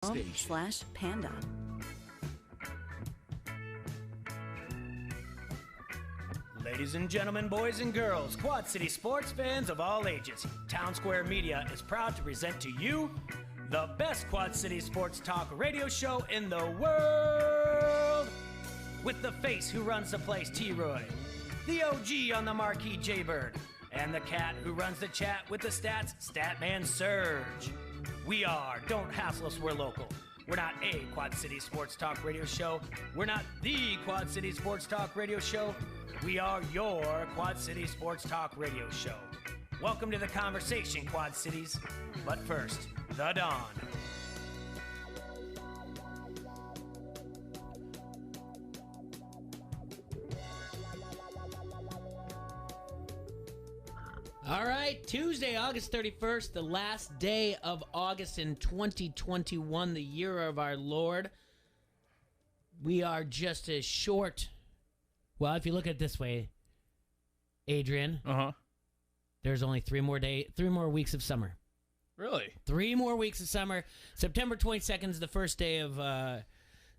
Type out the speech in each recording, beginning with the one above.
Station/panda. Ladies and gentlemen, boys and girls, Quad City sports fans of all ages, Town Square Media is proud to present to you the best Quad City sports talk radio show in the world. With the face who runs the place, T-Roy, the OG on the marquee, J-Bird, and the cat who runs the chat with the stats, Statman Surge. We are Don't Hassle Us, We're Local. We're not a Quad City sports talk radio show. We're not the Quad City sports talk radio show. We are your Quad City sports talk radio show. Welcome to the conversation, Quad Cities. But first, the Dawn. All right, Tuesday, August 31st, the last day of August in 2021, the year of our Lord. We are just a short, well, if you look at it this way, Adrian, there's only three more weeks of summer. Really? 3 more weeks of summer. September 22nd is the first day of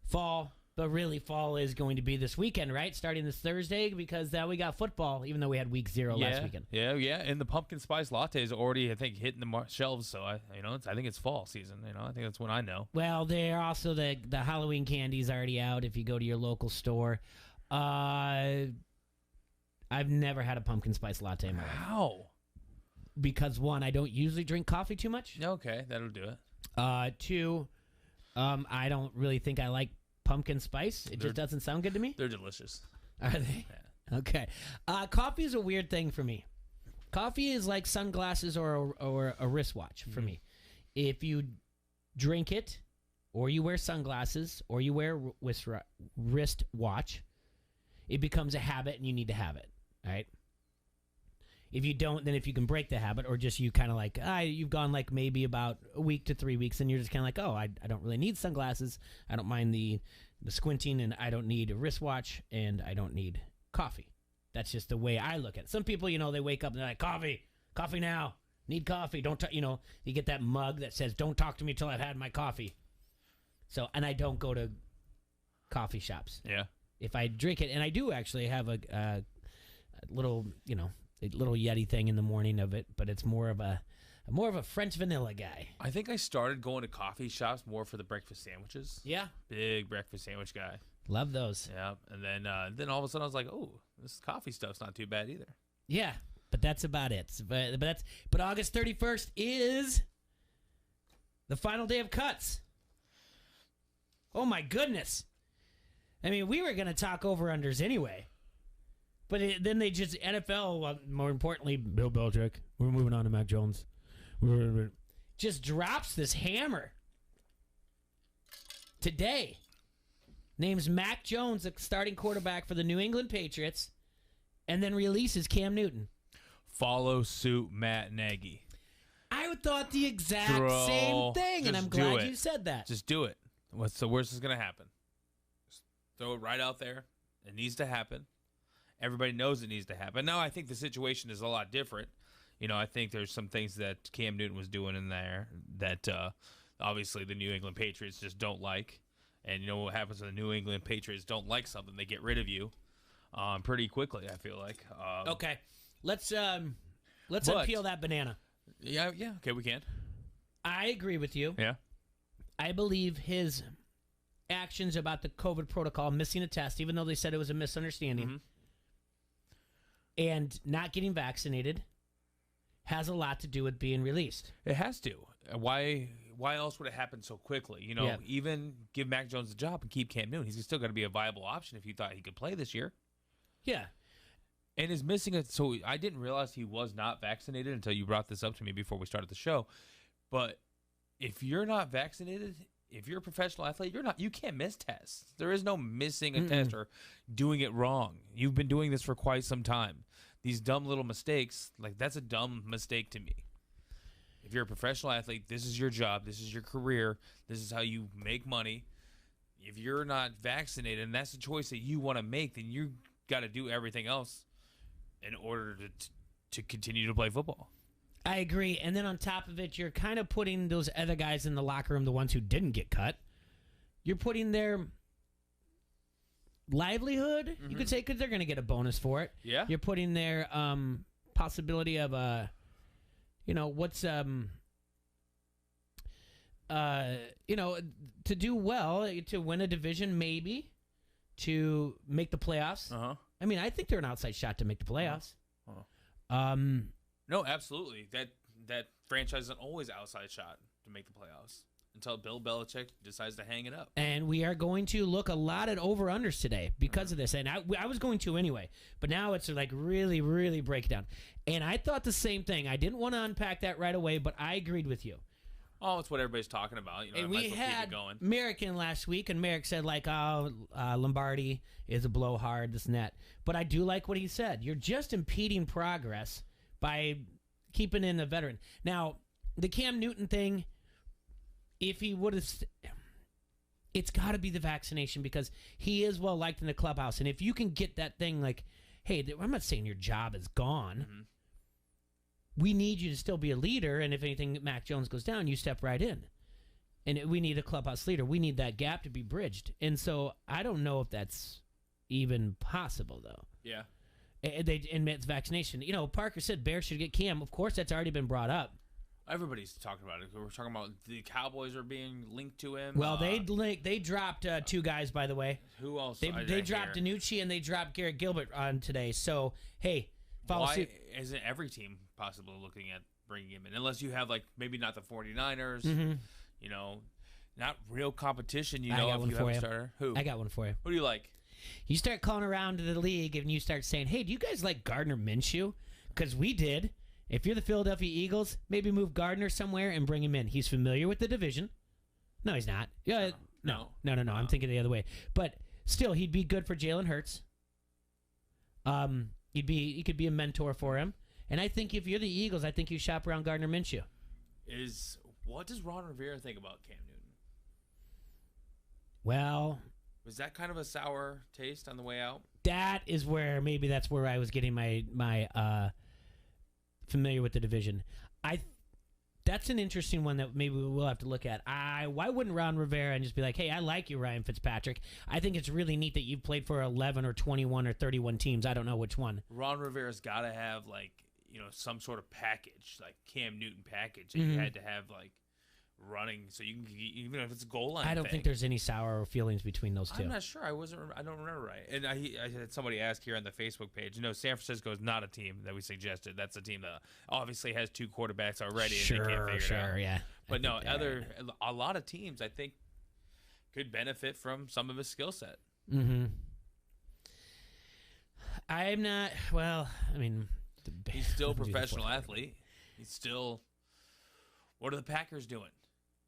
fall. But really, fall is going to be this weekend, right? Starting this Thursday, because we got football, even though we had week 0 last weekend. Yeah. And the pumpkin spice latte is already, I think, hitting the shelves. So I think it's fall season. I think that's when I know. Well, they're also the Halloween candy's already out. If you go to your local store, I've never had a pumpkin spice latte in my life. How? Because 1, I don't usually drink coffee too much. Okay, that'll do it. 2, I don't really think I like pumpkin spice. It just doesn't sound good to me. They're delicious. Are they? Yeah. Okay. Coffee is a weird thing for me. Coffee is like sunglasses or a wristwatch for me. If you drink it, or you wear sunglasses, or you wear wristwatch, it becomes a habit and you need to have it. All right? If you don't, then if you can break the habit, or just you kind of like, you've gone like maybe about a week to 3 weeks, and you're just kind of like, I don't really need sunglasses. I don't mind the squinting, and I don't need a wristwatch, and I don't need coffee. That's just the way I look at it. Some people, they wake up and they're like, coffee now. Need coffee. Don't, you get that mug that says, don't talk to me till I've had my coffee. So, and I don't go to coffee shops. Yeah. If I drink it, and I do actually have a little, a little Yeti thing in the morning of it, but it's more of a French vanilla guy. I think I started going to coffee shops more for the breakfast sandwiches. Yeah. Big breakfast sandwich guy. Love those. Yeah. And then all of a sudden I was like, oh, this coffee stuff's not too bad either. Yeah, but that's about it. But August 31st is the final day of cuts. Oh my goodness. I mean, we were going to talk over-unders anyway. But then they just, NFL, more importantly, Bill Belichick, we're moving on to Mac Jones, just drops this hammer today. Names Mac Jones the starting quarterback for the New England Patriots, and then releases Cam Newton. Follow suit, Matt Nagy. I thought the exact same thing, and I'm glad you said that. Just do it. What's the worst that's going to happen? Just throw it right out there. It needs to happen. Everybody knows it needs to happen. Now, I think the situation is a lot different. I think there's some things that Cam Newton was doing in there that obviously the New England Patriots just don't like. And you know what happens when the New England Patriots don't like something? They get rid of you pretty quickly, I feel like. Okay. Let's unpeel that banana. Yeah, okay, we can. I agree with you. Yeah. I believe his actions about the COVID protocol, missing a test, even though they said it was a misunderstanding, and not getting vaccinated, has a lot to do with being released. It has to. Why else would it happen so quickly? Even give Mac Jones the job and keep Cam Newton. He's still going to be a viable option if you thought he could play this year. Yeah. And is missing it. So I didn't realize he was not vaccinated until you brought this up to me before we started the show. But if you're not vaccinated, if you're a professional athlete, you can't miss tests. There is no missing a test or doing it wrong. You've been doing this for quite some time. These dumb little mistakes, that's a dumb mistake to me. If you're a professional athlete, this is your job, this is your career, this is how you make money. If you're not vaccinated and that's the choice that you want to make, then you got to do everything else in order to continue to play football. I agree. And then on top of it, you're kind of putting those other guys in the locker room, the ones who didn't get cut. You're putting their livelihood, you could say, because they're going to get a bonus for it. Yeah. You're putting their possibility of, what's, to do well, to win a division, maybe, to make the playoffs. Uh-huh. I mean, I think they're an outside shot to make the playoffs. Uh-huh. No, absolutely. That franchise is an always outside shot to make the playoffs until Bill Belichick decides to hang it up. And we are going to look a lot at over-unders today because of this. And I was going to anyway, but now it's like really, really break down. And I thought the same thing. I didn't want to unpack that right away, but I agreed with you. Oh, it's what everybody's talking about. You know, And might we as well keep had it going. Merrick in last week, and Merrick said, like, Lombardi is a blowhard, this and that. But I do like what he said. You're just impeding progress by keeping in a veteran. Now, the Cam Newton thing, if he would have... It's got to be the vaccination because he is well-liked in the clubhouse. And if you can get that thing like, hey, I'm not saying your job is gone. Mm-hmm. We need you to still be a leader, and if anything, Mac Jones goes down, you step right in. And we need a clubhouse leader. We need that gap to be bridged. And so I don't know if that's even possible, though. Yeah. And they admit vaccination. You know, Parker said Bears should get Cam. Of course, that's already been brought up. Everybody's talking about it. We're talking about the Cowboys are being linked to him. Well, they dropped two guys, by the way. Who else? They dropped DiNucci and they dropped Garrett Gilbert on today. So, hey, follow suit. Why isn't every team possibly looking at bringing him in? Unless you have, like, maybe not the 49ers, you know, not real competition, you know, if you have a starter. Who? I got one for you. Who do you like? You start calling around to the league and you start saying, hey, do you guys like Gardner Minshew? Because we did. If you're the Philadelphia Eagles, maybe move Gardner somewhere and bring him in. He's familiar with the division. No, he's not. No. I'm thinking the other way. But still, he'd be good for Jalen Hurts. He could be a mentor for him. And I think if you're the Eagles, I think you shop around Gardner Minshew. What does Ron Rivera think about Cam Newton? Well, was that kind of a sour taste on the way out? That's where I was getting my familiar with the division. That's an interesting one that maybe we'll have to look at. Why wouldn't Ron Rivera and just be like, hey, I like you, Ryan Fitzpatrick. I think it's really neat that you've played for 11 or 21 or 31 teams. I don't know which one. Ron Rivera's got to have, like, you know, some sort of package, like Cam Newton package that you had to have, like, running so you can, even if it's a goal line. I don't think there's any sour feelings between those two. I'm not sure. I don't remember right. And I had somebody ask here on the Facebook page. You know, San Francisco is not a team that we suggested. That's a team that obviously has two quarterbacks already. And they can't figure it out. Yeah. But no, a lot of teams I think could benefit from some of his skill set. Mm-hmm. I'm not. Well, I mean, he's still a professional athlete. He's still. What are the Packers doing?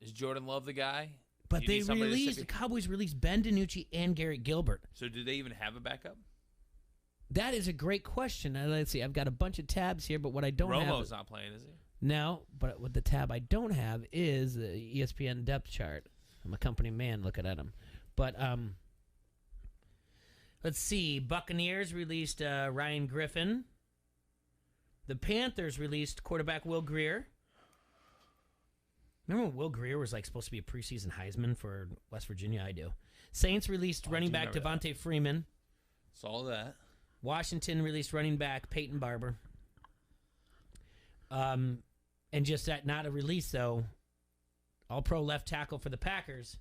Is Jordan Love the guy? But the Cowboys released Ben DiNucci and Garrett Gilbert. So do they even have a backup? That is a great question. Let's see. I've got a bunch of tabs here, but what I don't have... Romo's not playing, is he? No, but what the tab I don't have is the ESPN depth chart. I'm a company man looking at them. But let's see. Buccaneers released Ryan Griffin. The Panthers released quarterback Will Grier. Remember when Will Grier was like supposed to be a preseason Heisman for West Virginia? I do. Saints released running back Devontae Freeman. Saw that. Washington released running back Peyton Barber. And just that, not a release though. All-Pro left tackle for the Packers.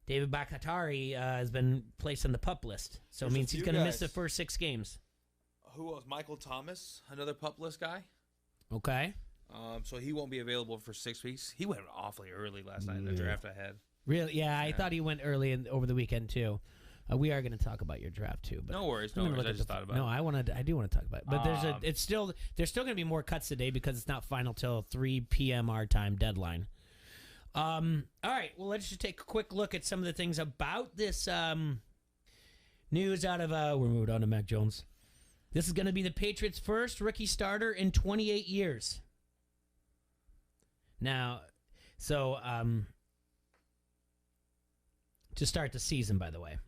David Bakhtiari has been placed on the PUP list, so it means he's going to miss the first 6 games. Who else? Michael Thomas, another PUP list guy. Okay. So he won't be available for 6 weeks. He went awfully early last night in the draft I had. Really? Yeah, I thought he went early over the weekend too. We are going to talk about your draft too. But no worries. I just thought about it. No, I do want to talk about it. But there's still going to be more cuts today because it's not final till 3 p.m. our time deadline. All right. Well, let's just take a quick look at some of the things about this news out of. We're moving on to Mac Jones. This is going to be the Patriots' first rookie starter in 28 years. Now, so to start the season, by the way,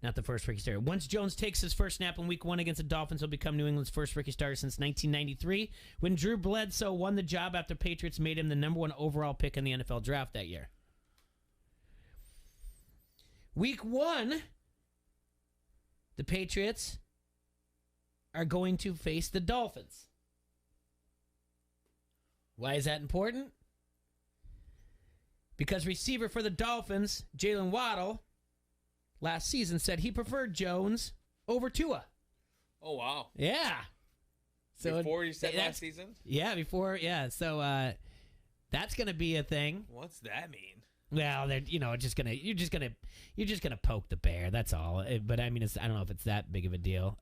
Not the first rookie starter. Once Jones takes his first snap in Week 1 against the Dolphins, he'll become New England's first rookie starter since 1993, when Drew Bledsoe won the job after Patriots made him the number 1 overall pick in the NFL draft that year. Week 1, the Patriots are going to face the Dolphins. Why is that important? Because receiver for the Dolphins, Jalen Waddle, last season said he preferred Jones over Tua. Oh, wow. Yeah. So before you said last season? Yeah, before. Yeah. So that's going to be a thing. What's that mean? Well, they're you're just gonna poke the bear. That's all. But I mean, I don't know if it's that big of a deal.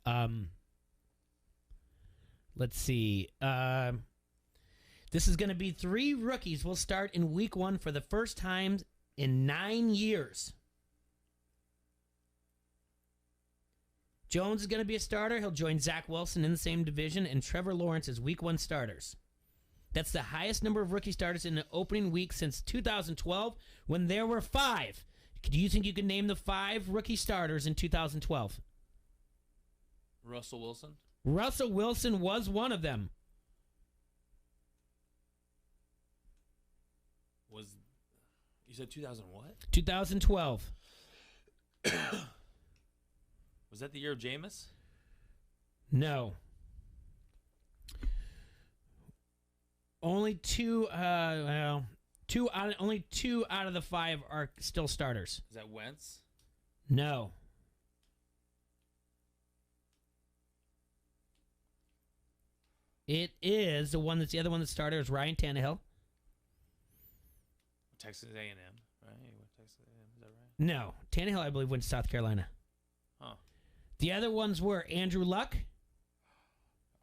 Let's see. This is going to be 3 rookies. Will start in Week 1 for the first time in 9 years. Jones is going to be a starter. He'll join Zach Wilson in the same division, and Trevor Lawrence as Week 1 starters. That's the highest number of rookie starters in the opening week since 2012, when there were 5. Do you think you can name the 5 rookie starters in 2012? Russell Wilson? Russell Wilson was one of them. You said 2000 what? 2012. Was that the year of Jameis? No. Only 2 out of the 5 are still starters. Is that Wentz? No. It is the other one that started is Ryan Tannehill. Texas A&M, right? Texas A&M, is that right? No. Tannehill, I believe, went to South Carolina. Huh. The other ones were Andrew Luck.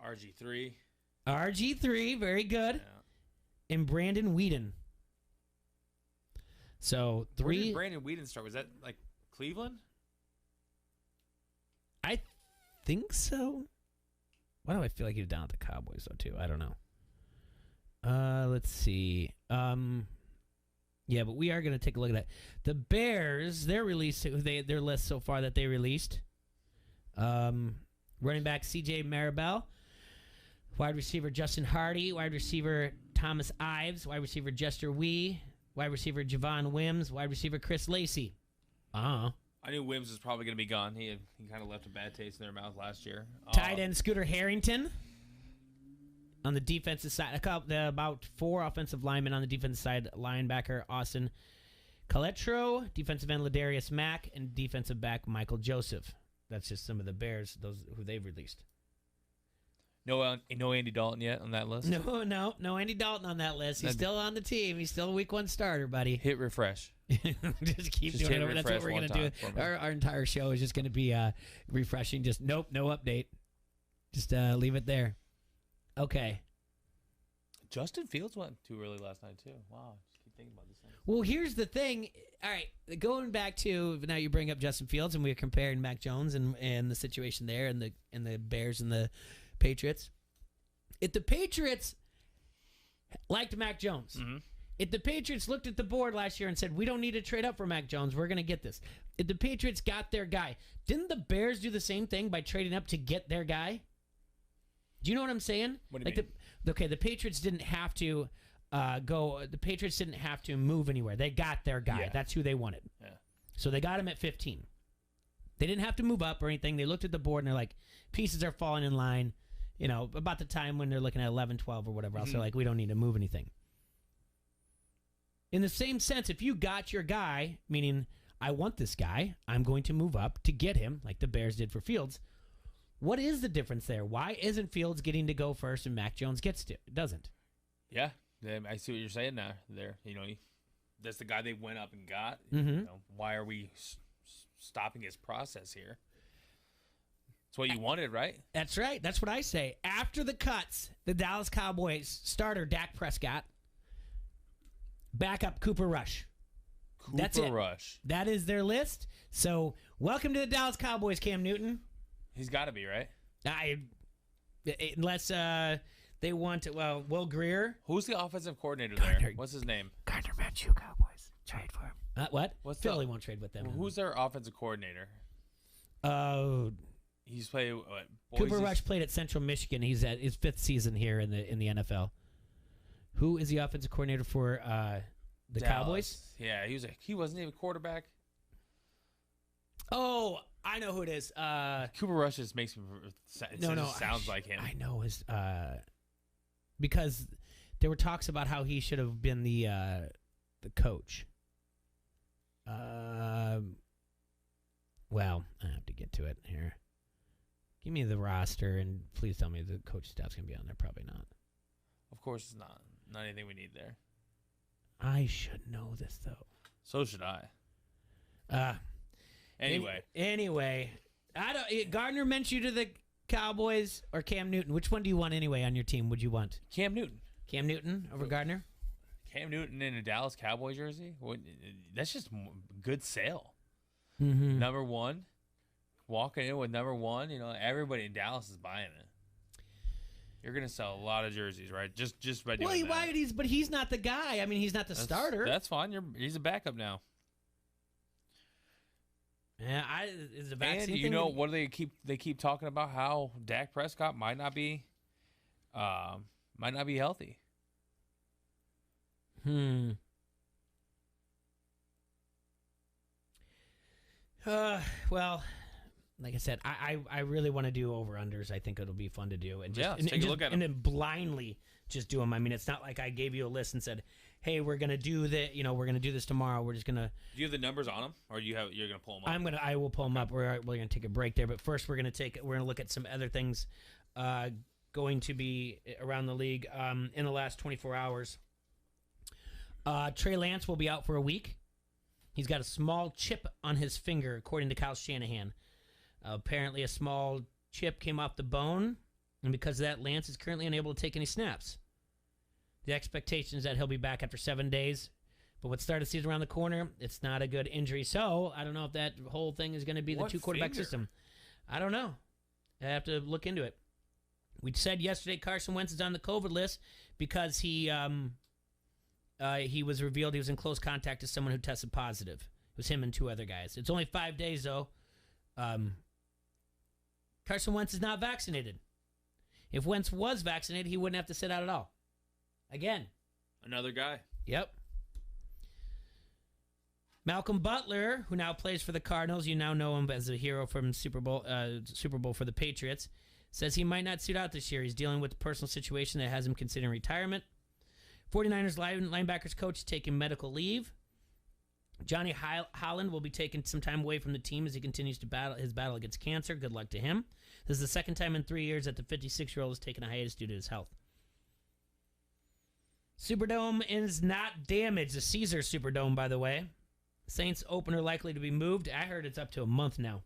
RG3. RG3, very good. Yeah. And Brandon Weeden. So 3. Where did Brandon Weeden start? Was that like Cleveland? I think so. Why do I feel like he was down at the Cowboys, though, too? I don't know. Let's see. Yeah, but we are going to take a look at that. The Bears, their list so far that they released. Running back C.J. Maribel. Wide receiver Justin Hardy. Wide receiver Thomas Ives. Wide receiver Jester Wee. Wide receiver Javon Wims. Wide receiver Chris Lacey. I knew Wims was probably going to be gone. He kind of left a bad taste in their mouth last year. Tight end Scooter Harrington. On the defensive side, about 4 offensive linemen on the defensive side. Linebacker Austin Coletro, defensive end Ladarius Mack, and defensive back Michael Joseph. That's just some of the Bears, those who they've released. No Andy Dalton yet on that list? No Andy Dalton on that list. He's still on the team. He's still a Week 1 starter, buddy. Hit refresh. Just keep doing it. That's what we're going to do. Our entire show is just going to be refreshing. Just no update. Just leave it there. Okay. Justin Fields went too early last night, too. Wow. Just keep thinking about this thing. Well, here's the thing. All right. Going back to now you bring up Justin Fields, and we're comparing Mac Jones and the situation there and the Bears and the Patriots. If the Patriots liked Mac Jones, if the Patriots looked at the board last year and said, we don't need to trade up for Mac Jones, we're going to get this. If the Patriots got their guy, didn't the Bears do the same thing by trading up to get their guy? Do you know what I'm saying? What do you mean? The Patriots didn't have to The Patriots didn't have to move anywhere. They got their guy. Yeah. That's who they wanted. Yeah. So they got him at 15. They didn't have to move up or anything. They looked at the board and they're like, pieces are falling in line. You know, about the time when they're looking at 11, 12 or whatever else, they're like, we don't need to move anything. In the same sense, if you got your guy, meaning I want this guy, I'm going to move up to get him, like the Bears did for Fields. What is the difference there? Why isn't Fields getting to go first and Mac Jones gets to? It doesn't. Yeah, I see what you're saying now. There, you know, that's the guy they went up and got. Mm-hmm. You know, why are we stopping his process here? That's what you wanted, right? That's right. That's what I say. After the cuts, the Dallas Cowboys starter Dak Prescott, backup Cooper Rush. That's it. Rush. That is their list. So, welcome to the Dallas Cowboys, Cam Newton. He's got to be, right? Unless they want, Will Greer. Who's the offensive coordinator there? What's his name? Gardner Minshew, Cowboys. Trade for him. What? What's Philly won't trade with them. Who's their offensive coordinator? He's played what, Cooper Rush played at Central Michigan. He's at his 5th season here in the NFL. Who is the offensive coordinator for the Dallas. Cowboys? Yeah, he wasn't even quarterback. Oh, I know who it is. Cooper Rush just makes me. Sounds like him. I know his because there were talks about how he should have been the coach. Well, I have to get to it here. Give me the roster, and please tell me the coach staff's going to be on there. Probably not. Of course it's not. Not anything we need there. I should know this, though. So should I. Anyway, I don't. Gardner mentioned you to the Cowboys or Cam Newton. Which one do you want anyway on your team? Would you want Cam Newton? Cam Newton over Gardner? Cam Newton in a Dallas Cowboy jersey? That's just good sale. Mm-hmm. Number one, walking in with number one, everybody in Dallas is buying it. You're gonna sell a lot of jerseys, right? Just by doing that. But he's not the guy. I mean, he's not the starter. That's fine. He's a backup now. Yeah, is the vaccine and what do they keep talking about how Dak Prescott might not be healthy. Well, like I said, I really want to do over-unders. I think it'll be fun to do. And let's take a look at them. And then blindly just do them. I mean, it's not like I gave you a list and said, hey, we're going to do that. We're going to do this tomorrow. We're just going to. Do you have the numbers on them, or you're going to pull them up? I will pull them up. We're going to take a break there. But first, we're going to look at some other things going to be around the league in the last 24 hours. Trey Lance will be out for a week. He's got a small chip on his finger, according to Kyle Shanahan. Apparently, a small chip came off the bone, and because of that, Lance is currently unable to take any snaps. The expectation is that he'll be back after 7 days, but with start of season around the corner, it's not a good injury. So I don't know if that whole thing is going to be the 2-quarterback system. I don't know. I have to look into it. We said yesterday Carson Wentz is on the COVID list because he was revealed he was in close contact with someone who tested positive. It was him and 2 other guys. It's only 5 days, though. Carson Wentz is not vaccinated. If Wentz was vaccinated, he wouldn't have to sit out at all. Again. Another guy. Yep. Malcolm Butler, who now plays for the Cardinals, you now know him as a hero from Super Bowl for the Patriots, says he might not suit out this year. He's dealing with a personal situation that has him considering retirement. 49ers linebackers coach is taking medical leave. Johnny Holland will be taking some time away from the team as he continues to battle against cancer. Good luck to him. This is the second time in 3 years that the 56-year-old has taken a hiatus due to his health. Superdome is not damaged. The Caesar Superdome, by the way. Saints opener likely to be moved. I heard it's up to a month now.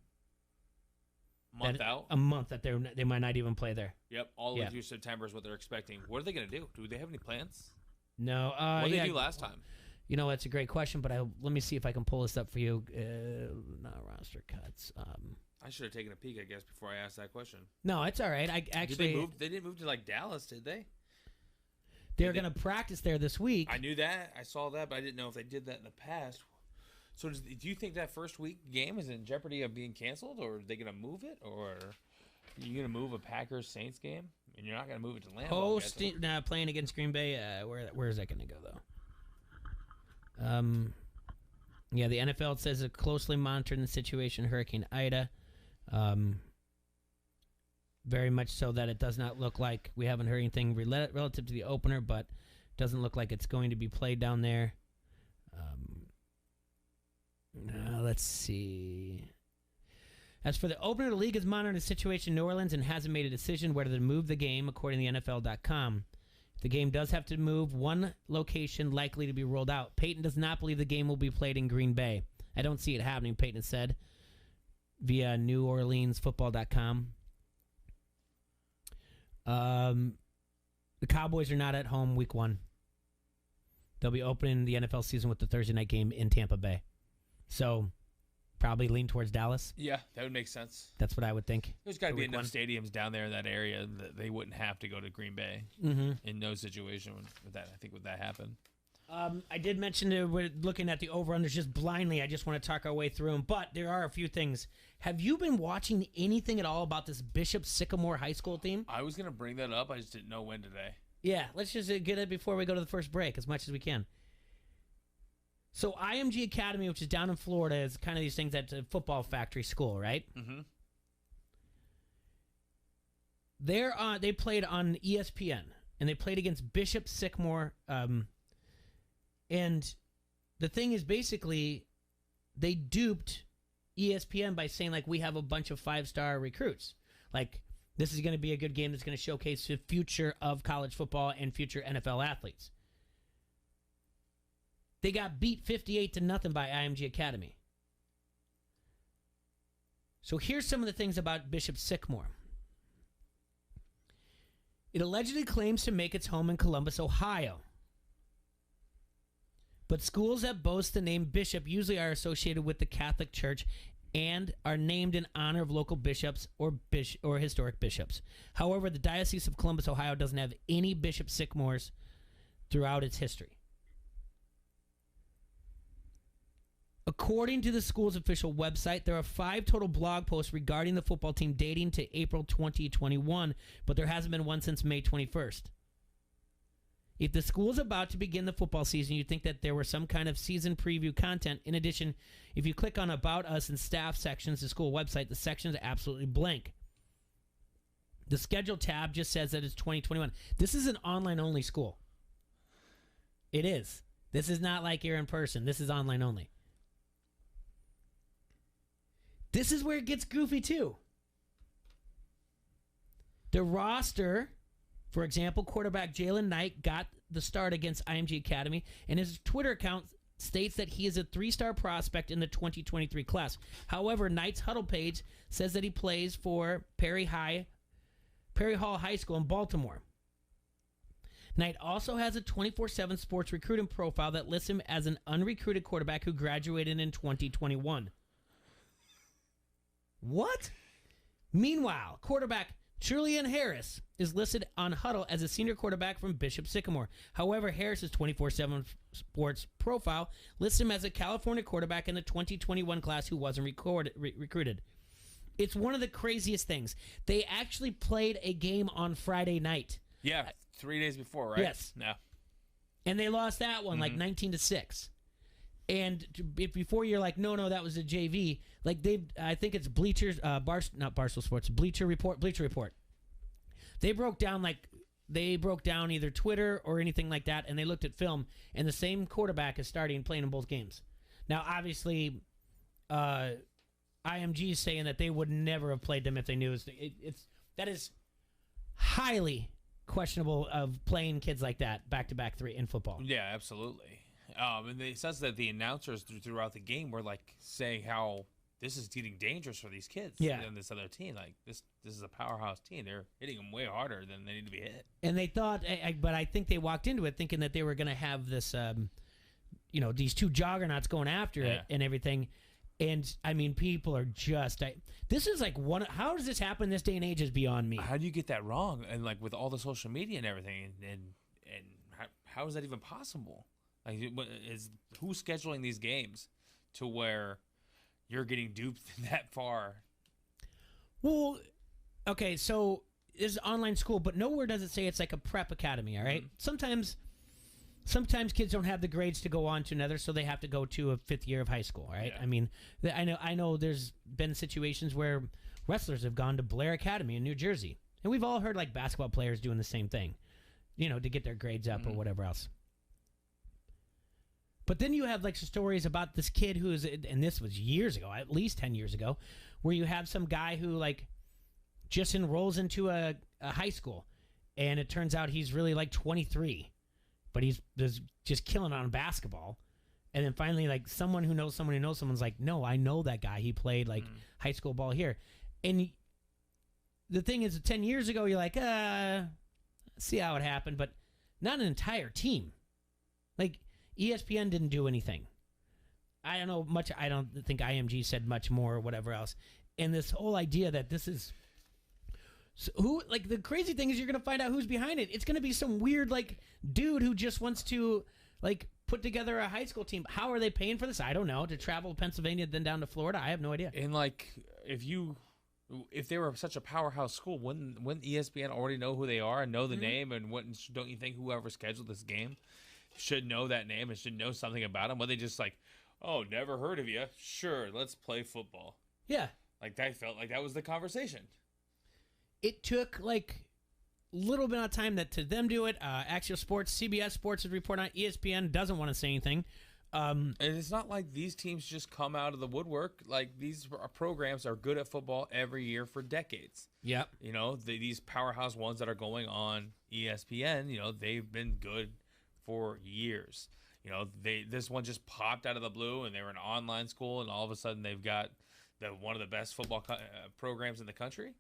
Out? A month that they might not even play there. Yep, all the way through September is what they're expecting. What are they going to do? Do they have any plans? No. What did they do last time? That's a great question, but let me see if I can pull this up for you. Not roster cuts. I should have taken a peek, I guess, before I asked that question. No, it's all right. I actually They didn't move to Dallas, did they? They're going to practice there this week. I knew that. I saw that, but I didn't know if they did that in the past. So do you think that first week game is in jeopardy of being canceled, or are they going to move it, or are you going to move a Packers-Saints game, and you're not going to move it to Lambeau? Playing against Green Bay. Where is that going to go, though? The NFL says it's closely monitoring the situation, Hurricane Ida. Very much so that it does not look like we haven't heard anything relative to the opener, but doesn't look like it's going to be played down there. Let's see. As for the opener, the league is monitoring the situation in New Orleans and hasn't made a decision whether to move the game, according to NFL.com. If the game does have to move, one location likely to be rolled out. Peyton does not believe the game will be played in Green Bay. I don't see it happening, Peyton said via NewOrleansFootball.com. The Cowboys are not at home week 1. They'll be opening the NFL season with the Thursday night game in Tampa Bay. So, probably lean towards Dallas. Yeah, that would make sense. That's what I would think. There's got to be enough stadiums down there in that area that they wouldn't have to go to Green Bay in no situation with that. I think would that happen? I did mention that we're looking at the over-unders just blindly. I just want to talk our way through them. But there are a few things. Have you been watching anything at all about this Bishop Sycamore High School team? I was going to bring that up. I just didn't know when today. Yeah, let's just get it before we go to the first break as much as we can. So IMG Academy, which is down in Florida, is kind of these things that's a football factory school, right? Mm-hmm. They played on ESPN, and they played against Bishop Sycamore. And the thing is, basically, they duped ESPN by saying, like, we have a bunch of 5-star recruits. Like, this is going to be a good game that's going to showcase the future of college football and future NFL athletes. They got beat 58-0 by IMG Academy. So here's some of the things about Bishop Sycamore. It allegedly claims to make its home in Columbus, Ohio. But schools that boast the name Bishop usually are associated with the Catholic Church and are named in honor of local bishops or historic bishops. However, the Diocese of Columbus, Ohio doesn't have any Bishop Sycamores throughout its history. According to the school's official website, there are 5 total blog posts regarding the football team dating to April 2021, but there hasn't been one since May 21st. If the school is about to begin the football season, you'd think that there were some kind of season preview content. In addition, if you click on About Us and Staff sections of the school website, the section is absolutely blank. The Schedule tab just says that it's 2021. This is an online-only school. It is. This is not like you're in person. This is online only. This is where it gets goofy, too. The roster, for example, quarterback Jalen Knight got the start against IMG Academy, and his Twitter account states that he is a 3-star prospect in the 2023 class. However, Knight's huddle page says that he plays for Perry Hall High School in Baltimore. Knight also has a 24/7 sports recruiting profile that lists him as an unrecruited quarterback who graduated in 2021. What? Meanwhile, quarterback Julian Harris is listed on Huddle as a senior quarterback from Bishop Sycamore. However, Harris's 24/7 sports profile lists him as a California quarterback in the 2021 class who wasn't recruited. It's one of the craziest things. They actually played a game on Friday night. Yeah, 3 days before, right? Yes. No. And they lost that one like 19-6. And before you're like, no, that was a JV. Like I think it's Bleachers, not Barstool Sports, Bleacher Report. They broke down either Twitter or anything like that, and they looked at film, and the same quarterback is starting playing in both games. Now, obviously, IMG is saying that they would never have played them if they knew that is highly questionable of playing kids like that back-to-back 3 in football. Yeah, absolutely. And it says that the announcers throughout the game were like saying how this is getting dangerous for these kids. Yeah. And this other team, like this is a powerhouse team. They're hitting them way harder than they need to be hit. And they thought, but I think they walked into it thinking that they were going to have this, these 2 juggernauts going after it and everything. And I mean, people are just. This is like one. How does this happen this day and age is beyond me. How do you get that wrong? And like with all the social media and everything, and how is that even possible? Like, who's scheduling these games to where you're getting duped that far? Well, okay, so it's online school, but nowhere does it say it's like a prep academy, all right? Mm-hmm. Sometimes kids don't have the grades to go on to another, so they have to go to a 5th year of high school, right? Yeah. I mean, I know there's been situations where wrestlers have gone to Blair Academy in New Jersey, and we've all heard like basketball players doing the same thing, to get their grades up or whatever else. But then you have like stories about this kid who is, and this was years ago, at least 10 years ago, where you have some guy who like just enrolls into a high school, and it turns out he's really like 23, but he's just killing on basketball. And then finally, like someone who knows someone's like, no, I know that guy. He played like high school ball here. And the thing is, 10 years ago, you're like, see how it happened, but not an entire team. Like, ESPN didn't do anything. I don't know much. I don't think IMG said much more or whatever else. And this whole idea that this is the crazy thing is you're going to find out who's behind it. It's going to be some weird like dude who just wants to like put together a high school team. How are they paying for this? I don't know. To travel to Pennsylvania, then down to Florida? I have no idea. And like, if they were such a powerhouse school, wouldn't ESPN already know who they are and know the name? And don't you think whoever scheduled this game should know that name and should know something about them? Well, they just like, oh, never heard of you. Sure, let's play football. Yeah. Like, that felt like that was the conversation. It took like a little bit of time to them do it. Axial Sports, CBS Sports would report on. ESPN doesn't want to say anything. And it's not like these teams just come out of the woodwork. Like, these programs are good at football every year for decades. Yep. You know, these powerhouse ones that are going on ESPN, you know, they've been good for years. You know, this one just popped out of the blue, and they were an online school, and all of a sudden they've got one of the best football programs in the country.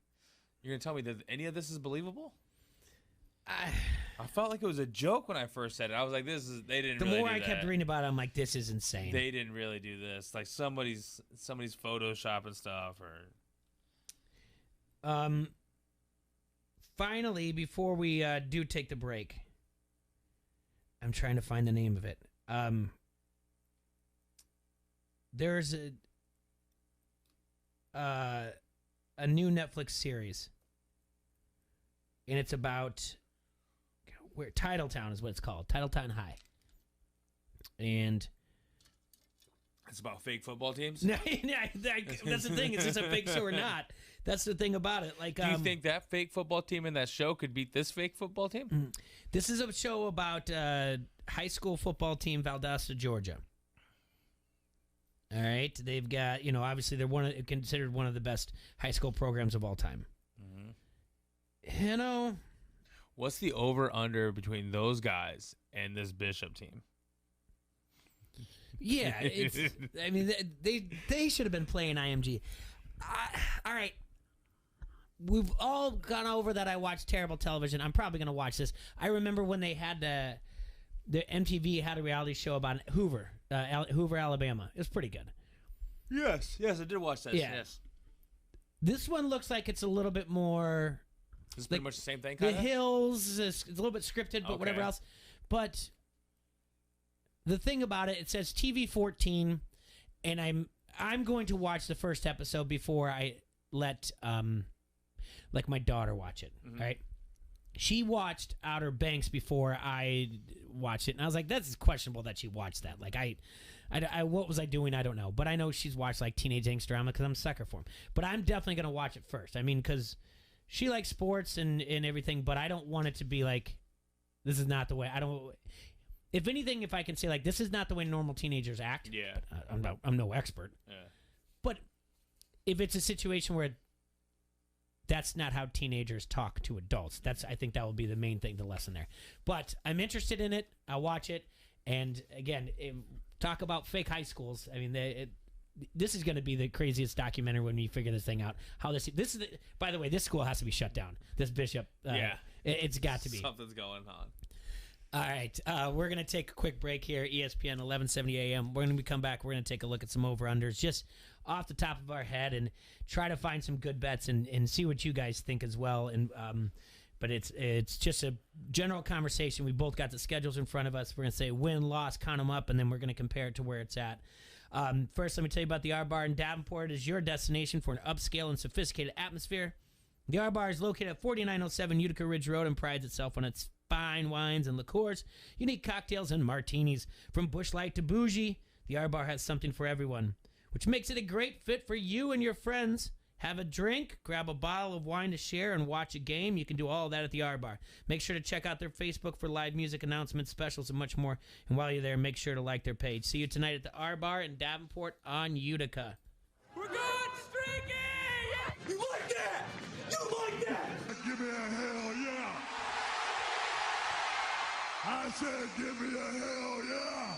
You're gonna tell me that any of this is believable? I felt like it was a joke when I first said it. I was like, they didn't. The really more do I kept that. reading about it, I'm like, this is insane. They didn't really do this. Like somebody's photoshopping stuff, or. Finally, before we do take the break, I'm trying to find the name of it. There's a new Netflix series, and it's about where Titletown is what it's called, Titletown High, and It's about fake football teams. that's the thing. It's just a fake show or not. That's the thing about it. Like, do you think that fake football team in that show could beat this fake football team? This is a show about high school football team, Valdosta, Georgia. All right, they've got, obviously they're considered one of the best high school programs of all time. What's the over/under between those guys and this Bishop team? Yeah, I mean, they should have been playing IMG. All right, we've all gone over that. I watched terrible television. I'm probably going to watch this. I remember when they had the MTV had a reality show about Hoover, Alabama. It was pretty good. Yes, I did watch that. Yeah. Yes. This one looks like it's a little bit more. It's pretty much the same thing. The Hills is a little bit scripted, but whatever else. But the thing about it, it says TV 14, and I'm going to watch the first episode before I let my daughter watch it. Right? She watched Outer Banks before I watched it, and I was like, "That's questionable that she watched that." Like, I what was I doing? I don't know, but I know she's watched like teenage angst drama because I'm a sucker for them. But I'm definitely gonna watch it first. I mean, because she likes sports and everything, but I don't want it to be like, this is not the way. I don't. If anything, if I can say like, this is not the way normal teenagers act. Yeah. I'm no expert. Yeah. But if it's a situation where that's not how teenagers talk to adults, I think that will be the main thing, the lesson there. But I'm interested in it. I'll watch it. And again, talk about fake high schools. I mean, this is going to be the craziest documentary when we figure this thing out. How this is. By the way, this school has to be shut down. This Bishop. It's got to be. Something's going on. All right, we're going to take a quick break here, ESPN 1170 AM. When we come back, we're going to take a look at some over-unders just off the top of our head and try to find some good bets and see what you guys think as well. And but it's just a general conversation. We both got the schedules in front of us. We're going to say win, loss, count them up, and then we're going to compare it to where it's at. First, let me tell you about the R Bar in Davenport. It is your destination for an upscale and sophisticated atmosphere. The R Bar is located at 4907 Utica Ridge Road and prides itself on its fine wines and liqueurs, unique cocktails, and martinis. From Busch Light to bougie, the R Bar has something for everyone, which makes it a great fit for you and your friends. Have a drink, grab a bottle of wine to share, and watch a game. You can do all of that at the R Bar. Make sure to check out their Facebook for live music announcements, specials, and much more. And while you're there, make sure to like their page. See you tonight at the R Bar in Davenport on Utica. We're good, streaky! Yeah. You like that? You like that? Give me a hell yeah! I said give me a hell yeah!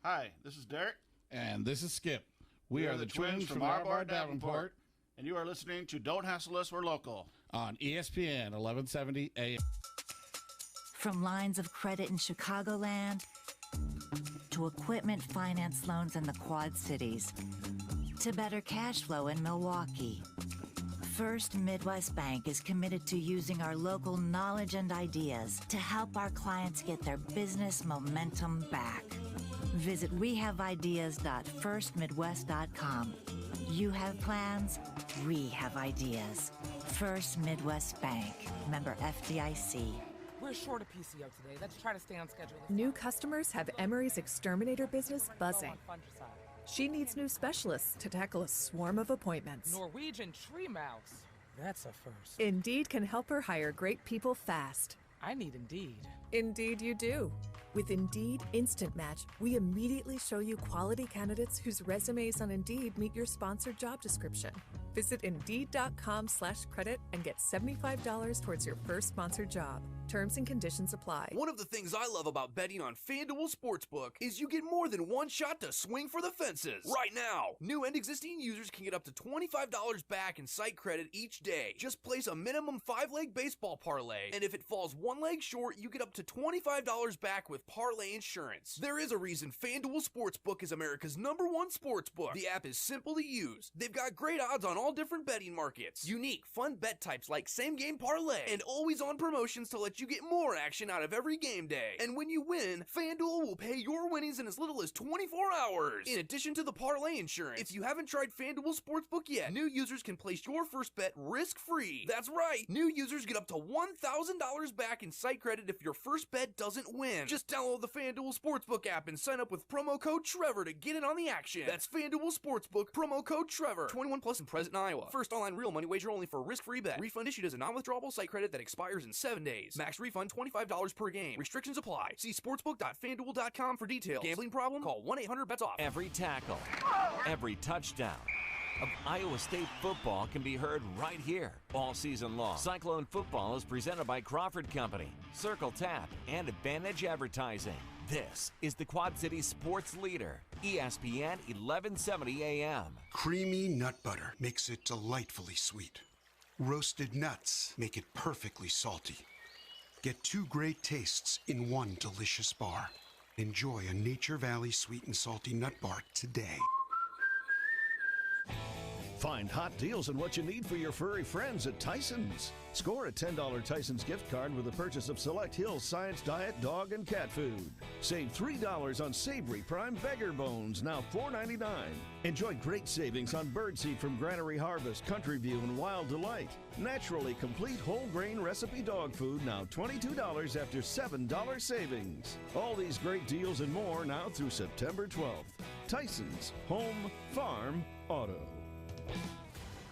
Hi, this is Derek. And this is Skip. We are the twins from R Bar Davenport. And you are listening to Don't Hassle Us, We're Local. On ESPN 1170 AM. From lines of credit in Chicagoland to equipment finance loans in the Quad Cities to better cash flow in Milwaukee. First Midwest Bank is committed to using our local knowledge and ideas to help our clients get their business momentum back. Visit wehaveideas.firstmidwest.com. You have plans, we have ideas. First Midwest Bank, member FDIC. We're short a PCO today. Let's try to stay on schedule. New customers have Emery's exterminator business buzzing. She needs new specialists to tackle a swarm of appointments. Norwegian tree mouse. That's a first. Indeed can help her hire great people fast. I need Indeed. Indeed you do. With Indeed Instant Match, we immediately show you quality candidates whose resumes on Indeed meet your sponsored job description. Visit Indeed.com/credit and get $75 towards your first sponsored job. Terms and conditions apply. One of the things I love about betting on FanDuel Sportsbook is you get more than one shot to swing for the fences. Right now, new and existing users can get up to $25 back in site credit each day. Just place a minimum 5-leg baseball parlay, and if it falls one leg short, you get up to $25 back with parlay insurance. There is a reason FanDuel Sportsbook is America's #1 sportsbook. The app is simple to use. They've got great odds on all different betting markets, unique, fun bet types like same-game parlay, and always-on promotions to let you get more action out of every game day. And when you win, FanDuel will pay your winnings in as little as 24 hours. In addition to the parlay insurance, if you haven't tried FanDuel Sportsbook yet, new users can place your first bet risk-free. That's right, new users get up to $1,000 back in site credit if your first bet doesn't win. Just download the FanDuel Sportsbook app and sign up with promo code Trevor to get in on the action. That's FanDuel Sportsbook, promo code Trevor. 21 plus and present in Iowa. First online real money wager only for risk-free bet. Refund issued as a non-withdrawable site credit that expires in 7 days. Max refund $25 per game. Restrictions apply. See sportsbook.fanduel.com for details. Gambling problem? Call 1-800-BETS-OFF. Every tackle, every touchdown of Iowa State football can be heard right here all season long. Cyclone Football is presented by Crawford Company, Circle Tap, and Advantage Advertising. This is the Quad City sports leader, ESPN 1170 AM. Creamy nut butter makes it delightfully sweet. Roasted nuts make it perfectly salty. Get 2 great tastes in one delicious bar. Enjoy a Nature Valley sweet and salty nut bar today. Find hot deals and what you need for your furry friends at Tyson's. Score a $10 Tyson's gift card with the purchase of select Hill's Science Diet dog and cat food. Save $3 on savory prime beggar bones, now $4.99. Enjoy great savings on birdseed from Granary Harvest, Country View, and Wild Delight. Naturally complete whole grain recipe dog food, now $22 after $7 savings. All these great deals and more now through September 12th. Tyson's, home, farm, auto.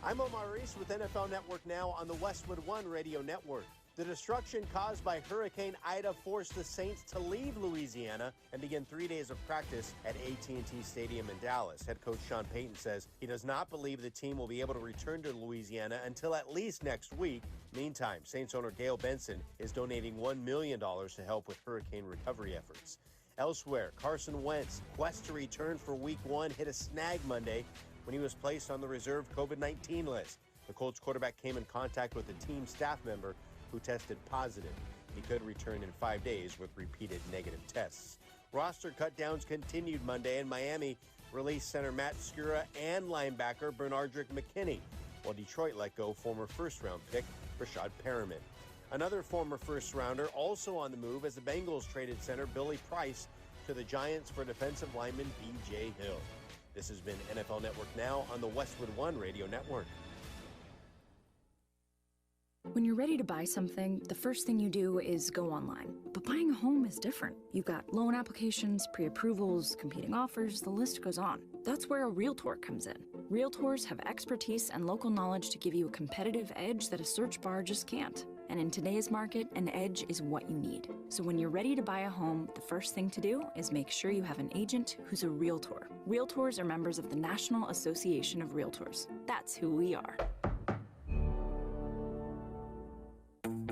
I'm Omar Reese with NFL Network Now on the Westwood One Radio Network. The destruction caused by Hurricane Ida forced the Saints to leave Louisiana and begin 3 days of practice at AT&T Stadium in Dallas. Head coach Sean Payton says he does not believe the team will be able to return to Louisiana until at least next week. Meantime, Saints owner Gail Benson is donating $1 million to help with hurricane recovery efforts. Elsewhere, Carson Wentz, quest to return for Week 1, hit a snag Monday when he was placed on the reserve COVID-19 list. The Colts quarterback came in contact with a team staff member who tested positive. He could return in 5 days with repeated negative tests. Roster cutdowns continued Monday, and Miami released center Matt Skura and linebacker Bernardrick McKinney, while Detroit let go former first-round pick Rashad Perriman. Another former first-rounder also on the move as the Bengals traded center Billy Price to the Giants for defensive lineman B.J. Hill. This has been NFL Network Now on the Westwood One Radio Network. When you're ready to buy something, the first thing you do is go online. But buying a home is different. You've got loan applications, pre-approvals, competing offers, the list goes on. That's where a Realtor comes in. Realtors have expertise and local knowledge to give you a competitive edge that a search bar just can't. And in today's market, an edge is what you need. So when you're ready to buy a home, the first thing to do is make sure you have an agent who's a Realtor. Realtors are members of the National Association of Realtors. That's who we are.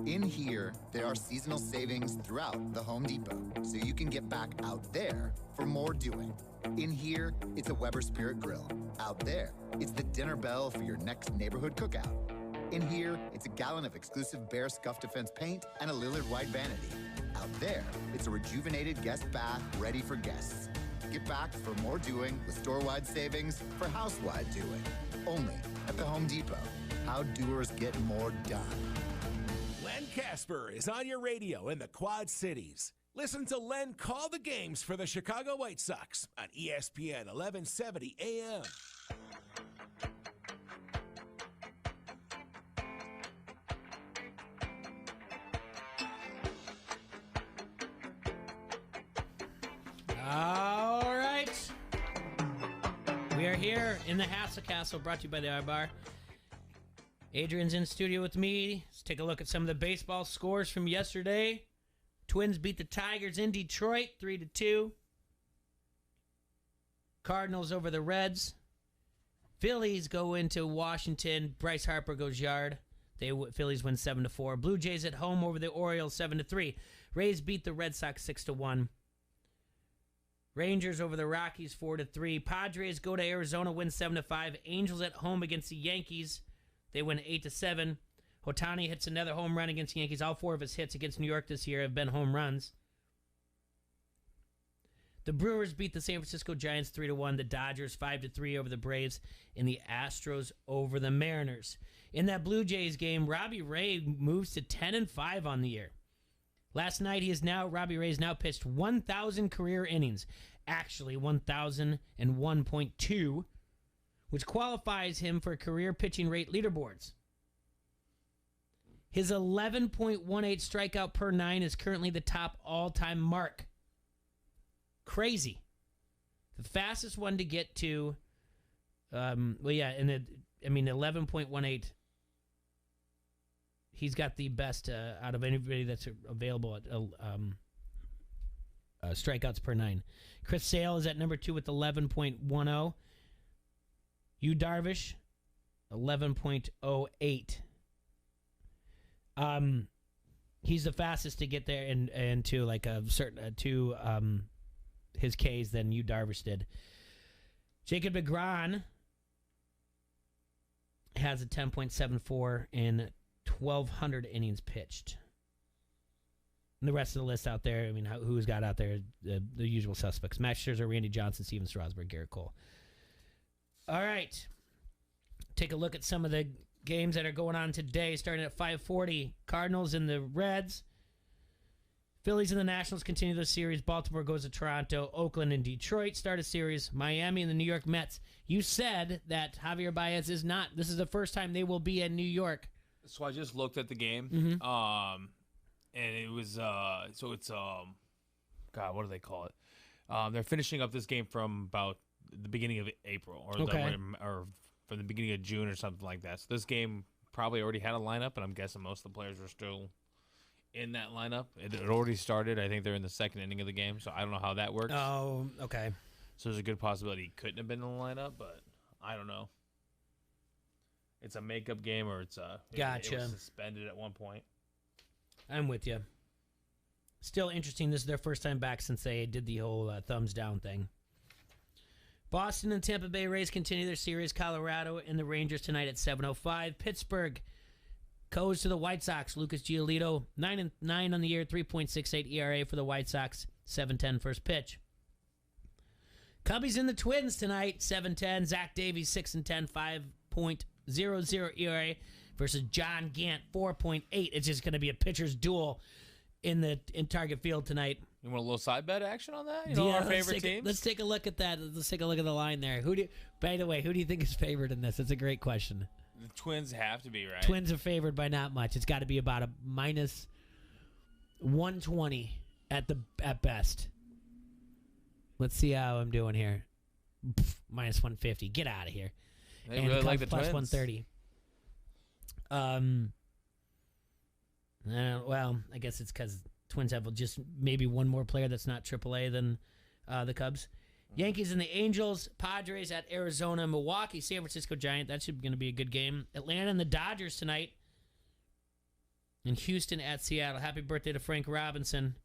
In here, there are seasonal savings throughout the Home Depot, so you can get back out there for more doing. In here, it's a Weber Spirit Grill. Out there, it's the dinner bell for your next neighborhood cookout. In here, it's a gallon of exclusive Bear Scuff Defense paint and a Lillard White vanity. Out there, it's a rejuvenated guest bath ready for guests. Get back for more doing with store-wide savings for house-wide doing. Only at the Home Depot. how doers get more done. Len Casper is on your radio in the Quad Cities. Listen to Len call the games for the Chicago White Sox on ESPN 1170 AM. All right. We are here in the Hassel Castle, brought to you by the iBar. Adrian's in studio with me. Let's take a look at some of the baseball scores from yesterday. Twins beat the Tigers in Detroit 3-2. Cardinals over the Reds. Phillies go into Washington. Bryce Harper goes yard. Phillies win 7-4. Blue Jays at home over the Orioles 7-3. Rays beat the Red Sox 6-1. Rangers over the Rockies 4-3. Padres go to Arizona, win 7-5. Angels at home against the Yankees. They win 8-7. Ohtani hits another home run against the Yankees. All 4 of his hits against New York this year have been home runs. The Brewers beat the San Francisco Giants 3-1. The Dodgers 5-3 over the Braves. And the Astros over the Mariners. In that Blue Jays game, Robbie Ray moves to 10-5 on the year. Last night, Robbie Ray has now pitched 1,000 career innings. Actually, 1,001.2, which qualifies him for career pitching rate leaderboards. His 11.18 strikeout per 9 is currently the top all-time mark. Crazy. The fastest one to get to, 11.18. He's got the best out of anybody that's available at strikeouts per 9. Chris Sale is at number 2 with 11.10. Yu Darvish, 11.08. He's the fastest to get there and to like a certain to his Ks than Yu Darvish did. Jacob deGrom has a 10.74 in 1,200 innings pitched. And the rest of the list out there, I mean, who's got out there? The usual suspects. Max Scherzer, Randy Johnson, Steven Strasburg, Garrett Cole. All right. Take a look at some of the games that are going on today, starting at 5:40. Cardinals and the Reds. Phillies and the Nationals continue the series. Baltimore goes to Toronto. Oakland and Detroit start a series. Miami and the New York Mets. You said that Javier Baez is not. This is the first time they will be in New York. So I just looked at the game, Mm-hmm. and it was God, what do they call it? They're finishing up this game from about the beginning of April, or from the beginning of June, or something like that. So this game probably already had a lineup, and I'm guessing most of the players were still in that lineup. It had already started. I think they're in the second inning of the game, so I don't know how that works. Oh, okay. So there's a good possibility he couldn't have been in the lineup, but I don't know. It's a makeup game, or it was suspended at one point. I'm with you. Still interesting. This is their first time back since they did the whole thumbs down thing. Boston and Tampa Bay Rays continue their series. Colorado and the Rangers tonight at 7:05. Pittsburgh goes to the White Sox. Lucas Giolito, 9-9 on the year, 3.68 ERA for the White Sox. 7:10 first pitch. Cubbies and the Twins tonight, 7:10. Zach Davies, 6-10, 5.00 ERA versus John Gant, 4.8. It's just going to be a pitcher's duel in Target Field tonight. You want a little side bet action on that? Our favorite teams? Let's take a look at that. Let's take a look at the line there. By the way, who do you think is favored in this? It's a great question. The Twins have to be, right? Twins are favored by not much. It's got to be about a minus 120 at best. Let's see how I'm doing here. Minus 150. Get out of here. They really like the plus Twins. 130. Well, I guess it's because Twins have just maybe one more player that's not AAA than the Cubs. Yankees and the Angels. Padres at Arizona. Milwaukee, San Francisco Giant. That should going to be a good game. Atlanta and the Dodgers tonight. And Houston at Seattle. Happy birthday to Frank Robinson.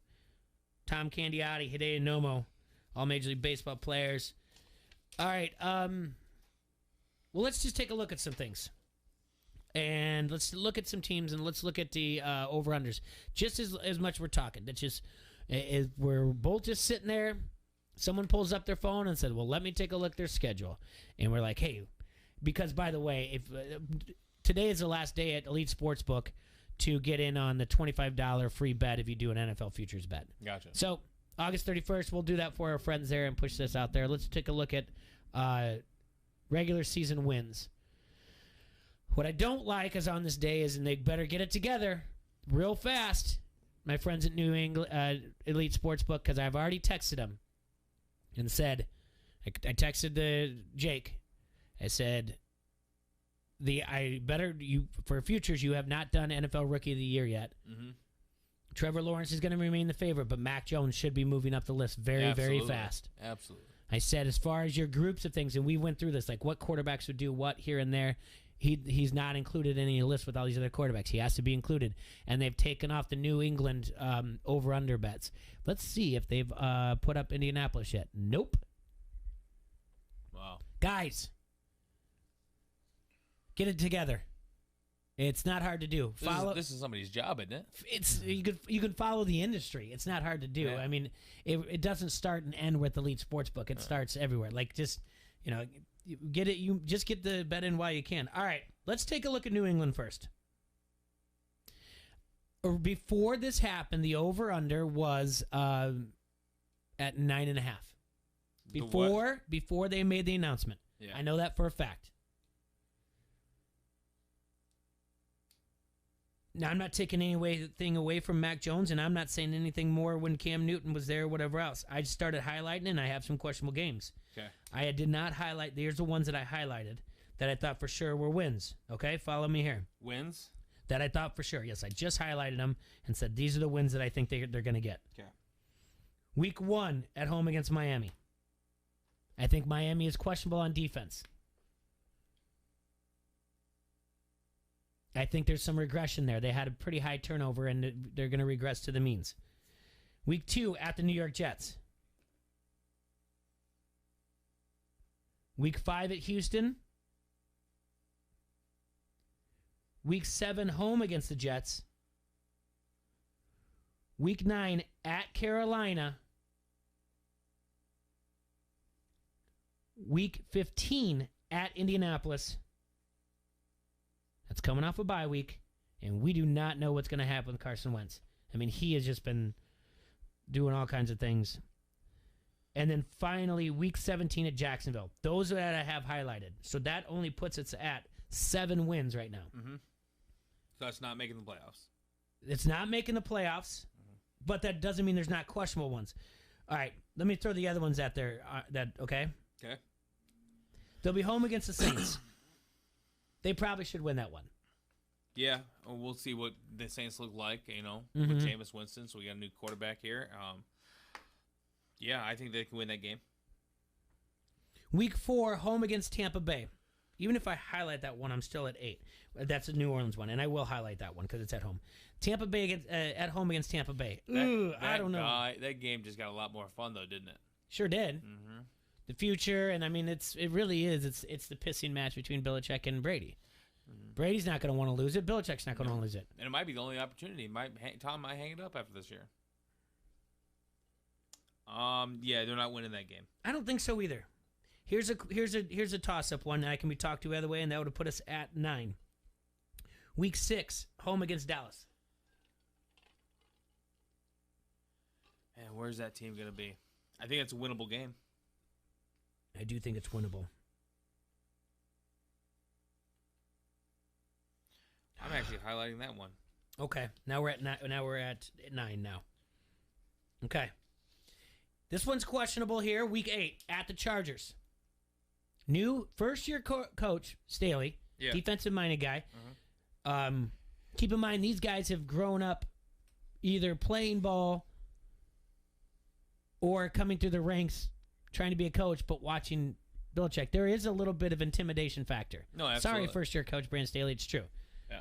Tom Candiotti, Hideo Nomo. All Major League Baseball players. All right. Well, let's just take a look at some things. And let's look at some teams, and let's look at the over-unders. Just as much we're talking. That's just, we're both just sitting there. Someone pulls up their phone and said, well, let me take a look at their schedule. And we're like, hey, because, by the way, if today is the last day at Elite Sportsbook to get in on the $25 free bet if you do an NFL futures bet. Gotcha. So August 31st, we'll do that for our friends there and push this out there. Let's take a look at regular season wins. What I don't like is on this day is, and they better get it together real fast, my friends at New England Elite Sportsbook, because I've already texted them and said, I texted Jake. I said, for futures, you have not done NFL Rookie of the Year yet. Mm-hmm. Trevor Lawrence is going to remain the favorite, but Mac Jones should be moving up the list very, very fast. Absolutely. I said, as far as your groups of things, and we went through this, like what quarterbacks would do what here and there. He's not included in any list with all these other quarterbacks. He has to be included. And they've taken off the New England over-under bets. Let's see if they've put up Indianapolis yet. Nope. Wow. Guys, get it together. It's not hard to do. This is somebody's job, isn't it? It's you can follow the industry. It's not hard to do. Yeah. I mean, it doesn't start and end with Elite Sportsbook. It starts everywhere. Like just you get it. You just get the bet in while you can. All right, let's take a look at New England first. Before this happened, the over/under was at 9.5. Before they made the announcement. Yeah. I know that for a fact. Now, I'm not taking anything away from Mac Jones, and I'm not saying anything more when Cam Newton was there or whatever else. I just started highlighting, and I have some questionable games. Okay. I did not highlight. Here's the ones that I highlighted that I thought for sure were wins. Okay? Follow me here. Wins? That I thought for sure. Yes, I just highlighted them and said these are the wins that I think they're going to get. Okay. Week 1 at home against Miami. I think Miami is questionable on defense. I think there's some regression there. They had a pretty high turnover, and they're going to regress to the means. Week 2 at the New York Jets. Week 5 at Houston. Week 7 home against the Jets. Week 9 at Carolina. Week 15 at Indianapolis. That's coming off a bye week, and we do not know what's going to happen with Carson Wentz. I mean, he has just been doing all kinds of things. And then finally, Week 17 at Jacksonville. Those that I have highlighted. So that only puts us at 7 wins right now. Mm-hmm. So that's not making the playoffs. It's not making the playoffs, but that doesn't mean there's not questionable ones. All right, let me throw the other ones out there. Okay? Okay. They'll be home against the Saints. They probably should win that one. Yeah, we'll see what the Saints look like, Mm-hmm. with Jameis Winston. So we got a new quarterback here. Yeah, I think they can win that game. Week 4, home against Tampa Bay. Even if I highlight that one, I'm still at 8. That's a New Orleans one, and I will highlight that one because it's at home. Tampa Bay at home against Tampa Bay. I don't know. That game just got a lot more fun, though, didn't it? Sure did. Mm-hmm. The future, and I mean, it really is. It's the pissing match between Belichick and Brady. Mm-hmm. Brady's not going to want to lose it. Belichick's not going to want to lose it. And it might be the only opportunity. Tom might hang it up after this year. Yeah, they're not winning that game. I don't think so either. Here's a toss-up one that I can be talked to either way, and that would have put us at 9. Week 6, home against Dallas. And where's that team going to be? I think it's a winnable game. I do think it's winnable. I'm actually highlighting that one. Okay, now we're at 9. Now we're at 9 now. Okay, this one's questionable here. Week 8 at the Chargers. New first-year coach Staley, defensive-minded guy. Mm-hmm. Keep in mind these guys have grown up either playing ball or coming through the ranks, trying to be a coach, but watching Belichick. There is a little bit of intimidation factor. No, absolutely. Sorry, first-year coach Brandon Staley. It's true. Yeah.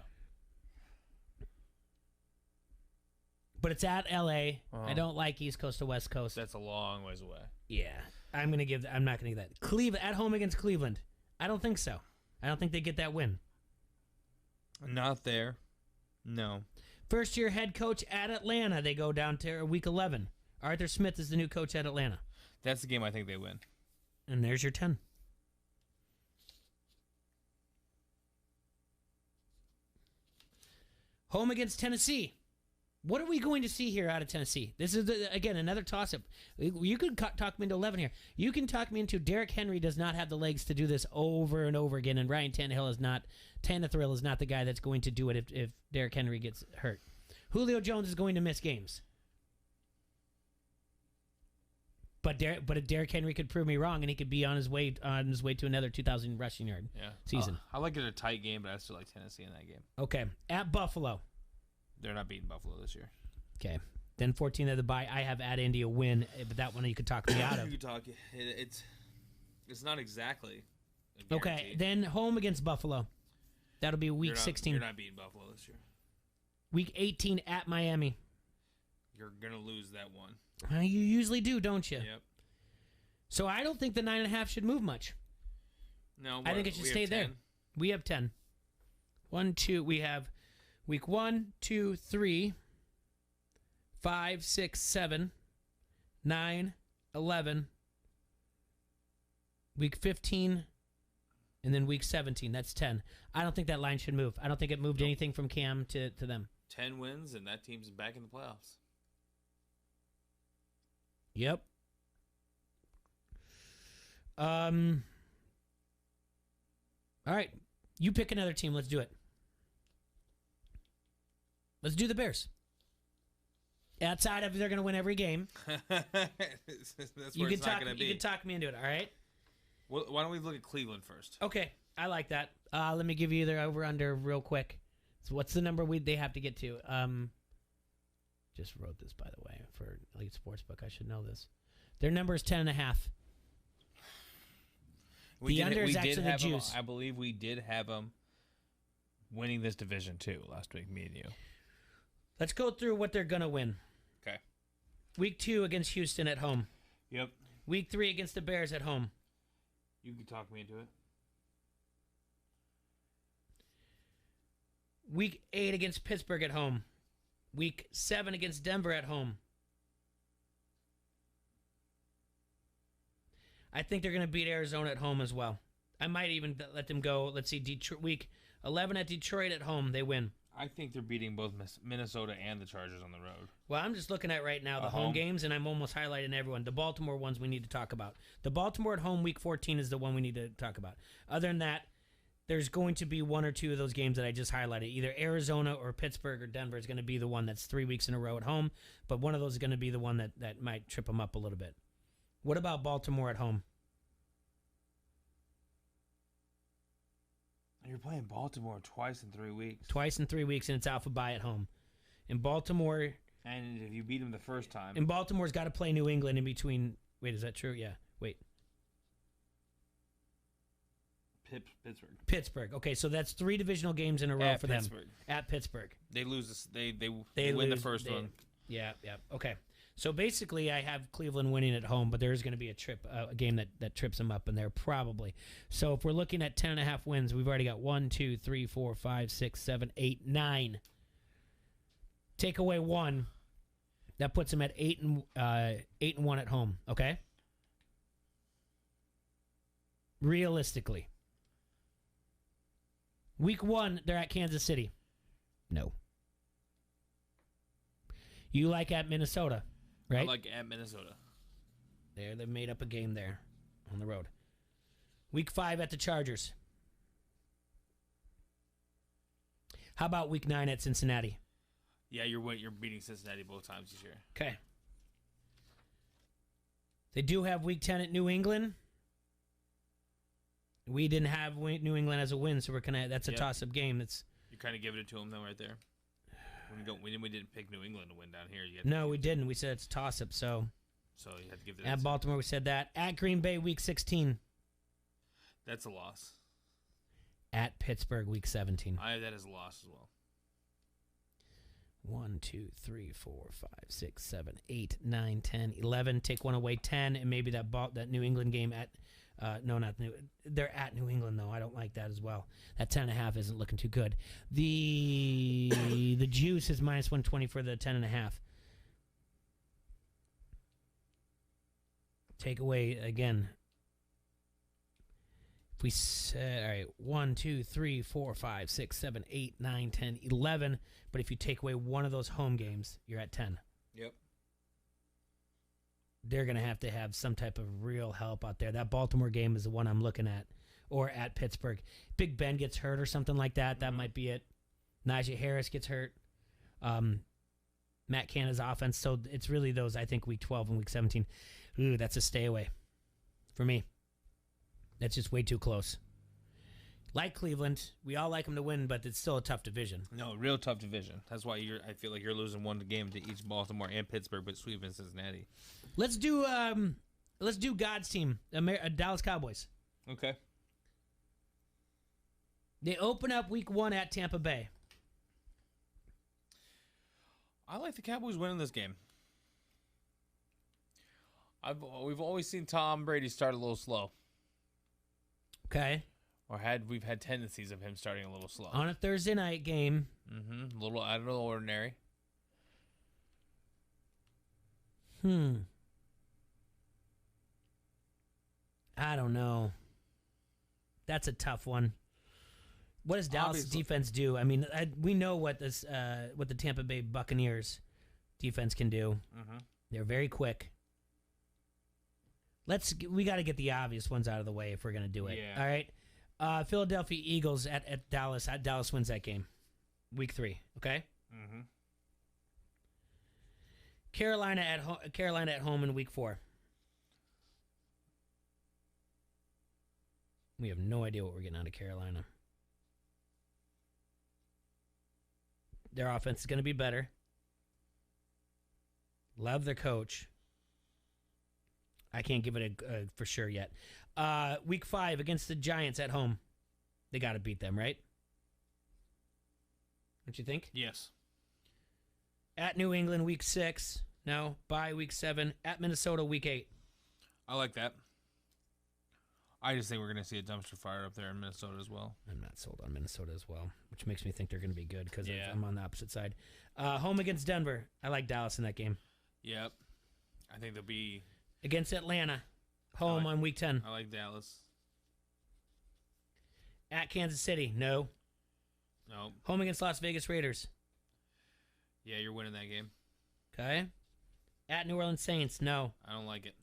But it's at L.A. I don't like East Coast to West Coast. That's a long ways away. Yeah. I'm not going to give that. Cleveland at home against Cleveland. I don't think so. I don't think they get that win. Not there. No. First-year head coach at Atlanta. They go down to week 11. Arthur Smith is the new coach at Atlanta. That's the game I think they win. And there's your 10. Home against Tennessee. What are we going to see here out of Tennessee? This is, again, another toss-up. You could talk me into 11 here. You can talk me into Derrick Henry does not have the legs to do this over and over again, and Ryan Tannehill is not the guy that's going to do it if Derrick Henry gets hurt. Julio Jones is going to miss games. But Derrick Henry could prove me wrong, and he could be on his way to another 2,000 rushing yard season. I like it a tight game, but I still like Tennessee in that game. Okay, at Buffalo. They're not beating Buffalo this year. Okay. Then 14 of the bye. I have at Indy a win, but that one you could talk me out of. You could talk. It's not exactly. Okay. Then home against Buffalo. That'll be week 16. You're not beating Buffalo this year. Week 18 at Miami. You're gonna lose that one. You usually do, don't you? Yep. So I don't think the 9.5 should move much. No, I think it should stay there. We have 10. 1, 2. We have week 1, 2, 3, 5, 6, 7, 9, 11, week 15, and then week 17. That's 10. I don't think that line should move. I don't think it moved anything from Cam to them. 10 wins, and that team's back in the playoffs. Yep. All right. You pick another team. Let's do it. Let's do the Bears. Outside of they're going to win every game. That's where it's not going to be. You can talk me into it, all right? Well, why don't we look at Cleveland first? Okay, I like that. Let me give you their over-under real quick. So what's the number they have to get to? Just wrote this, by the way, for Elite Sportsbook. I should know this. Their number is 10.5. The under is actually the juice. I believe we did have them winning this division, too, last week, me and you. Let's go through what they're going to win. Okay. Week 2 against Houston at home. Yep. Week 3 against the Bears at home. You can talk me into it. Week 8 against Pittsburgh at home. Week 7 against Denver at home. I think they're going to beat Arizona at home as well. I might even let them go. Let's see, week 11 at Detroit at home. They win. I think they're beating both Minnesota and the Chargers on the road. Well, I'm just looking at right now the home games, and I'm almost highlighting everyone. The Baltimore ones we need to talk about. The Baltimore at home, week 14, is the one we need to talk about. Other than that, there's going to be one or two of those games that I just highlighted. Either Arizona or Pittsburgh or Denver is going to be the one that's 3 weeks in a row at home, but one of those is going to be the one that might trip them up a little bit. What about Baltimore at home? You're playing Baltimore twice in 3 weeks. Twice in 3 weeks, and it's Alpha Bye at home. In Baltimore... And if you beat them the first time... And Baltimore's got to play New England in between... Wait, is that true? Yeah. Wait. Pittsburgh. Pittsburgh. Okay, so that's 3 divisional games in a row for them. At Pittsburgh. They lose this. They win the first one. Yeah. Okay. So basically, I have Cleveland winning at home, but there is going to be a game that trips them up in there probably. So if we're looking at 10.5 wins, we've already got 1, 2, 3, 4, 5, 6, 7, 8, 9. Take away 1, that puts them at 8 and 1 at home. Okay. Realistically, week 1 they're at Kansas City. No. You like at Minnesota. Right? I like at Minnesota. They made up a game there on the road. Week 5 at the Chargers. How about week 9 at Cincinnati? Yeah, you're beating Cincinnati both times this year. Okay. They do have week 10 at New England. We didn't have New England as a win, so that's a toss-up game. You're kind of giving it to them, though, right there. We didn't pick New England to win down here. No, we didn't. We said it's a toss-up, so you have to give it. At Baltimore, we said that. At Green Bay, week 16. That's a loss. At Pittsburgh, week 17. I have that as a loss as well. 1, 2, 3, 4, 5, 6, 7, 8, 9, 10, 11. Take one away, 10, and maybe that New England game at they're at New England, though. I don't like that as well. That 10.5 isn't looking too good. The juice is minus 120 for the 10.5. Take away, again, If we said, all right, 1, 2, 3, 4, 5, 6, 7, 8, 9, 10, 11. But if you take away one of those home games, you're at 10. Yep. They're going to have some type of real help out there. That Baltimore game is the one I'm looking at. Or at Pittsburgh. Big Ben gets hurt or something like that. That might be it. Najee Harris gets hurt. Matt Canada's offense. So it's really those, I think, week 12 and week 17. Ooh, that's a stay away for me. That's just way too close. Like Cleveland, we all like them to win, but it's still a tough division. No, real tough division. That's why I feel like you're losing one game to each Baltimore and Pittsburgh, but sweeping Cincinnati. Let's do God's team, Dallas Cowboys. Okay. They open up week 1 at Tampa Bay. I like the Cowboys winning this game. We've always seen Tom Brady start a little slow. Okay. Or we've had tendencies of him starting a little slow. On a Thursday night game. A little out of the ordinary. I don't know. That's a tough one. What does Dallas defense do? I mean, we know what the Tampa Bay Buccaneers defense can do. They're very quick. We got to get the obvious ones out of the way if we're going to do it. Yeah. All right. Philadelphia Eagles at Dallas. Dallas wins that game. Week 3. Okay. Carolina at home in week 4. We have no idea what we're getting out of Carolina. Their offense is going to be better. Love their coach. I can't give it a for sure yet. Week 5 against the Giants at home. They got to beat them, right? Don't you think? Yes. At New England, week 6. No. Bye, week 7. At Minnesota, week 8. I like that. I just think we're going to see a dumpster fire up there in Minnesota as well. I'm not sold on Minnesota as well, which makes me think they're going to be good because I'm on the opposite side. Home against Denver. I like Dallas in that game. Yep. I think they'll be... Against Atlanta. Home on week 10. I like Dallas. At Kansas City. No. No. Home against Las Vegas Raiders. Yeah, you're winning that game. Okay. At New Orleans Saints. No. I don't like it.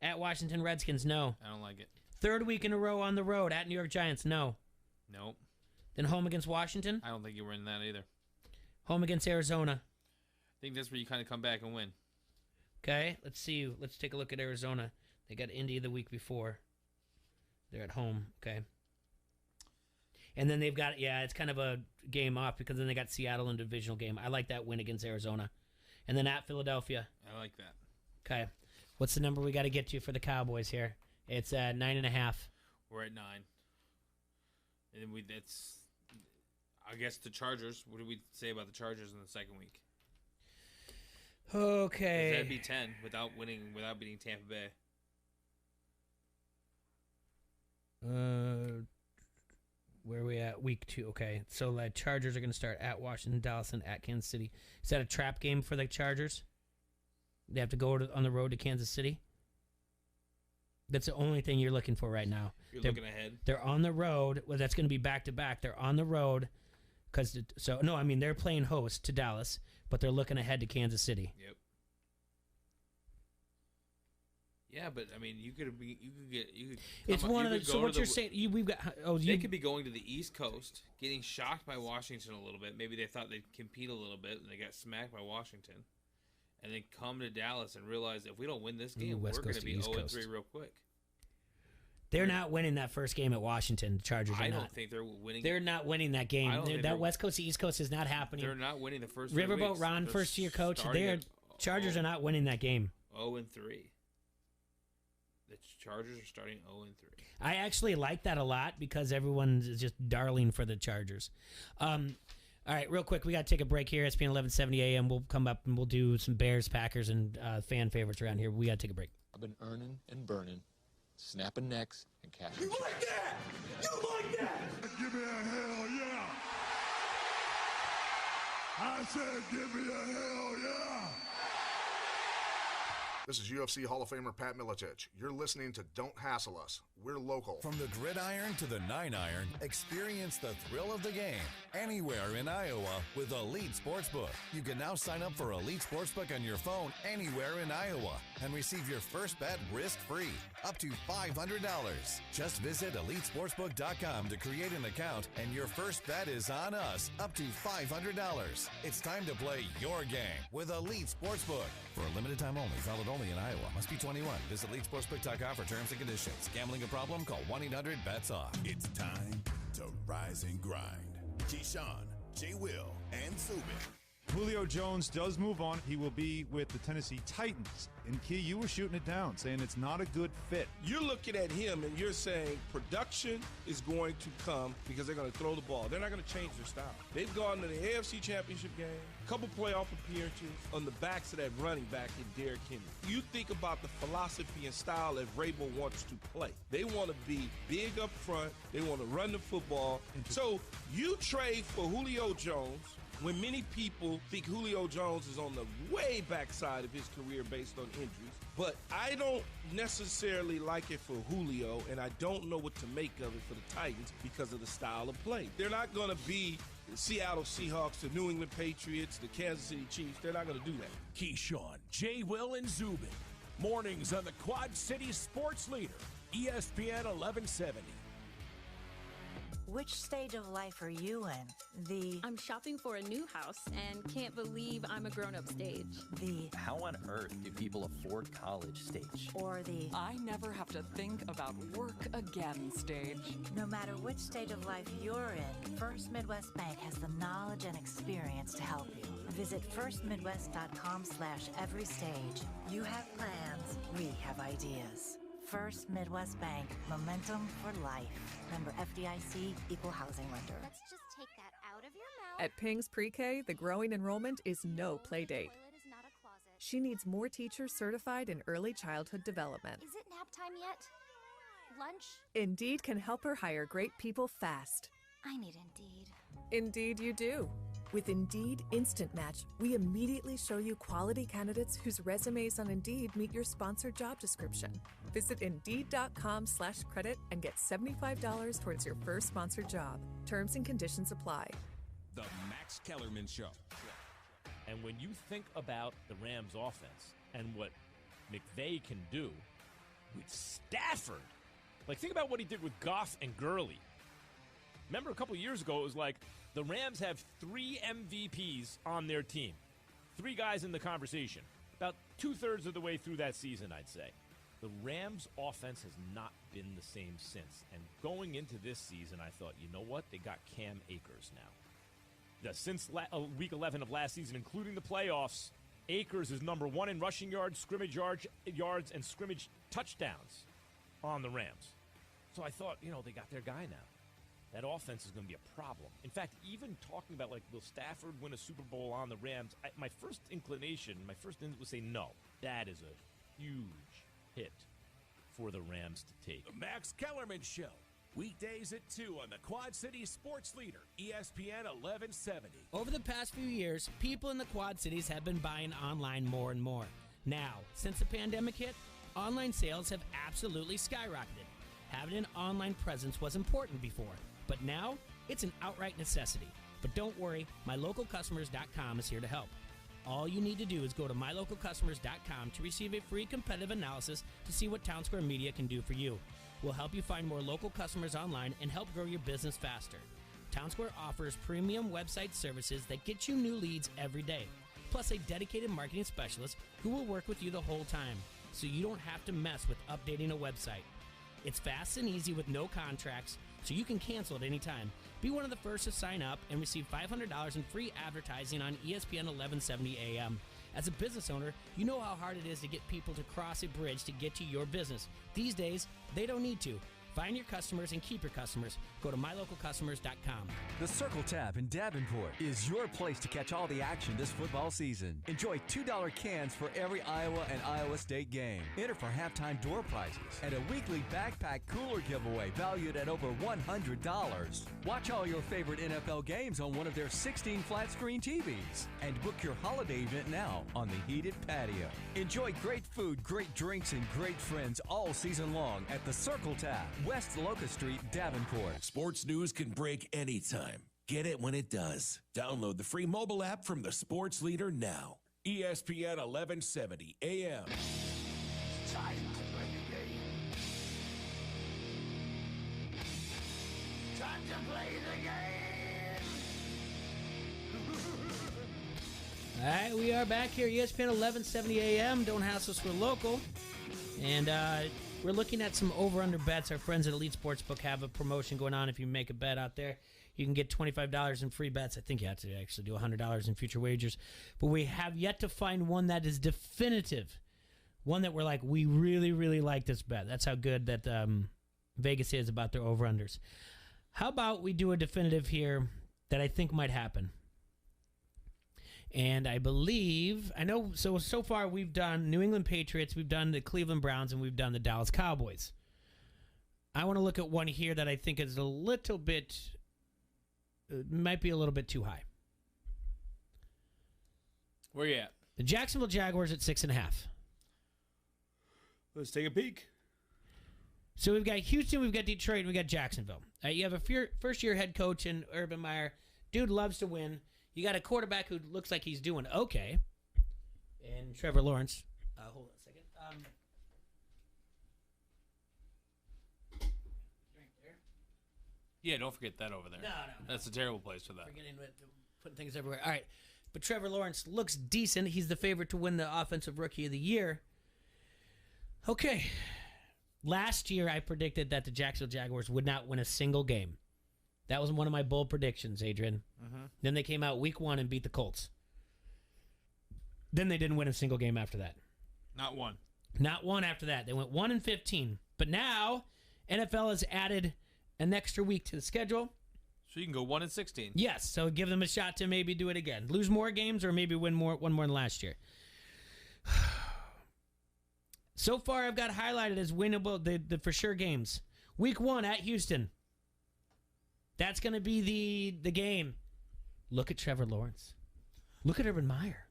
At Washington Redskins. No. I don't like it. Third week in a row on the road at New York Giants. No. Nope. Then home against Washington. I don't think you're winning that either. Home against Arizona. I think that's where you kind of come back and win. Okay, let's see. Let's take a look at Arizona. They got Indy the week before. They're at home. Okay. And then they've got, it's kind of a game off because then they got Seattle in a divisional game. I like that win against Arizona. And then at Philadelphia. I like that. Okay. What's the number we got to get to for the Cowboys here? It's 9.5. We're at 9. And then that's, I guess, the Chargers. What did we say about the Chargers in the second week? Okay. That'd be 10 without beating Tampa Bay. Where are we at? Week 2. Okay. So the Chargers are going to start at Washington, Dallas, and at Kansas City. Is that a trap game for the Chargers? They have to go on the road to Kansas City? That's the only thing you're looking for right now. You're looking ahead. They're on the road. Well, that's going to be back-to-back. They're on the road. They're playing host to Dallas, but they're looking ahead to Kansas City. Yep. Yeah, but I mean, It's one of the. So what you're saying? We've got. They could be going to the East Coast, getting shocked by Washington a little bit. Maybe they thought they'd compete a little bit, and they got smacked by Washington, and then come to Dallas and realize if we don't win this game, we're going to be 0-3 real quick. They're not winning that first game at Washington. The Chargers are not. I don't think they're winning. They're not winning that game. That West Coast to East Coast is not happening. They're not winning the first. Riverboat Ron, first-year coach. Chargers are not winning that game. 0-3. The Chargers are starting 0-3. I actually like that a lot because everyone is just darling for the Chargers. All right, real quick, we got to take a break here. Espn 1170 AM. We'll come up and we'll do some Bears, Packers, and fan favorites around here. We got to take a break. I've been earning and burning, snapping necks and cashing. You like that? You like that? Give me a hell yeah! I said, give me a hell yeah! This is UFC Hall of Famer Pat Miletich. You're listening to Don't Hassle Us. We're local. From the gridiron to the 9-iron, experience the thrill of the game anywhere in Iowa with Elite Sportsbook. You can now sign up for Elite Sportsbook on your phone anywhere in Iowa and receive your first bet risk-free, up to $500. Just visit EliteSportsbook.com to create an account, and your first bet is on us, up to $500. It's time to play your game with Elite Sportsbook. For a limited time only, valid only in Iowa. Must be 21. Visit EliteSportsbook.com for terms and conditions. Gambling a problem? Call 1-800-BETS-OFF. It's time to rise and grind. Keyshawn, J. Will, and Zubin. Julio Jones does move on. He will be with the Tennessee Titans. And Key, you were shooting it down, saying it's not a good fit. You're looking at him and you're saying production is going to come because they're going to throw the ball. They're not going to change their style. They've gone to the AFC Championship game, a couple playoff appearances on the backs of that running back in Derrick Henry. You think about the philosophy and style that Vrabel wants to play. They want to be big up front. They want to run the football. So you trade for Julio Jones when many people think Julio Jones is on the way backside of his career based on injuries. But I don't necessarily like it for Julio, and I don't know what to make of it for the Titans because of the style of play. They're not going to be the Seattle Seahawks, the New England Patriots, the Kansas City Chiefs. They're not going to do that. Keyshawn, J. Will, and Zubin. Mornings on the Quad City Sports Leader, ESPN 1170. Which stage of life are you in? I'm shopping for a new house and can't believe I'm a grown-up stage. How on earth do people afford college stage? Or I never have to think about work again stage. No matter which stage of life you're in, First Midwest Bank has the knowledge and experience to help you. Visit firstmidwest.com/everystage. You have plans, we have ideas. First Midwest Bank, momentum for life. Member FDIC, equal housing lender. Let's just take that out of your mouth. At Ping's Pre-K, the growing enrollment is no play date. Toilet is not a closet. She needs more teachers certified in early childhood development. Is it nap time yet? Lunch? Indeed can help her hire great people fast. I need Indeed. Indeed you do. With Indeed Instant Match, we immediately show you quality candidates whose resumes on Indeed meet your sponsored job description. Visit Indeed.com/credit and get $75 towards your first sponsored job. Terms and conditions apply. The Max Kellerman Show. And when you think about the Rams offense and what McVay can do with Stafford, like think about what he did with Goff and Gurley. Remember a couple years ago, it was like the Rams have 3 MVPs on their team. 3 guys in the conversation. About 2/3 of the way through that season, I'd say. The Rams' offense has not been the same since. And going into this season, I thought, you know what? They got Cam Akers now. Since week 11 of last season, including the playoffs, Akers is number 1 in rushing yards, scrimmage yards, and scrimmage touchdowns on the Rams. So I thought, they got their guy now. That offense is going to be a problem. In fact, even talking about, will Stafford win a Super Bowl on the Rams, my first instinct was say, no, that is a huge hit for the Rams to take. The Max Kellerman Show. Weekdays at 2 on the Quad City Sports Leader, ESPN 1170. Over the past few years, people in the Quad Cities have been buying online more and more. Now, since the pandemic hit, online sales have absolutely skyrocketed. Having an online presence was important before, but now it's an outright necessity. But don't worry, MyLocalCustomers.com is here to help. All you need to do is go to MyLocalCustomers.com to receive a free competitive analysis to see what Town Square Media can do for you. We'll help you find more local customers online and help grow your business faster. Town Square offers premium website services that get you new leads every day, plus a dedicated marketing specialist who will work with you the whole time, so you don't have to mess with updating a website. It's fast and easy with no contracts, so you can cancel at any time. Be one of the first to sign up and receive $500 in free advertising on ESPN 1170 AM. As a business owner, you know how hard it is to get people to cross a bridge to get to your business. These days, they don't need to. Find your customers and keep your customers. Go to mylocalcustomers.com. The Circle Tap in Davenport is your place to catch all the action this football season. Enjoy $2 cans for every Iowa and Iowa State game. Enter for halftime door prizes and a weekly backpack cooler giveaway valued at over $100. Watch all your favorite NFL games on one of their 16 flat-screen TVs and book your holiday event now on the heated patio. Enjoy great food, great drinks, and great friends all season long at the Circle Tap, West Locust Street, Davenport. Sports news can break anytime. Get it when it does. Download the free mobile app from the sports leader now. ESPN 1170 AM. It's time to play the game. Time to play the game. All right, we are back here, ESPN 1170 AM. Don't hassle us, we're local. And we're looking at some over-under bets. Our friends at Elite Sportsbook have a promotion going on. If you make a bet out there, you can get $25 in free bets. I think you have to actually do $100 in future wagers. But we have yet to find one that is definitive. One that we're like, we really, really like this bet. That's how good that Vegas is about their over-unders. How about we do a definitive here that I think might happen? And I believe, so far we've done New England Patriots, we've done the Cleveland Browns, and we've done the Dallas Cowboys. I want to look at one here that I think is a little bit, might be a little bit too high. Where you at? The Jacksonville Jaguars at 6.5. Let's take a peek. So we've got Houston, we've got Detroit, and we've got Jacksonville. You have a first-year head coach in Urban Meyer. Dude loves to win. You got a quarterback who looks like he's doing okay. And Trevor Lawrence. Hold on a second. Drink there. Yeah, don't forget that over there. No. That's a terrible place for that. Forgetting putting things everywhere. All right. But Trevor Lawrence looks decent. He's the favorite to win the Offensive Rookie of the Year. Okay. Last year, I predicted that the Jacksonville Jaguars would not win a single game. That was one of my bold predictions, Adrian. Mm-hmm. Then they came out week 1 and beat the Colts. Then they didn't win a single game after that. Not one. Not one after that. They went 1-15. But now, NFL has added an extra week to the schedule. So you can go 1-16. Yes, so give them a shot to maybe do it again. Lose more games or maybe win one more than last year. So far, I've got highlighted as winnable, the for sure games. Week 1 at Houston. That's going to be the game. Look at Trevor Lawrence. Look at Urban Meyer.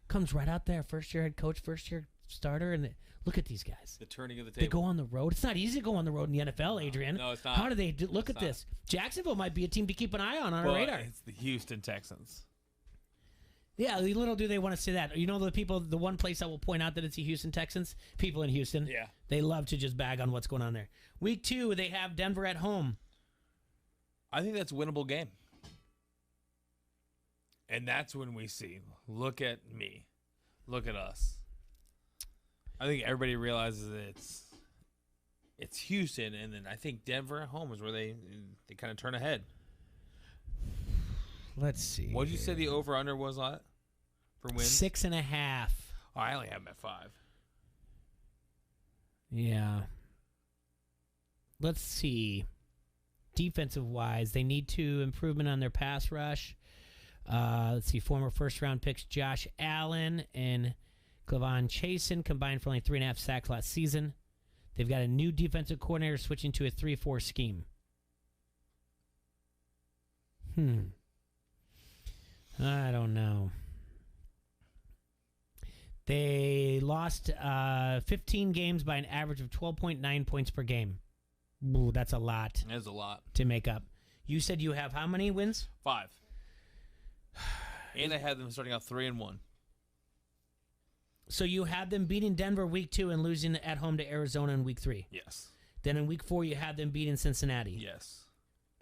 Comes right out there, first-year head coach, first-year starter, and look at these guys. The turning of the They table. go on the road. It's not easy to go on the road in the NFL, Adrian. No, it's not. How do they look at this? Jacksonville might be a team to keep an eye on our radar. It's the Houston Texans. Yeah, little do they want to say that. You know the one place I will point out that it's the Houston Texans? People in Houston. Yeah. They love to just bag on what's going on there. Week 2, they have Denver at home. I think that's a winnable game. And that's when we see, look at me. Look at us. I think everybody realizes that it's Houston, and then I think Denver at home is where they kind of turn ahead. Let's see. What did you say the over-under was on it for wins? 6.5. Oh, I only have them at 5. Yeah. Let's see. Defensive-wise, they need to improvement on their pass rush. Let's see. Former first-round picks Josh Allen and Clavon Chasen combined for only 3.5 sacks last season. They've got a new defensive coordinator switching to a 3-4 scheme. I don't know. They lost 15 games by an average of 12.9 points per game. Ooh, that's a lot. That's a lot. To make up. You said you have how many wins? 5. And I had them starting out 3-1. So you had them beating Denver week 2 and losing at home to Arizona in week 3. Yes. Then in week 4 you had them beating Cincinnati. Yes.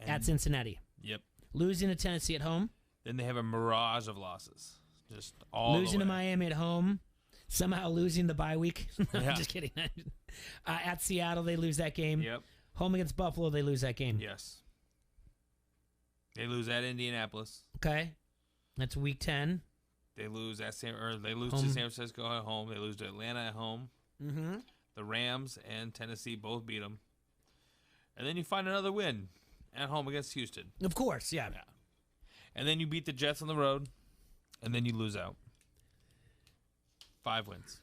At Cincinnati. Yep. Losing to Tennessee at home. Then they have a mirage of losses. Just all losing the way. to Miami at home. Somehow losing the bye week. Yeah. I'm just kidding. At Seattle, they lose that game. Yep. Home against Buffalo, they lose that game. Yes. They lose at Indianapolis. Okay. That's week 10. They lose at to San Francisco at home. They lose to Atlanta at home. Mm-hmm. The Rams and Tennessee both beat them. And then you find another win at home against Houston. Of course, yeah. And then you beat the Jets on the road, and then you lose out. 5 wins.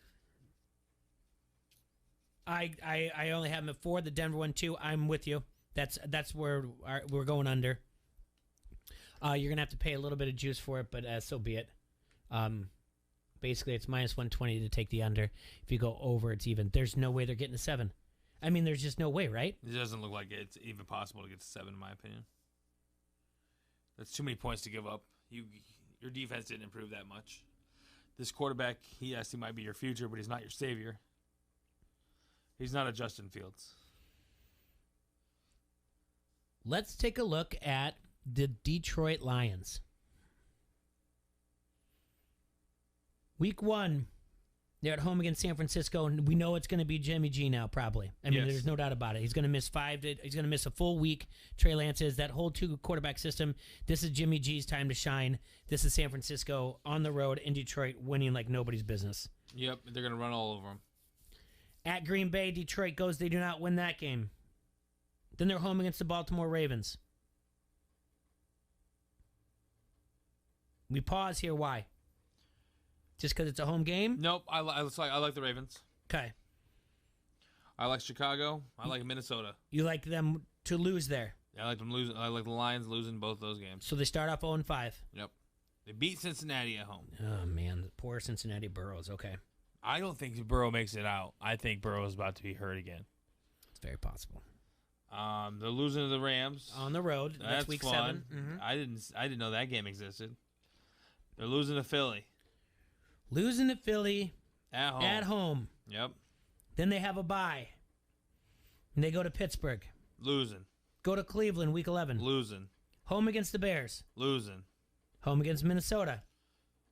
I only have them at 4. The Denver one 2. I'm with you. That's where we're going under. You're gonna have to pay a little bit of juice for it, but so be it. Basically, it's minus 120 to take the under. If you go over, it's even. There's no way they're getting a 7. I mean, there's just no way, right? It doesn't look like it's even possible to get to 7, in my opinion. That's too many points to give up. Your defense didn't improve that much. This quarterback, he might be your future, but he's not your savior. He's not a Justin Fields. Let's take a look at the Detroit Lions. Week 1, they're at home against San Francisco, and we know it's going to be Jimmy G now, probably. I mean, there's no doubt about it. He's going to miss 5. He's going to miss a full week. Trey Lance is that whole 2-quarterback system. This is Jimmy G's time to shine. This is San Francisco on the road in Detroit, winning like nobody's business. Yep, they're going to run all over him. At Green Bay, Detroit goes. They do not win that game. Then they're home against the Baltimore Ravens. We pause here. Why? Just because it's a home game? Nope. I like the Ravens. Okay. I like Chicago. I like Minnesota. You like them to lose there? I like them losing. I like the Lions losing both those games. So they start off 0-5. Yep. They beat Cincinnati at home. Oh man, the poor Cincinnati Burrows. Okay. I don't think Burrow makes it out. I think Burrow is about to be hurt again. It's very possible. They're losing to the Rams on the road. That's week fun. 7. Mm-hmm. I didn't know that game existed. They're losing to Philly. Losing to Philly at home. Yep. Then they have a bye. And they go to Pittsburgh. Losing. Go to Cleveland, week 11. Losing. Home against the Bears. Losing. Home against Minnesota.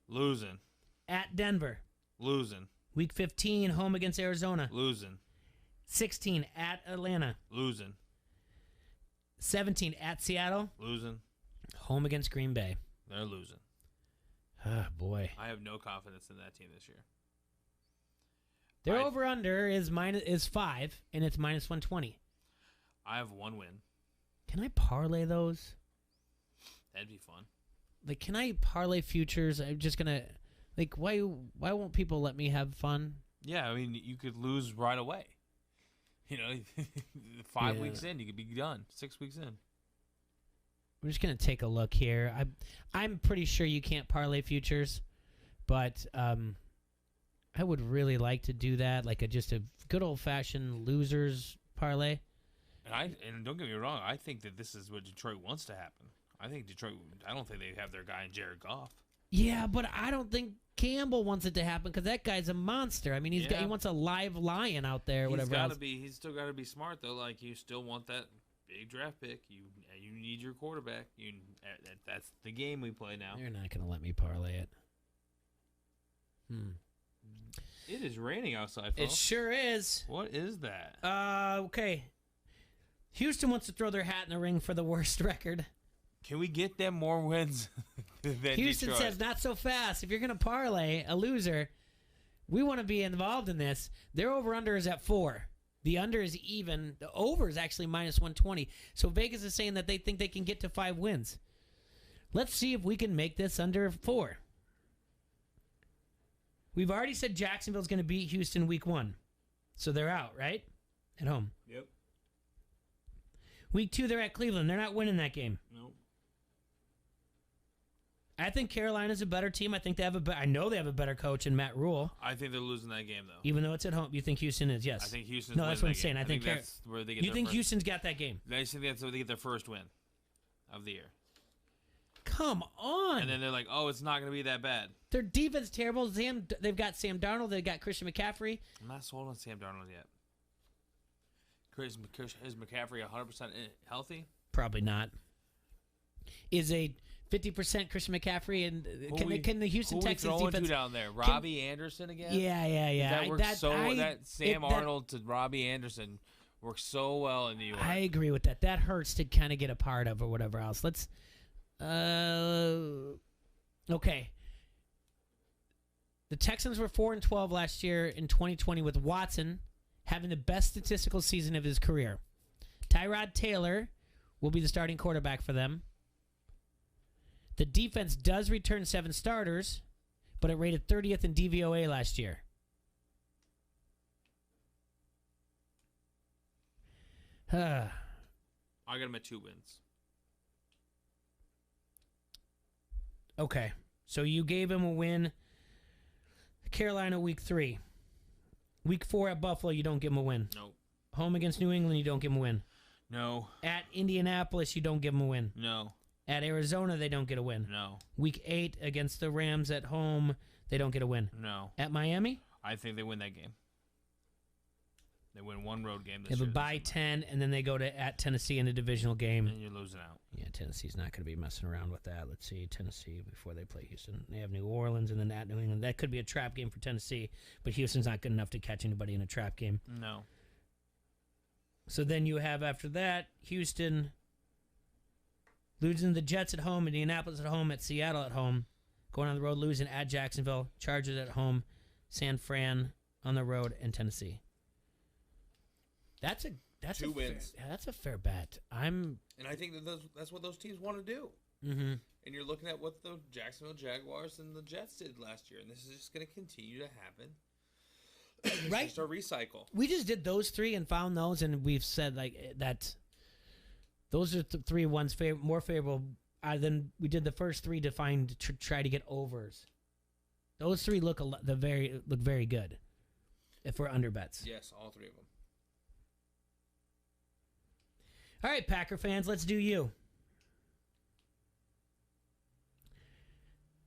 Losing. At Denver. Losing. Week 15, home against Arizona. Losing. 16, at Atlanta. Losing. 17, at Seattle. Losing. Home against Green Bay. They're losing. Oh, boy. I have no confidence in that team this year. Their over-under is 5, and it's minus 120. I have 1 win. Can I parlay those? That'd be fun. Like, can I parlay futures? I'm just going to... Like, why won't people let me have fun? Yeah, I mean, you could lose right away. You know, 5 weeks in, you could be done. 6 weeks in. I'm just going to take a look here. I'm pretty sure you can't parlay futures, but I would really like to do that, like just a good old-fashioned losers parlay. And don't get me wrong, I think that this is what Detroit wants to happen. I don't think they have their guy in Jared Goff. Yeah, but I don't think Campbell wants it to happen because that guy's a monster. I mean, he wants a live lion out there. He's still got to be smart though. Like you still want that big draft pick. You need your quarterback. That's the game we play now. You're not going to let me parlay it. It is raining outside, folks. It sure is. What is that? Okay. Houston wants to throw their hat in the ring for the worst record. Can we get them more wins than Houston Detroit? says not so fast. If you're going to parlay a loser, we want to be involved in this. Their over-under is at 4. The under is even. The over is actually minus 120. So Vegas is saying that they think they can get to 5 wins. Let's see if we can make this under 4. We've already said Jacksonville's going to beat Houston week 1. So they're out, right? At home. Yep. Week 2, they're at Cleveland. They're not winning that game. Nope. I think Carolina's a better team. I think they have I know they have a better coach in Matt Rule. I think they're losing that game though. Even though it's at home, you think Houston is? Yes. I think Houston's. No, that's what I'm saying. I think that's where they get. You think Houston's got that game? I think that's where they get their first win of the year. Come on. And then they're like, "Oh, it's not going to be that bad." Their defense terrible. They've got Sam Darnold. They've got Christian McCaffrey. I'm not sold on Sam Darnold yet. Is McCaffrey 100% healthy? Probably not. Is a 50% Christian McCaffrey and can the Houston Texans defense down there? Robbie Anderson again? Yeah. That works that Sam Arnold to Robbie Anderson works so well in New York. I agree with that. That hurts to kind of get a part of or whatever else. Let's okay. The Texans were 4-12 last year in 2020 with Watson having the best statistical season of his career. Tyrod Taylor will be the starting quarterback for them. The defense does return 7 starters, but it rated 30th in DVOA last year. I got them at 2 wins. Okay. So you gave him a win. Carolina week 3. Week 4 at Buffalo, you don't give him a win. Nope. Home against New England, you don't give him a win. No. At Indianapolis, you don't give them a win. No. At Arizona, they don't get a win. No. Week 8 against the Rams at home, they don't get a win. No. At Miami? I think they win that game. They win one road game They this have a year. bye 10, and then they go to at Tennessee in a divisional game. And you're losing out. Yeah, Tennessee's not going to be messing around with that. Let's see, Tennessee before they play Houston. They have New Orleans and then at New England. That could be a trap game for Tennessee, but Houston's not good enough to catch anybody in a trap game. No. So then you have after that, Houston losing the Jets at home, Indianapolis at home, at Seattle at home, going on the road, losing at Jacksonville, Chargers at home, San Fran on the road, and Tennessee. That's 2 wins. That's a fair bet. And I think that's what those teams want to do. Mm-hmm. And you're looking at what the Jacksonville Jaguars and the Jets did last year, and this is just going to continue to happen. Right? Just a recycle. We just did those 3 and found those, and we've said like that. Those are 3 ones more favorable than we did the first 3 to try to get overs. Those 3 look very good if we're under bets. Yes, all 3 of them. All right, Packer fans, let's do you.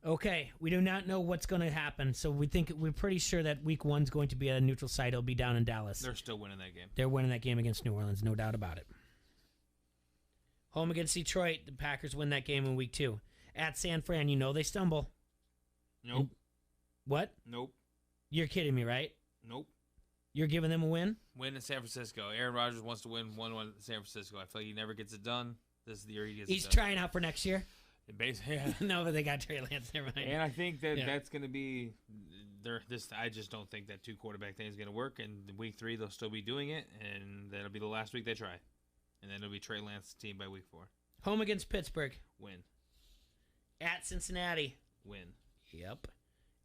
Okay, we do not know what's going to happen, so we're pretty sure that week 1's going to be at a neutral site. It'll be down in Dallas. They're still winning that game. They're winning that game against New Orleans, no doubt about it. Home against Detroit, the Packers win that game in week 2. At San Fran, they stumble. Nope. What? Nope. You're kidding me, right? Nope. You're giving them a win? Win in San Francisco. Aaron Rodgers wants to win 1-1 in San Francisco. I feel like he never gets it done. This is the year he gets it done. He's trying out for next year? Yeah. No, but they got Trey Lance. Never mind. And I think that's going to be I just don't think that 2 quarterback thing is going to work. And week 3, they'll still be doing it, and that'll be the last week they try. And then it'll be Trey Lance's team by week 4. Home against Pittsburgh. Win. At Cincinnati. Win. Yep.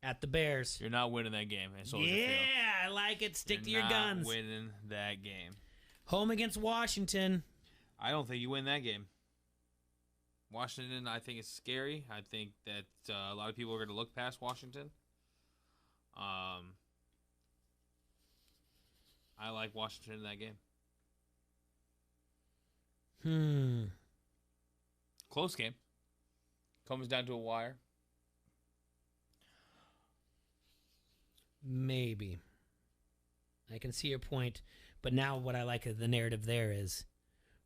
At the Bears. You're not winning that game. I like it. Stick to your guns. You're not winning that game. Home against Washington. I don't think you win that game. Washington, I think, is scary. I think that a lot of people are going to look past Washington. I like Washington in that game. Close game. Comes down to a wire. Maybe. I can see your point, but now what I like of the narrative there is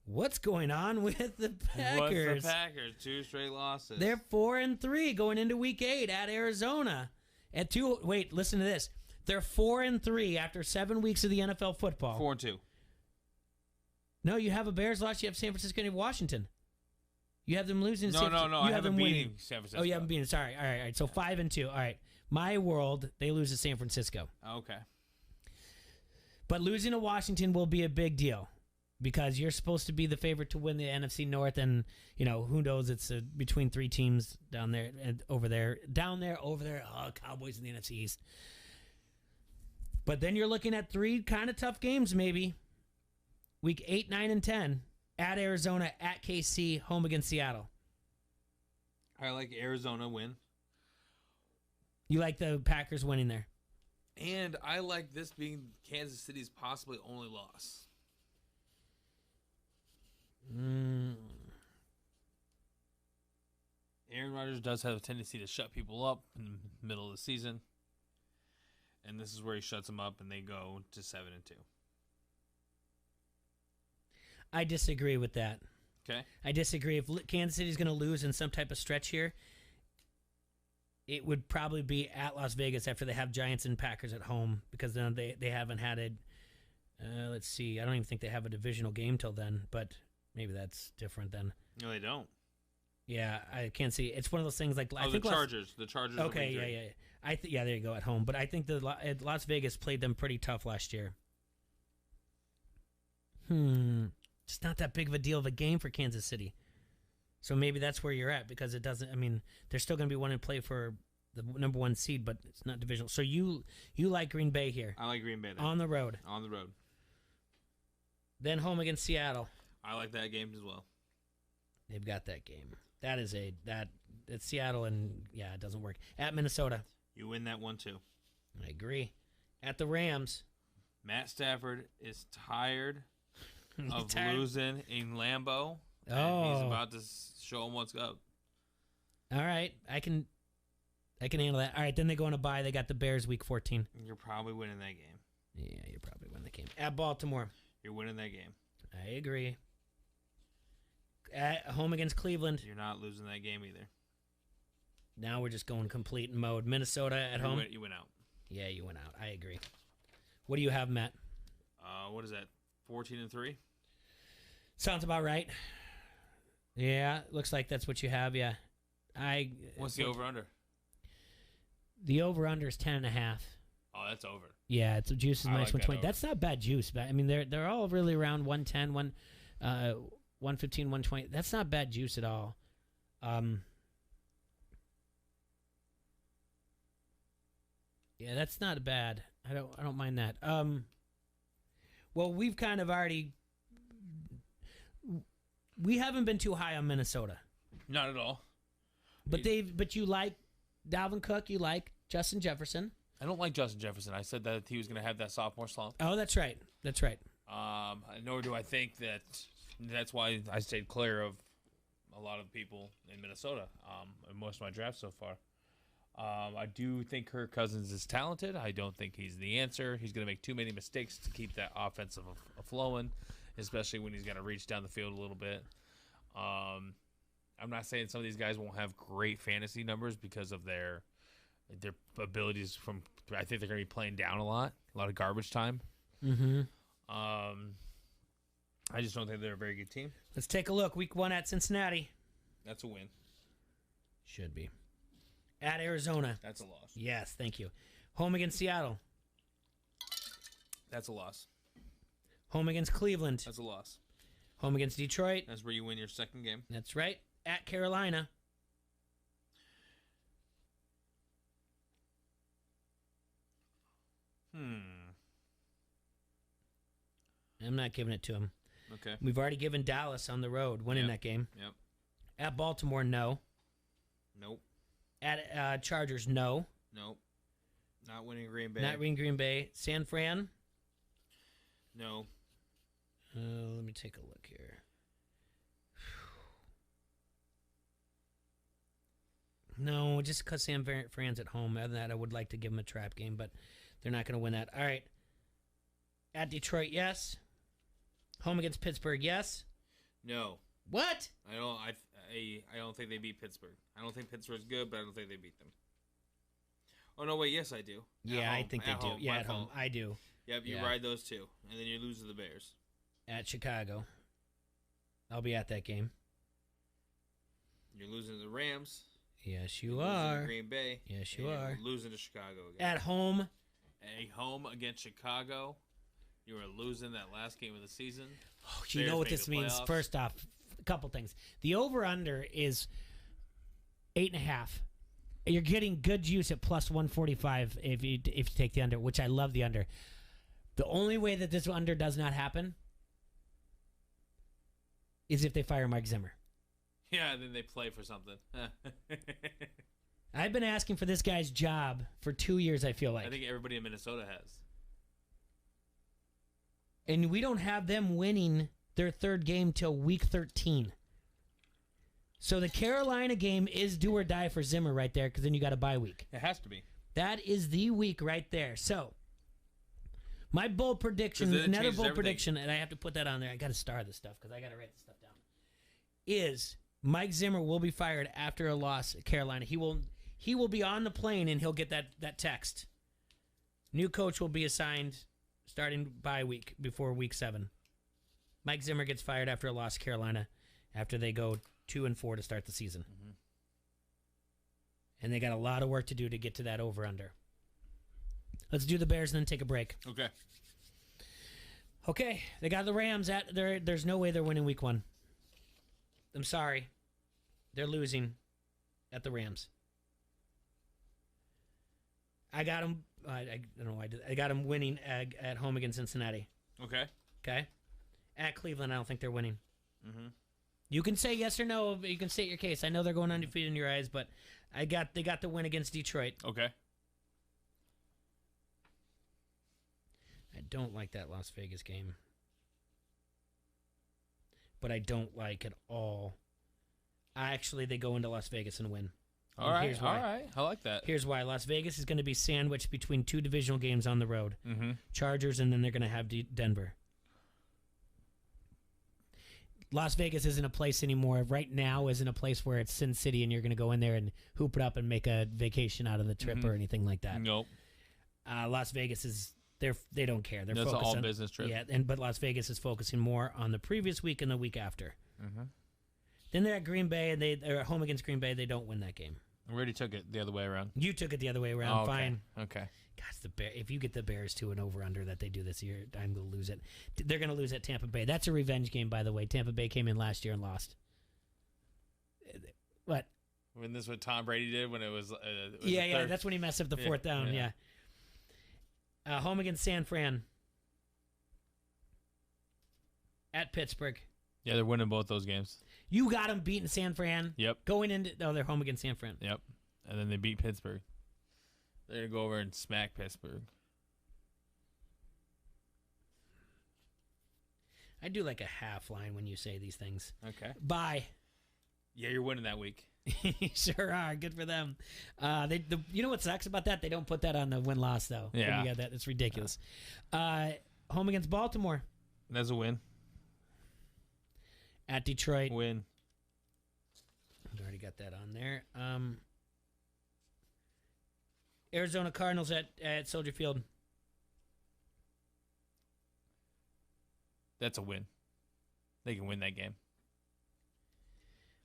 what's going on with the Packers? What's the Packers? 2 straight losses. They're 4-3 going into week 8 at Arizona. Listen to this. They're 4-3 after 7 weeks of the NFL football. 4-2. No, you have a Bears loss. You have San Francisco and Washington. You have them losing. No. You I haven't them beaten San Francisco. Oh, you haven't beaten. Sorry. All right. So 5-2. All right. My world, they lose to San Francisco. Okay. But losing to Washington will be a big deal because you're supposed to be the favorite to win the NFC North, and who knows? It's between 3 teams down there and over there. Oh, Cowboys in the NFC East. But then you're looking at 3 kind of tough games, maybe. Week 8, 9, and 10 at Arizona, at KC, home against Seattle. I like Arizona win. You like the Packers winning there? And I like this being Kansas City's possibly only loss. Aaron Rodgers does have a tendency to shut people up in the middle of the season. And this is where he shuts them up, and they go to 7-2. I disagree with that. Okay. I disagree. If Kansas City's going to lose in some type of stretch here, it would probably be at Las Vegas after they have Giants and Packers at home, because then they haven't had it. Let's see. I don't even think they have a divisional game till then, but maybe that's different then. No, they don't. Yeah, I can't see. It's one of those things like I think the Chargers. The Chargers. Okay, yeah. Yeah, there you go, at home. But I think Las Vegas played them pretty tough last year. It's not that big of a deal of a game for Kansas City. So maybe that's where you're at because it doesn't. I mean, they're still going to be wanting to play for the number 1 seed, but it's not divisional. So you like Green Bay here. I like Green Bay there. On the road. On the road. Then home against Seattle. I like that game as well. They've got that game. That is it's Seattle, and it doesn't work. At Minnesota. You win that one too. I agree. At the Rams. Matt Stafford is tired of tired? losing in Lambeau. Oh. And he's about to show him what's up. All right. I can handle that. All right, then they go on a bye. They got the Bears week 14. You're probably winning that game. Yeah, you're probably winning the game. At Baltimore. You're winning that game. I agree. At home against Cleveland. You're not losing that game either. Now we're just going complete in mode. Minnesota at home. You went out. Yeah, you went out. I agree. What do you have, Matt? What is that? 14-3? Sounds about right. Yeah, looks like that's what you have. Yeah. What's the over/under? The over/under is 10.5. Oh, that's over. Yeah, it's juice is minus 120. that That's not bad juice, but I mean they're all really around 110, 115, 120. That's not bad juice at all. Yeah, that's not bad. I don't mind that. Well, we've kind of already we haven't been too high on Minnesota. Not at all. But you like Dalvin Cook, you like Justin Jefferson. I don't like Justin Jefferson. I said that he was going to have that sophomore slump. Oh, that's right. That's right. Nor do I think that's why I stayed clear of a lot of people in Minnesota in most of my drafts so far. I do think Kirk Cousins is talented. I don't think he's the answer. He's going to make too many mistakes to keep that offense flowing, especially when he's got to reach down the field a little bit. I'm not saying some of these guys won't have great fantasy numbers because of their abilities I think they're going to be playing down a lot of garbage time. Mm-hmm. I just don't think they're a very good team. Let's take a look. Week 1 at Cincinnati. That's a win. Should be. At Arizona. That's a loss. Yes, thank you. Home against Seattle. That's a loss. Home against Cleveland. That's a loss. Home against Detroit. That's where you win your second game. That's right. At Carolina. I'm not giving it to him. Okay. We've already given Dallas on the road winning that game. Yep. At Baltimore, no. Nope. At Chargers, no. Nope. Not winning Green Bay. Not winning Green Bay. San Fran? No. Let me take a look here. No, just because San Fran's at home. Other than that, I would like to give them a trap game, but they're not going to win that. All right. At Detroit, yes. Home against Pittsburgh, yes. No. What? I don't think they beat Pittsburgh. I don't think Pittsburgh's good, but I don't think they beat them. Oh no, wait, yes I do. Yeah, I think they do. Home. Yeah, My at home. fault. I do. Yep, you ride those two, and then you lose to the Bears. At Chicago. I'll be at that game. You're losing to the Rams. Yes, you You're losing are. to Green Bay. Yes, you and are. You're losing to Chicago again. At home. Home against Chicago. You were losing that last game of the season. Oh, you know what this means? Playoffs. First off, a couple things. The over-under is 8.5. You're getting good juice at plus 145 if you take the under, which I love the under. The only way that this under does not happen is if they fire Mike Zimmer. Yeah, then they play for something. I've been asking for this guy's job for 2 years, I feel like. I think everybody in Minnesota has. And we don't have them winning their third game till week 13. So the Carolina game is do or die for Zimmer right there, because then you got a bye week. It has to be. That is the week right there. So my bold prediction, another bold prediction, and I have to put that on there. I got to star this stuff because I got to write this stuff down. Is Mike Zimmer will be fired after a loss at Carolina. He will be on the plane and he'll get that text. New coach will be assigned starting bye week before week 7. Mike Zimmer gets fired after a loss to Carolina after they go 2-4 to start the season. Mm-hmm. And they got a lot of work to do to get to that over-under. Let's do the Bears and then take a break. Okay. Okay, they got the Rams at there. There's no way they're winning week 1. I'm sorry. They're losing at the Rams. I got them. I don't know why I did. I got them winning at home against Cincinnati. Okay. Okay. At Cleveland, I don't think they're winning. Mm-hmm. You can say yes or no. You can state your case. I know they're going undefeated in your eyes, but they got the win against Detroit. Okay. I don't like that Las Vegas game. But I don't like at all. Actually, they go into Las Vegas and win. All right. I like that. Here's why. Las Vegas is going to be sandwiched between 2 divisional games on the road. Mm-hmm. Chargers, and then they're going to have Denver. Las Vegas isn't a place anymore. Right now isn't a place where it's Sin City and you're going to go in there and hoop it up and make a vacation out of the trip or anything like that. Nope. Las Vegas is they don't care. They're That's focused all on business trip. Yeah, but Las Vegas is focusing more on the previous week and the week after. Mm-hmm. Then they're at Green Bay and they're at home against Green Bay. They don't win that game. We already took it the other way around. You took it the other way around. Oh, okay. Fine. Okay. Gosh, if you get the Bears to an over-under that they do this year, I'm going to lose it. They're going to lose at Tampa Bay. That's a revenge game, by the way. Tampa Bay came in last year and lost. What? When this is what Tom Brady did when it was yeah. That's when he messed up the fourth down, yeah. Home against San Fran. At Pittsburgh. Yeah, they're winning both those games. You got them beating San Fran. Yep. Going into they're home against San Fran. Yep. And then they beat Pittsburgh. They're going to go over and smack Pittsburgh. I do like a half line when you say these things. Okay. Bye. Yeah, you're winning that week. Sure are. Good for them. You know what sucks about that? They don't put that on the win-loss, though. Yeah. You got that. It's ridiculous. Home against Baltimore. That's a win. At Detroit. Win. I've already got that on there. Arizona Cardinals at Soldier Field. That's a win. They can win that game.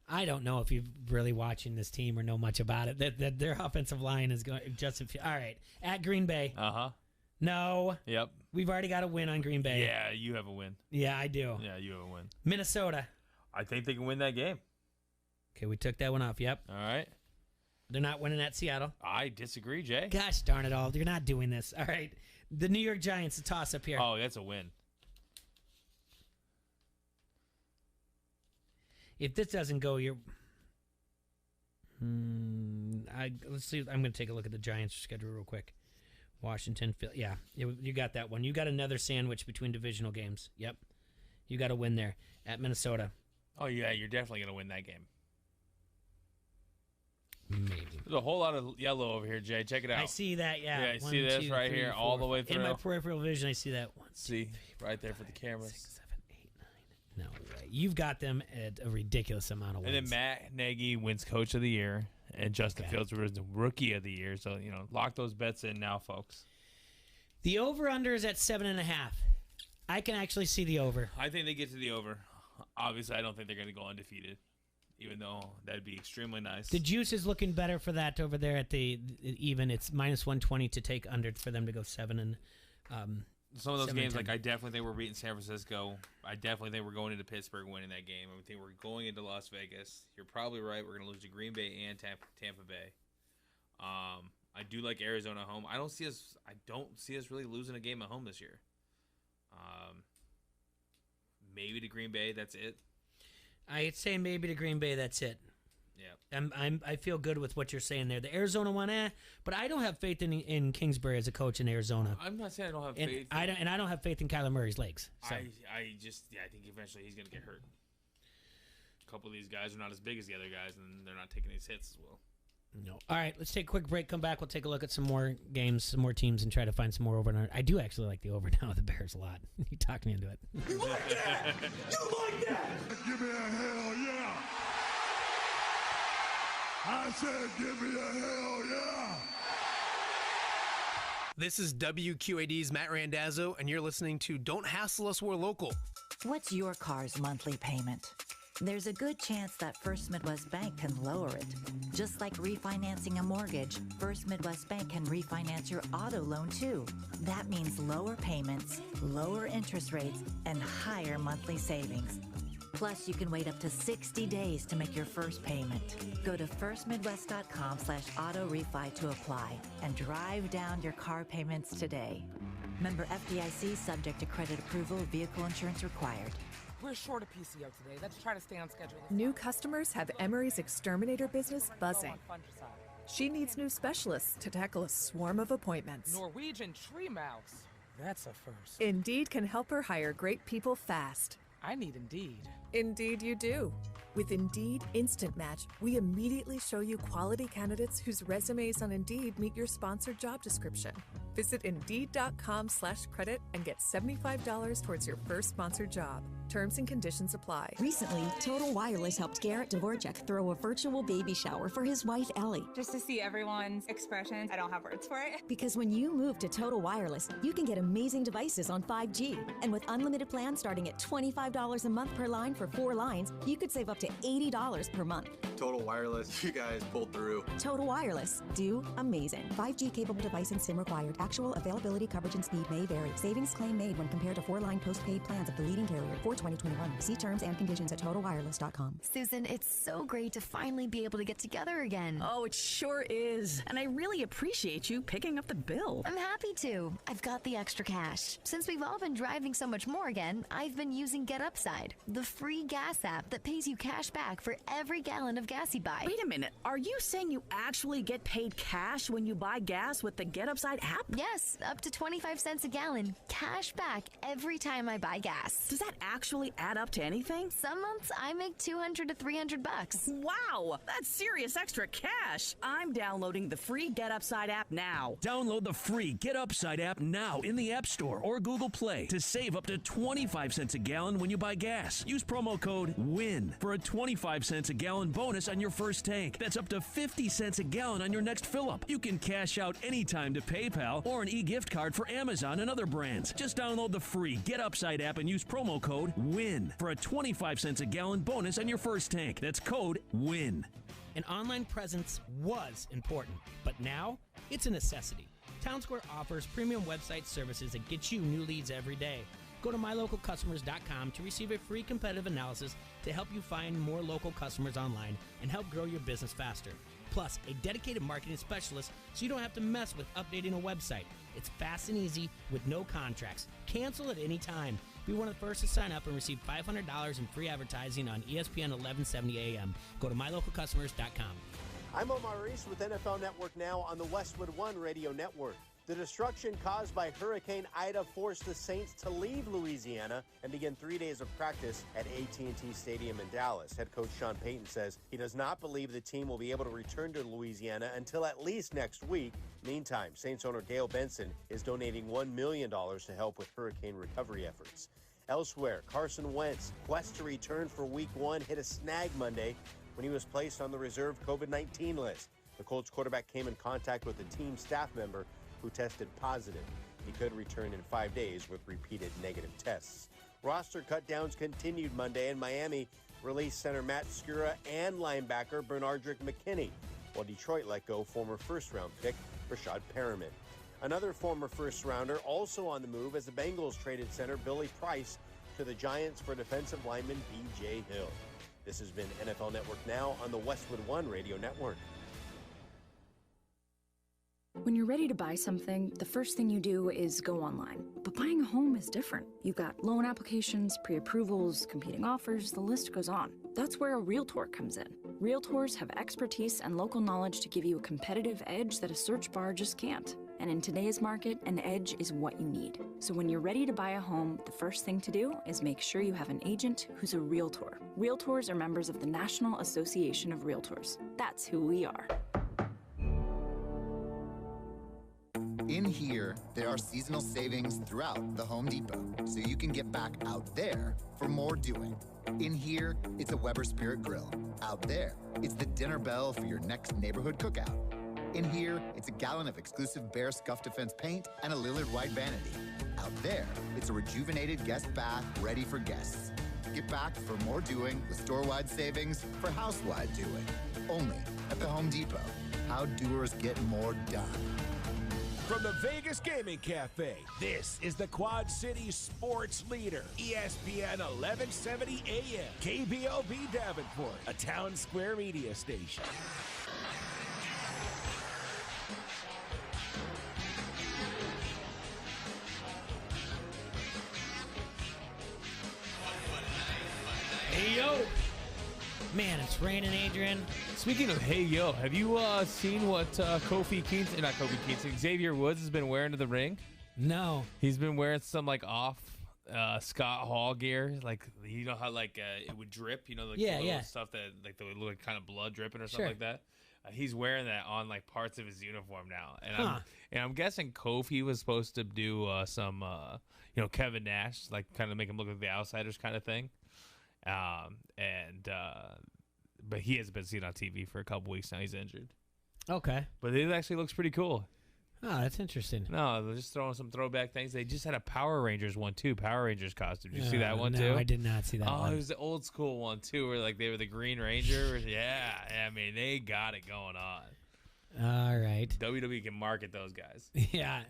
I don't know if you're really watching this team or know much about it. That their offensive line is going all right. At Green Bay. Uh-huh. No. Yep. We've already got a win on Green Bay. Yeah, you have a win. Yeah, I do. Yeah, you have a win. Minnesota. I think they can win that game. Okay, we took that one off. Yep. All right. They're not winning at Seattle. I disagree, Jay. Gosh darn it all. You're not doing this. All right. The New York Giants, a toss-up here. Oh, that's a win. If this doesn't go, you're... let's see. I'm going to take a look at the Giants' schedule real quick. Washington, yeah, you got that one. You got another sandwich between divisional games. Yep. You got a win there at Minnesota. Oh, yeah, you're definitely going to win that game. Maybe. There's a whole lot of yellow over here, Jay. Check it out. I see that, yeah. Yeah, I see this right here all the way through. In my peripheral vision, I see that. 1, 2, see, 3, right there for the cameras. 6, 7, 8, 9. No way. You've got them at a ridiculous amount of wins. And then Matt Nagy wins Coach of the Year, and Justin Fields wins Rookie of the Year. So, lock those bets in now, folks. The over-under is at 7.5. I can actually see the over. I think they get to the over. Obviously, I don't think they're going to go undefeated, even though that'd be extremely nice. The juice is looking better for that over there at the even. It's minus 120 to take under for them to go 7 and. Some of those games, like I definitely think we're beating San Francisco. I definitely think we're going into Pittsburgh winning that game. I think we're going into Las Vegas. You're probably right. We're going to lose to Green Bay and Tampa Bay. I do like Arizona home. I don't see us really losing a game at home this year. Maybe to Green Bay. That's it. I'd say maybe to Green Bay. That's it. Yeah. I feel good with what you're saying there. The Arizona one, but I don't have faith in Kingsbury as a coach in Arizona. I'm not saying I don't have faith. I don't have faith in Kyler Murray's legs. So. I think eventually he's going to get hurt. A couple of these guys are not as big as the other guys, and they're not taking these hits as well. No. All right, let's take a quick break. Come back. We'll take a look at some more games, some more teams, and try to find some more over. I do actually like the over now with the Bears a lot. You talked me into it. You like that? You like that? Give me a hell yeah. I said give me a hell yeah. This is WQAD's Matt Randazzo, and you're listening to Don't Hassle Us, We're Local. What's your car's monthly payment? there's a good chance that First Midwest Bank can lower it. Just like refinancing a mortgage, First Midwest Bank can refinance your auto loan too. That means lower payments, lower interest rates, and higher monthly savings. Plus, you can wait up to 60 days to make your first payment. Go to firstmidwest.com/auto-refi to apply and drive down your car payments today. Member FDIC, subject to credit approval, vehicle insurance required. We're short of PCO today. Let's try to stay on schedule. New customers have Emery's exterminator business buzzing. She needs new specialists to tackle a swarm of appointments. Norwegian tree mouse. That's a first. Indeed can help her hire great people fast. I need Indeed. Indeed you do. With Indeed Instant Match, we immediately show you quality candidates whose resumes on Indeed meet your sponsored job description. Visit Indeed.com/credit and get $75 towards your first sponsored job. Terms and conditions apply. Recently, Total Wireless helped Garrett Dvorak throw a virtual baby shower for his wife, Ellie. Just to see everyone's expressions, I don't have words for it. Because when you move to Total Wireless, you can get amazing devices on 5G. And with unlimited plans starting at $25 a month per line for 4 lines, you could save up to $80 per month. Total Wireless, you guys pulled through. Total Wireless, do amazing. 5G capable device and SIM required. Actual availability, coverage, and speed may vary. Savings claim made when compared to 4-line postpaid plans of the leading carrier for 2021. See terms and conditions at totalwireless.com. Susan, it's so great to finally be able to get together again. Oh, it sure is. And I really appreciate you picking up the bill. I'm happy to. I've got the extra cash. Since we've all been driving so much more again, I've been using Get Upside, the free gas app that pays you cash back for every gallon of gas you buy. Wait a minute. Are you saying you actually get paid cash when you buy gas with the Get Upside app? Yes, up to 25 cents a gallon. Cash back every time I buy gas. Does that actually add up to anything? Some months I make $200 to $300. Wow, that's serious extra cash. I'm downloading the free Get Upside app now. Download the free Get Upside app now in the App Store or Google Play to save up to 25 cents a gallon when you buy gas. Use promo code WIN for a 25 cents a gallon bonus on your first tank. That's up to 50 cents a gallon on your next fill-up. You can cash out anytime to PayPal or an e-gift card for Amazon and other brands. Just download the free Get Upside app and use promo code WIN for a 25 cents a gallon bonus on your first tank. That's code WIN. An online presence was important, but now it's a necessity. Town Square offers premium website services that get you new leads every day. Go to mylocalcustomers.com to receive a free competitive analysis to help you find more local customers online and help grow your business faster. Plus, a dedicated marketing specialist so you don't have to mess with updating a website. It's fast and easy with no contracts. Cancel at any time. Be one of the first to sign up and receive $500 in free advertising on ESPN 1170 AM. Go to mylocalcustomers.com. I'm Omar Reese with NFL Network Now on the Westwood One Radio Network. The destruction caused by Hurricane Ida forced the Saints to leave Louisiana and begin 3 days of practice at AT&T Stadium in Dallas. Head coach Sean Payton says he does not believe the team will be able to return to Louisiana until at least next week. Meantime, Saints owner Gail Benson is donating $1 million to help with hurricane recovery efforts. Elsewhere, Carson Wentz, quest to return for Week 1, hit a snag Monday when he was placed on the reserve COVID-19 list. The Colts quarterback came in contact with a team staff member who tested positive. He could return in 5 days with repeated negative tests. Roster cutdowns continued Monday, and Miami released center Matt Skura and linebacker Bernardrick McKinney, while Detroit let go former first-round pick Rashad Perriman. Another former first-rounder also on the move as the Bengals traded center Billy Price to the Giants for defensive lineman B.J. Hill. This has been NFL Network Now on the Westwood One Radio Network. When you're ready to buy something, the first thing you do is go online. But buying a home is different. You've got loan applications, pre-approvals, competing offers, the list goes on. That's where a Realtor comes in. Realtors have expertise and local knowledge to give you a competitive edge that a search bar just can't. And in today's market, an edge is what you need. So when you're ready to buy a home, the first thing to do is make sure you have an agent who's a Realtor. Realtors are members of the National Association of Realtors. That's who we are. In here, there are seasonal savings throughout the Home Depot, so you can get back out there for more doing. In here, it's a Weber Spirit Grill. Out there, it's the dinner bell for your next neighborhood cookout. In here, it's a gallon of exclusive Bear Scuff Defense paint and a Lillard White vanity. Out there, it's a rejuvenated guest bath ready for guests. Get back for more doing with store-wide savings for house-wide doing. Only at the Home Depot. How doers get more done. From the Vegas Gaming Cafe, this is the Quad Cities sports leader, ESPN 1170 AM, KBOB Davenport, a Town Square media station. Hey, yo. Man, it's raining, Adrian. Speaking of hey, yo, have you seen what Xavier Woods has been wearing to the ring? No. He's been wearing some, like, off Scott Hall gear. Like, you know how, like, it would drip? You know, like, the little stuff that, like, that would look like kind of blood dripping or something like that? He's wearing that on, like, parts of his uniform now. And I'm guessing Kofi was supposed to do some, Kevin Nash, like, kind of make him look like the Outsiders kind of thing. But he hasn't been seen on TV for a couple weeks now. He's injured. Okay. But it actually looks pretty cool. Oh, that's interesting. No, they're just throwing some throwback things. They just had a Power Rangers one, too. Power Rangers costume. Did you see that one, too? No, I did not see that one. Oh, it was the old school one, too, where, like, they were the Green Ranger. Yeah, I mean, they got it going on. All right. WWE can market those guys. Yeah.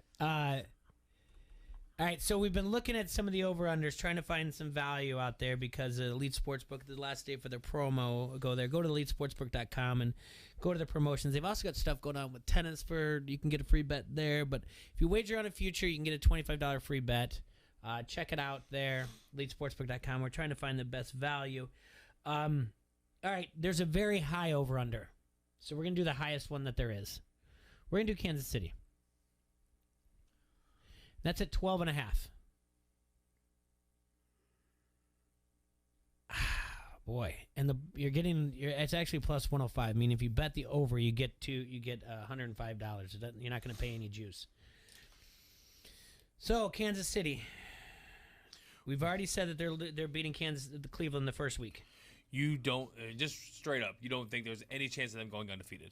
All right, so we've been looking at some of the over-unders, trying to find some value out there because Elite Sportsbook, the last day for their promo, go there. Go to elitesportsbook.com and go to the promotions. They've also got stuff going on with tennis you can get a free bet there. But if you wager on a future, you can get a $25 free bet. Check it out there, elitesportsbook.com. We're trying to find the best value. All right, there's a very high over-under. So we're going to do the highest one that there is. We're going to do Kansas City. That's at 12.5. Boy, and it's actually plus 105. I mean, if you bet the over, you get $105. You're not going to pay any juice. So Kansas City, we've already said that they're beating Cleveland the first week. You don't just straight up. You don't think there's any chance of them going undefeated?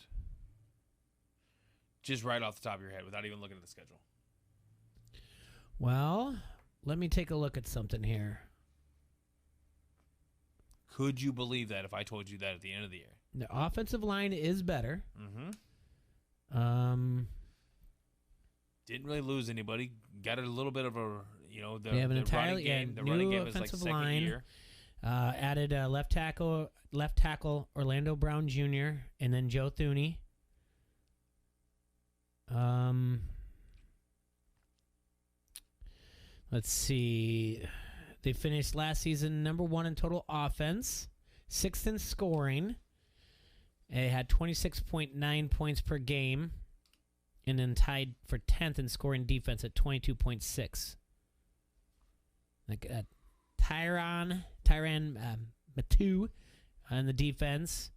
Just right off the top of your head, without even looking at the schedule. Well, let me take a look at something here. Could you believe that if I told you that at the end of the year? The offensive line is better. Mm-hmm. Didn't really lose anybody. Got a little bit of a, they have an entirely running game. The new running game is like offensive second line. year. Added left tackle Orlando Brown Jr. and then Joe Thuney. Let's see. They finished last season number 1 in total offense, 6th in scoring. They had 26.9 points per game, and then tied for 10th in scoring defense at 22.6. Like Tyrann Mathieu on the defense.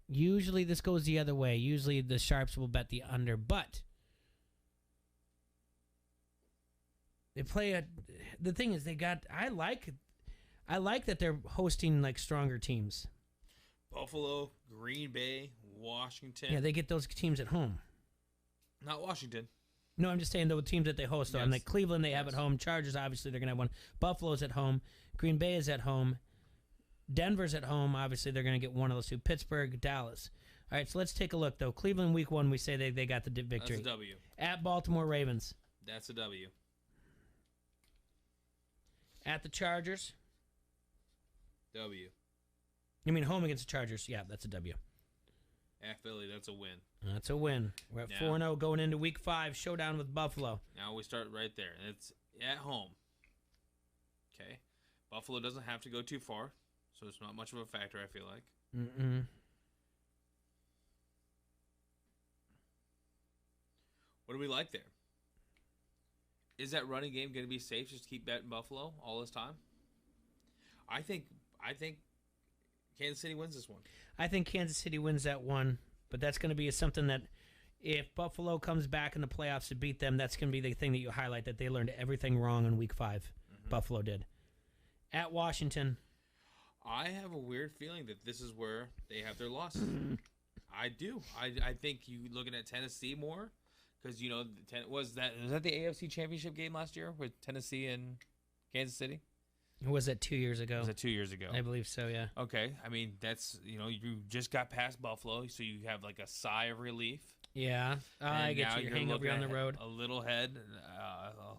Usually this goes the other way. Usually the Sharps will bet the under, but they play the thing is I like that they're hosting like stronger teams. Buffalo, Green Bay, Washington. Yeah, they get those teams at home. Not Washington. No, I'm just saying the teams that they host. Yes. I'm like Cleveland, they have at home. Chargers, obviously, they're going to have one. Buffalo's at home. Green Bay is at home. Denver's at home. Obviously, they're going to get one of those two. Pittsburgh, Dallas. All right, so let's take a look, though. Cleveland, week 1, we say they got the victory. That's a W. At Baltimore Ravens. That's a W. At the Chargers. W. You mean home against the Chargers? Yeah, that's a W. At Philly, that's a win. That's a win. We're at 4-0 going into week 5, showdown with Buffalo. Now we start right there. It's at home. Okay. Buffalo doesn't have to go too far, so it's not much of a factor, I feel like. What do we like there? Is that running game going to be safe just to keep betting Buffalo all this time? I think Kansas City wins this one. I think Kansas City wins that one, but that's going to be something that if Buffalo comes back in the playoffs to beat them, that's going to be the thing that you highlight, that they learned everything wrong in week 5. Mm-hmm. Buffalo did. At Washington. I have a weird feeling that this is where they have their losses. I do. I think you looking at Tennessee more. Because was that the AFC Championship game last year with Tennessee and Kansas City? Or was that 2 years ago? Was that 2 years ago? I believe so. Yeah. Okay. I mean, that's you just got past Buffalo, so you have like a sigh of relief. Yeah, I get you. You're hangover on the road. A little ahead.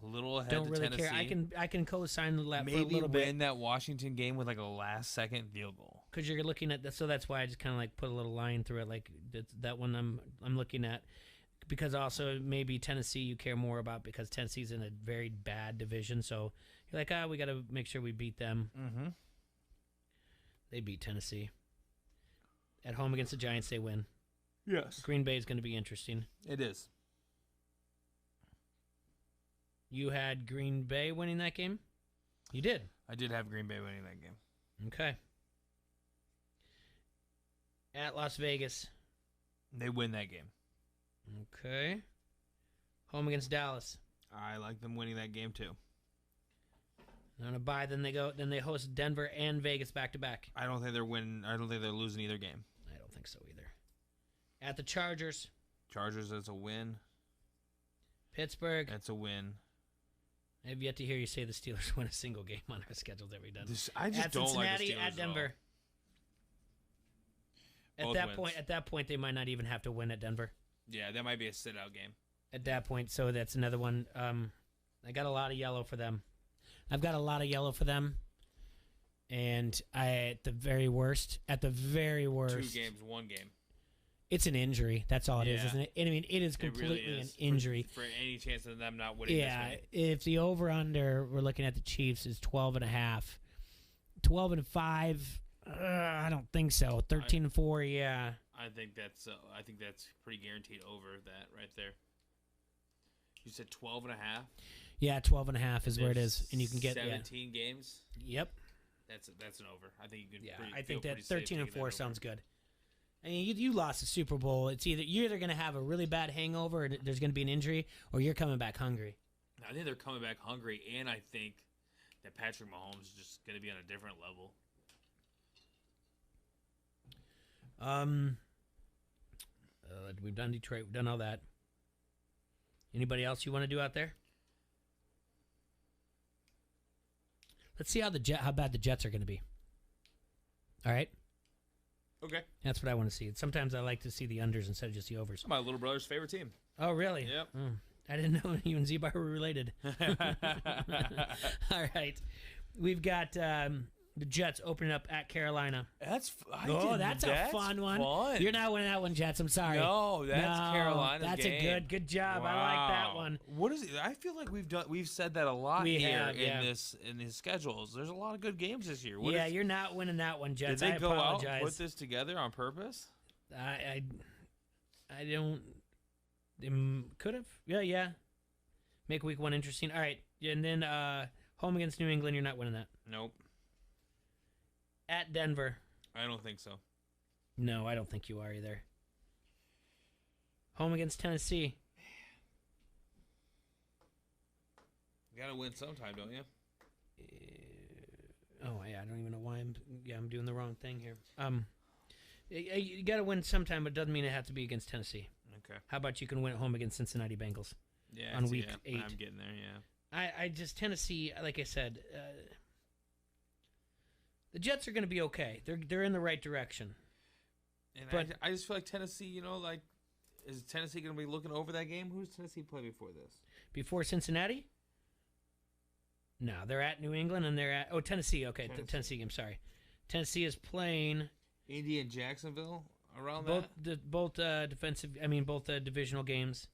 Don't really to Tennessee. care. I can co-sign that Maybe for a little bit. win that Washington game with like a last-second field goal. Because you're looking at that, so that's why I just kind of like put a little line through it. Like that one I'm looking at, because also maybe Tennessee you care more about because Tennessee's in a very bad division. So you're like, we got to make sure we beat them. Mm-hmm. They beat Tennessee at home against the Giants. They win. Yes. Green Bay is going to be interesting. It is. You had Green Bay winning that game? You did. I did have Green Bay winning that game. Okay. At Las Vegas. They win that game. Okay. Home against Dallas. I like them winning that game too. On a bye, then they host Denver and Vegas back to back. I don't think they're winning. I don't think they're losing either game. I don't think so either. At the Chargers. Chargers, that's a win. Pittsburgh. That's a win. I have yet to hear you say the Steelers win a single game on our schedule that we've done. I just at don't Cincinnati, like the Steelers at Denver. At that point, they might not even have to win at Denver. Yeah, that might be a sit-out game. At that point, so that's another one. I got a lot of yellow for them. And at the very worst, 2 games, 1 game. It's an injury. That's all it is, isn't it? I mean, it is completely really is. an injury. For any chance of them not winning this game. If the over-under, we're looking at the Chiefs, is 12.5. 12-5, I don't think so. 13-4, yeah. I think that's pretty guaranteed over that right there. You said 12.5? Yeah, 12.5 is where it is. And you can get 17 games? Yep. That's an over. I think you could I think that 13-4 sounds good. I mean, you lost the Super Bowl. You're either going to have a really bad hangover, and there's going to be an injury, or you're coming back hungry. I think they're coming back hungry, and I think that Patrick Mahomes is just going to be on a different level. We've done Detroit. We've done all that. Anybody else you want to do out there? Let's see how bad the Jets are going to be. All right. Okay. That's what I want to see. Sometimes I like to see the unders instead of just the overs. My little brother's favorite team. Oh, really? Yep. I didn't know you and Z-Bar were related. All right. We've got the Jets opening up at Carolina. That's a fun one. You're not winning that one, Jets. I'm sorry. No, that's Carolina's That's game. a good job. Wow. I like that one. What is it? I feel like we've said that a lot We here have, yeah. in these schedules. There's a lot of good games this year. You're not winning that one, Jets. Did they go apologize. out and put this together on purpose? I don't. They could have. Yeah. Make week 1 interesting. All right, and then home against New England. You're not winning that. Nope. At Denver. I don't think so. No, I don't think you are either. Home against Tennessee. You gotta win sometime, don't you? I don't even know why I'm doing the wrong thing here. You gotta win sometime, but it doesn't mean it has to be against Tennessee. Okay. How about you can win at home against Cincinnati Bengals? Yeah. On week 8. I'm getting there. Yeah. I just Tennessee, like I said. The Jets are going to be okay. They're in the right direction. And I just feel like Tennessee, is Tennessee going to be looking over that game? Who does Tennessee play before this? Before Cincinnati? No, they're at New England and they're at Tennessee. Okay, the Tennessee game. Sorry, Tennessee is playing Indy and Jacksonville around both defensive. I mean, both divisional games.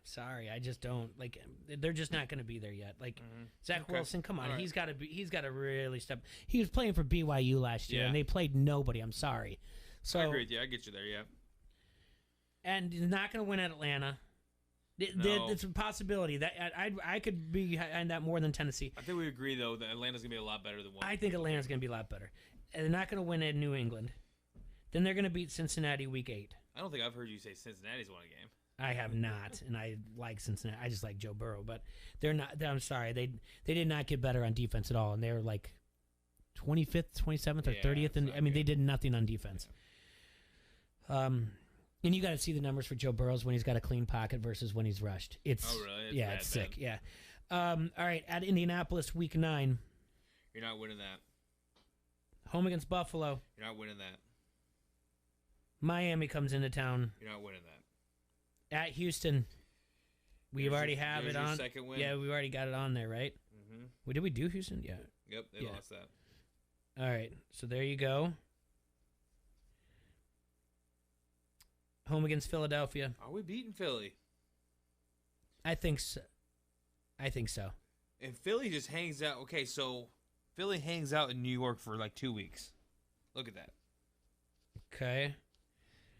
Sorry, I just don't like. They're just not going to be there yet. Like Zach Wilson, come on, he's got to really step. He was playing for BYU last year, and they played nobody. I'm sorry. So I agree with you. I get you there. Yeah. And he's not going to win at Atlanta. It's a possibility that I could be behind that more than Tennessee. I think we agree though that Atlanta's going to be a lot better than one. I think Atlanta's going to be a lot better. And they're not going to win at New England. Then they're going to beat Cincinnati week 8. I don't think I've heard you say Cincinnati's won a game. I have not, and I like Cincinnati. I just like Joe Burrow, but they're not. I'm sorry, they did not get better on defense at all, and they were like 25th, 27th, or 30th, and I mean they did nothing on defense. And you got to see the numbers for Joe Burrows when he's got a clean pocket versus when he's rushed. It's really? It's sick. Yeah. All right, at Indianapolis, Week 9. You're not winning that. Home against Buffalo. You're not winning that. Miami comes into town. You're not winning that. At Houston. We've already have it on. Second win. Yeah, we've already got it on there, right? Mm-hmm. Did we do Houston? Yeah. Yep, they lost that. All right, so there you go. Home against Philadelphia. Are we beating Philly? I think so. And Philly just hangs out. Okay, so Philly hangs out in New York for like 2 weeks. Look at that. Okay.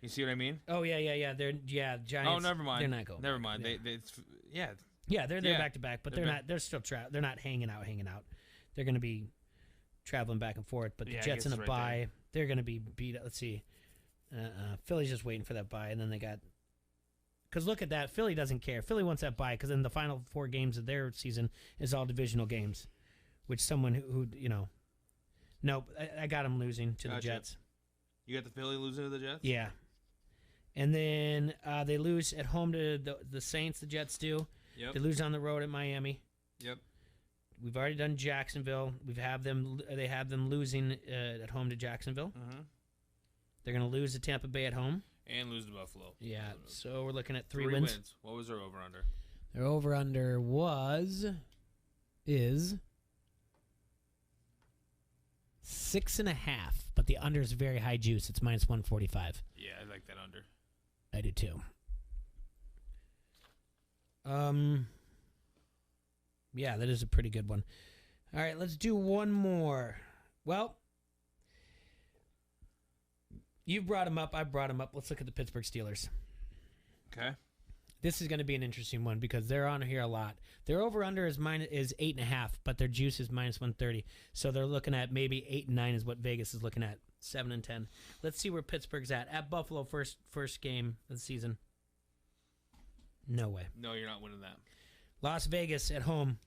You see what I mean? Oh yeah. They're Giants. Oh, never mind. They're not going. Never mind. Yeah. They're back to back, but they're not. They're still they're not hanging out. They're going to be traveling back and forth. But the Jets in a bye, they're going to be beat. Let's see. Philly's just waiting for that bye, and then they got. Because look at that, Philly doesn't care. Philly wants that bye because then the final 4 games of their season is all divisional games, which someone who nope, I got them losing to the Jets. You got the Philly losing to the Jets? Yeah. And then they lose at home to the Saints, the Jets do. Yep. They lose on the road at Miami. Yep. We've already done Jacksonville. They have them losing at home to Jacksonville. Mm-hmm. They're going to lose to Tampa Bay at home. And lose to Buffalo. Yeah, so we're looking at 3 wins. wins. What was their over-under? Their over-under is 6.5, but the under is very high juice. It's -145. Yeah, I like that under. I do too. Yeah, that is a pretty good one. All right, let's do one more. Well, you've brought him up. I brought him up. Let's look at the Pittsburgh Steelers. Okay. This is going to be an interesting one because they're on here a lot. Their over-under is 8.5, but their juice is -130. So they're looking at maybe 8 and 9 is what Vegas is looking at. 7 and 10. Let's see where Pittsburgh's at. At Buffalo, first game of the season. No way. No, you're not winning that. Las Vegas at home.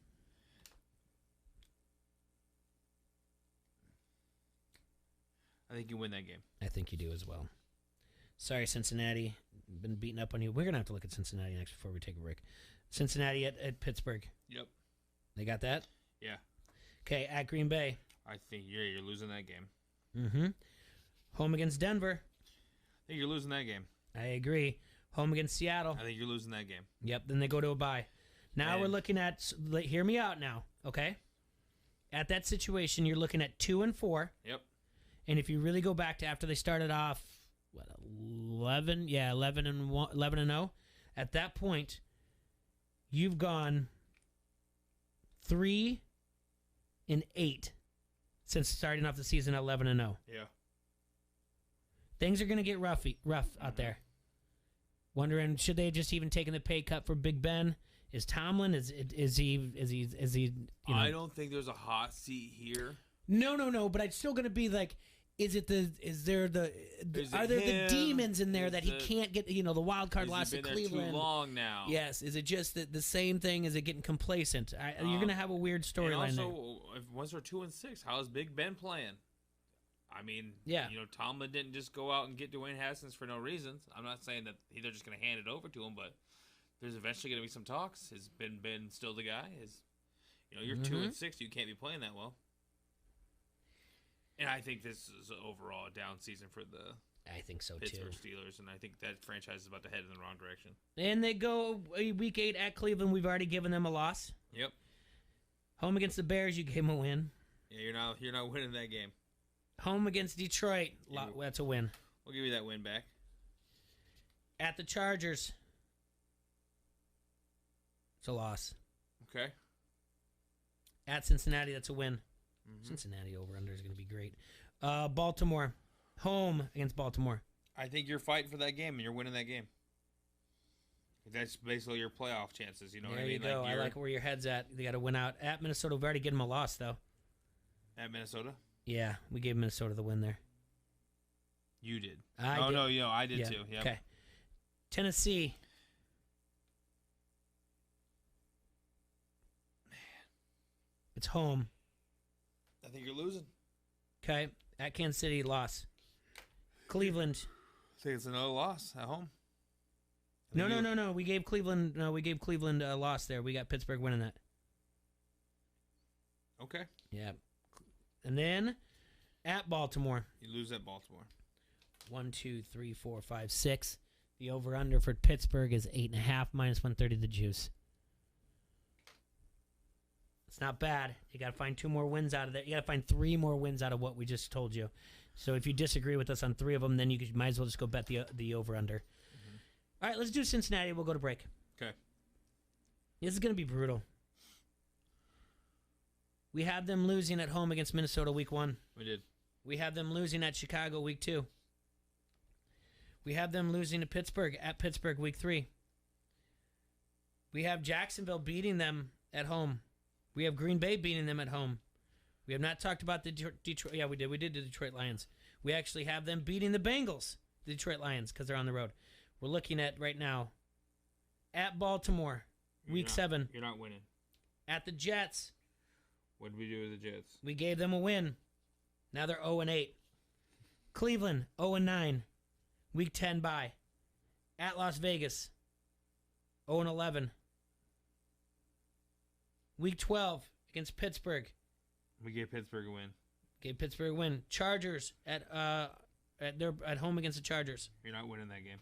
I think you win that game. I think you do as well. Sorry, Cincinnati. Been beating up on you. We're going to have to look at Cincinnati next before we take a break. Cincinnati at Pittsburgh. Yep. They got that? Yeah. Okay, at Green Bay. I think you're losing that game. Mm-hmm. Home against Denver. I think you're losing that game. I agree. Home against Seattle. I think you're losing that game. Yep, then they go to a bye. Now we're looking at, hear me out now, okay? At that situation, you're looking at 2 and 4. Yep. And if you really go back to after they started off, 11 and 0. At that point, you've gone 3 and 8 since starting off the season at 11 and 0. Yeah. Things are going to get rough out there. Wondering, should they have just even taken the pay cut for Big Ben? Is Tomlin is he I don't think there's a hot seat here. No, but it's still going to be like, are there the demons in there that he can't get, the wild card loss to Cleveland? Too long now. Yes, is it just the same thing? Is it getting complacent? You're going to have a weird storyline there. Also, once they're 2 and 6, how is Big Ben playing? I mean, Tomlin didn't just go out and get Dwayne Haskins for no reasons. I'm not saying that they're just going to hand it over to him, but there's eventually going to be some talks. Is Ben still the guy? You're 2 and 6, you can't be playing that well. And I think this is overall a down season for the I think so Pittsburgh too. Steelers, and I think that franchise is about to head in the wrong direction. And they go week 8 at Cleveland. We've already given them a loss. Yep. Home against the Bears, you gave them a win. Yeah, you're not winning that game. Home against Detroit, that's a win. We'll give you that win back. At the Chargers, it's a loss. Okay. At Cincinnati, that's a win. Mm-hmm. Cincinnati over-under is going to be great. Baltimore, home against Baltimore. I think you're fighting for that game, and you're winning that game. That's basically your playoff chances. You know what I mean? There you go. I like where your head's at. They got to win out. At Minnesota, we've already given them a loss, though. At Minnesota? Yeah, we gave Minnesota the win there. You did. I did too. Yep. Okay. Tennessee. Man. It's home. I think you're losing. Okay. At Kansas City, loss. Cleveland. think it's another loss at home. No. We gave Cleveland a loss there. We got Pittsburgh winning that. Okay. Yeah. And then at Baltimore. You lose at Baltimore. 1, 2, 3, 4, 5, 6. The over-under for Pittsburgh is 8.5, minus 130 the juice. It's not bad. You got to find 2 more wins out of that. You got to find 3 more wins out of what we just told you. So if you disagree with us on 3 of them, then you might as well just go bet the over-under. Mm-hmm. All right, let's do Cincinnati. We'll go to break. Okay. This is going to be brutal. We had them losing at home against Minnesota week 1. We did. We had them losing at Chicago week 2. We have them losing to Pittsburgh at Pittsburgh week 3. We have Jacksonville beating them at home. We have Green Bay beating them at home. We have not talked about the Detroit. Yeah, we did. We did the Detroit Lions. We actually have them beating the Bengals, the Detroit Lions, because they're on the road. We're looking at right now at Baltimore, week 7. You're not winning. At the Jets. What did we do with the Jets? We gave them a win. Now they're 0-8. Cleveland, 0-9. Week 10 bye. At Las Vegas, 0-11. Week 12 against Pittsburgh. We gave Pittsburgh a win. Gave Pittsburgh a win. Chargers at home against the Chargers. You're not winning that game.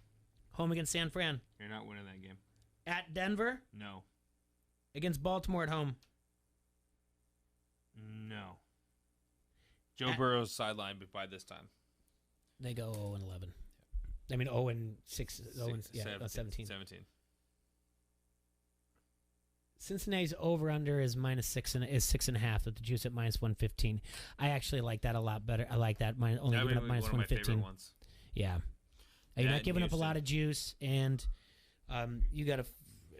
Home against San Fran. You're not winning that game. At Denver. No. Against Baltimore at home. No. Joe Burrow's sidelined by this time. They go 0-11. I mean 0-6. 17. 17. Cincinnati's over/under is -6.5 with the juice at -115. I actually like that a lot better. I like that. Only giving up -115. Yeah, you're not giving up a lot of juice, and you got to.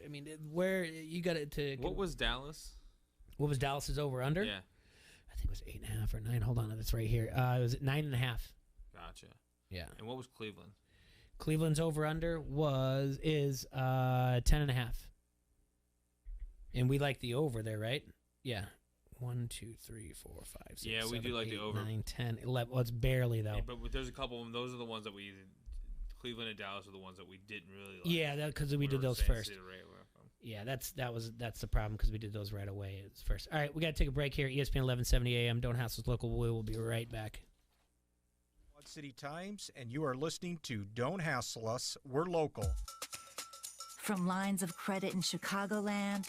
I mean, where you got to. What was Dallas? What was Dallas's over/under? Yeah, I think it was 8.5 or 9. Hold on, that's right here. It was 9.5. Gotcha. Yeah. And what was Cleveland? Cleveland's over/under is 10.5. And we like the over there, right? Yeah. 1, 2, 3, 4, 5, 6, yeah, we 7, do like 8, the over. 9, 10, 11. Well, it's barely, though. Yeah, but there's a couple of them. Those are the ones that we... Cleveland and Dallas are the ones that we didn't really like. Yeah, because we did those first. Yeah, that's the problem, because we did those right away. It's first. All right, we got to take a break here. ESPN 1170 AM. Don't Hassle's Local. We will be right back. Quad City Times, and you are listening to Don't Hassle Us. We're local. From lines of credit in Chicagoland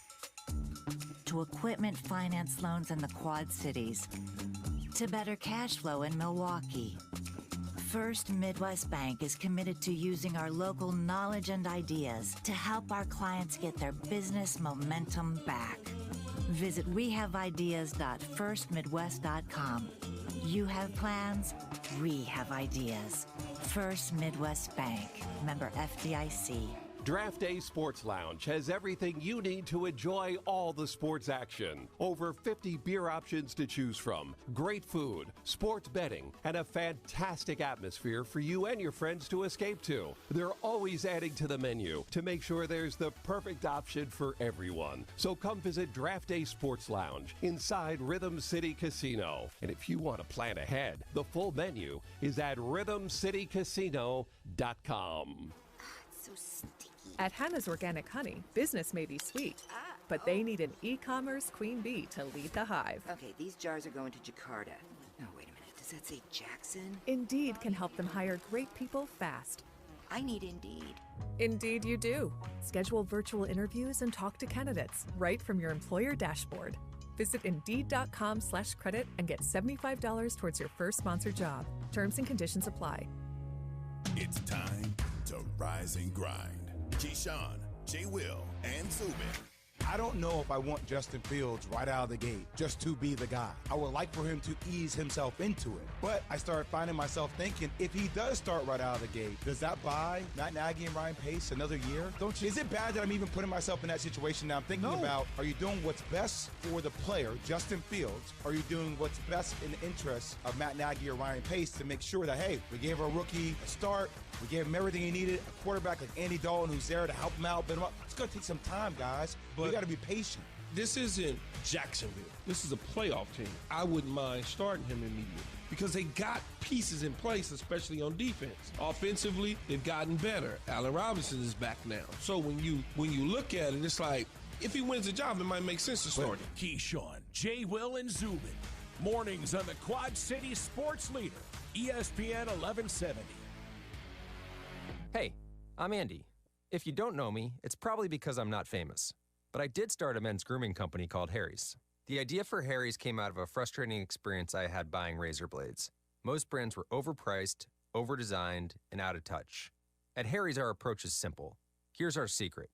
to equipment finance loans in the Quad Cities to better cash flow in Milwaukee. First Midwest Bank is committed to using our local knowledge and ideas to help our clients get their business momentum back. Visit wehaveideas.firstmidwest.com. You have plans, we have ideas. First Midwest Bank, member FDIC. Draft Day Sports Lounge has everything you need to enjoy all the sports action. Over 50 beer options to choose from, great food, sports betting, and a fantastic atmosphere for you and your friends to escape to. They're always adding to the menu to make sure there's the perfect option for everyone. So come visit Draft Day Sports Lounge inside Rhythm City Casino. And if you want to plan ahead, the full menu is at rhythmcitycasino.com. So sticky. At Hannah's Organic Honey, business may be sweet, but they need an e-commerce queen bee to lead the hive. Okay, these jars are going to Jakarta. No, wait a minute. Does that say Jackson? Indeed can help them hire great people fast. I need Indeed. Indeed you do. Schedule virtual interviews and talk to candidates right from your employer dashboard. Visit Indeed.com/credit and get $75 towards your first sponsored job. Terms and conditions apply. It's time to rise and grind. Keyshawn, J. Will, and Zubin. I don't know if I want Justin Fields right out of the gate just to be the guy. I would like for him to ease himself into it. But I started finding myself thinking, if he does start right out of the gate, does that buy Matt Nagy and Ryan Pace another year? Is it bad that I'm even putting myself in that situation now? I'm thinking about, are you doing what's best for the player, Justin Fields? Are you doing what's best in the interest of Matt Nagy or Ryan Pace to make sure that, hey, we gave our rookie a start, we gave him everything he needed, a quarterback like Andy Dalton who's there to help him out, build him up. It's going to take some time, guys. But we got to be patient. This isn't Jacksonville. This is a playoff team. I wouldn't mind starting him immediately because they got pieces in place, especially on defense. Offensively, they've gotten better. Allen Robinson is back now. So when you look at it, it's like, if he wins the job, it might make sense to start him. Keyshawn, J. Will, and Zubin. Mornings on the Quad City Sports Leader, ESPN 1170. Hey, I'm Andy. If you don't know me, it's probably because I'm not famous. But I did start a men's grooming company called Harry's. The idea for Harry's came out of a frustrating experience I had buying razor blades. Most brands were overpriced, overdesigned, and out of touch. At Harry's, our approach is simple. Here's our secret.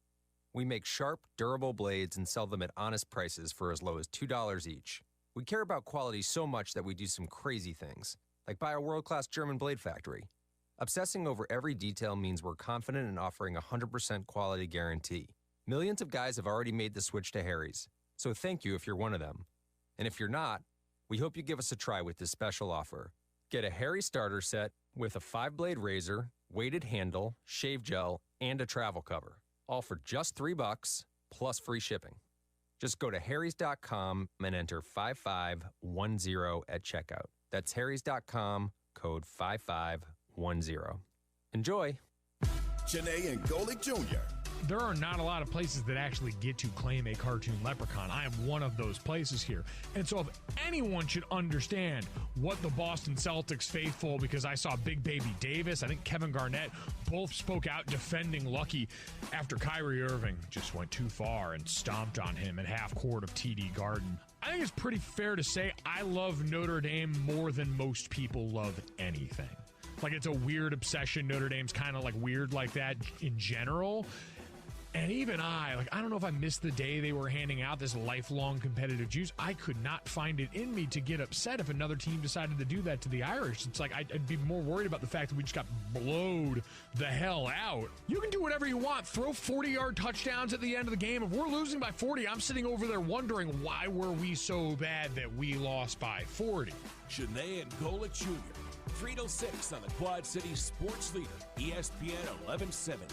We make sharp, durable blades and sell them at honest prices for as low as $2 each. We care about quality so much that we do some crazy things, like buy a world-class German blade factory. Obsessing over every detail means we're confident in offering a 100% quality guarantee. Millions of guys have already made the switch to Harry's, so thank you if you're one of them. And if you're not, we hope you give us a try with this special offer. Get a Harry starter set with a 5-blade razor, weighted handle, shave gel, and a travel cover. All for just $3 plus free shipping. Just go to harrys.com and enter 5510 at checkout. That's harrys.com, code 5510. Enjoy. Janae and Golick Jr. There are not a lot of places that actually get to claim a cartoon leprechaun. I am one of those places here. And so if anyone should understand what the Boston Celtics faithful, because I saw Big Baby Davis, I think Kevin Garnett, both spoke out defending Lucky after Kyrie Irving just went too far and stomped on him at half court of TD Garden. I think it's pretty fair to say I love Notre Dame more than most people love anything. Like, it's a weird obsession. Notre Dame's kind of like weird like that in general. And even I don't know if I missed the day they were handing out this lifelong competitive juice. I could not find it in me to get upset if another team decided to do that to the Irish. It's like I'd be more worried about the fact that we just got blowed the hell out. You can do whatever you want. Throw 40-yard touchdowns at the end of the game. If we're losing by 40, I'm sitting over there wondering, why were we so bad that we lost by 40? Janae and Golick Jr. 3 to 6 on the Quad City Sports Leader, ESPN 1170.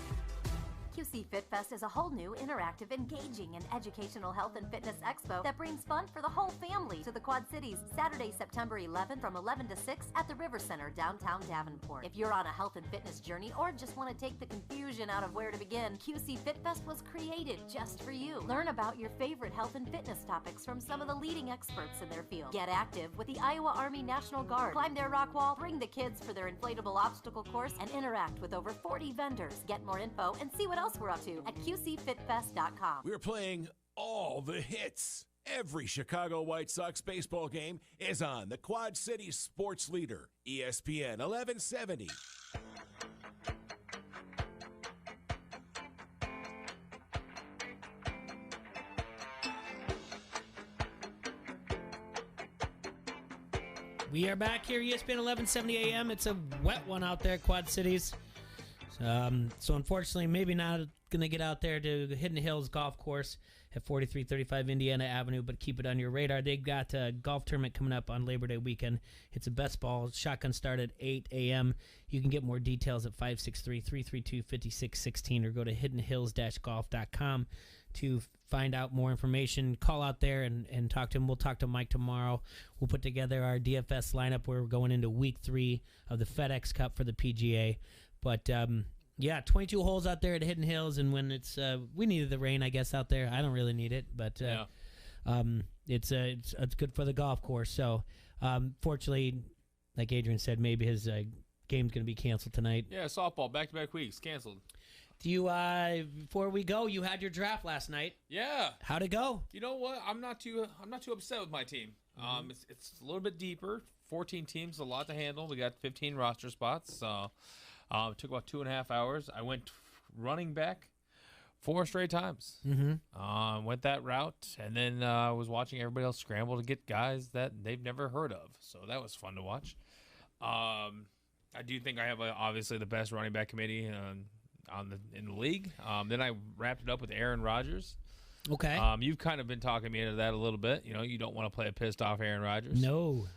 QC Fit Fest is a whole new, interactive, engaging, and educational health and fitness expo that brings fun for the whole family to the Quad Cities Saturday, September 11th from 11 to 6 at the River Center, downtown Davenport. If you're on a health and fitness journey or just want to take the confusion out of where to begin, QC Fit Fest was created just for you. Learn about your favorite health and fitness topics from some of the leading experts in their field. Get active with the Iowa Army National Guard. Climb their rock wall, bring the kids for their inflatable obstacle course, and interact with over 40 vendors. Get more info and see what else we're up to at QCFitFest.com. We're playing all the hits. Every Chicago White Sox baseball game is on the Quad City Sports Leader, ESPN 1170. We are back here, ESPN 1170 AM. It's a wet one out there, Quad Cities. So unfortunately, maybe not going to get out there to the Hidden Hills Golf Course at 4335 Indiana Avenue, but keep it on your radar. They've got a golf tournament coming up on Labor Day weekend. It's a best ball. Shotgun start at 8 a.m. You can get more details at 563-332-5616 or go to hiddenhills-golf.com to find out more information. Call out there and talk to him. We'll talk to Mike tomorrow. We'll put together our DFS lineup where we're going into week 3 of the FedEx Cup for the PGA. But, 22 holes out there at Hidden Hills, and when it's we needed the rain, I guess, out there. I don't really need it, but it's good for the golf course. So, fortunately, like Adrian said, maybe his game's going to be canceled tonight. Yeah, softball, back-to-back weeks, canceled. Do you, before we go, you had your draft last night. Yeah. How'd it go? You know what? I'm not too upset with my team. Mm-hmm. It's a little bit deeper. 14 teams, a lot to handle. We got 15 roster spots, so it took about 2.5 hours. I went running back 4 straight times. Mm-hmm. Went that route, and then was watching everybody else scramble to get guys that they've never heard of. So that was fun to watch. I do think I have obviously the best running back committee in the league. Then I wrapped it up with Aaron Rodgers. Okay. You've kind of been talking me into that a little bit. You know, you don't want to play a pissed off Aaron Rodgers. No.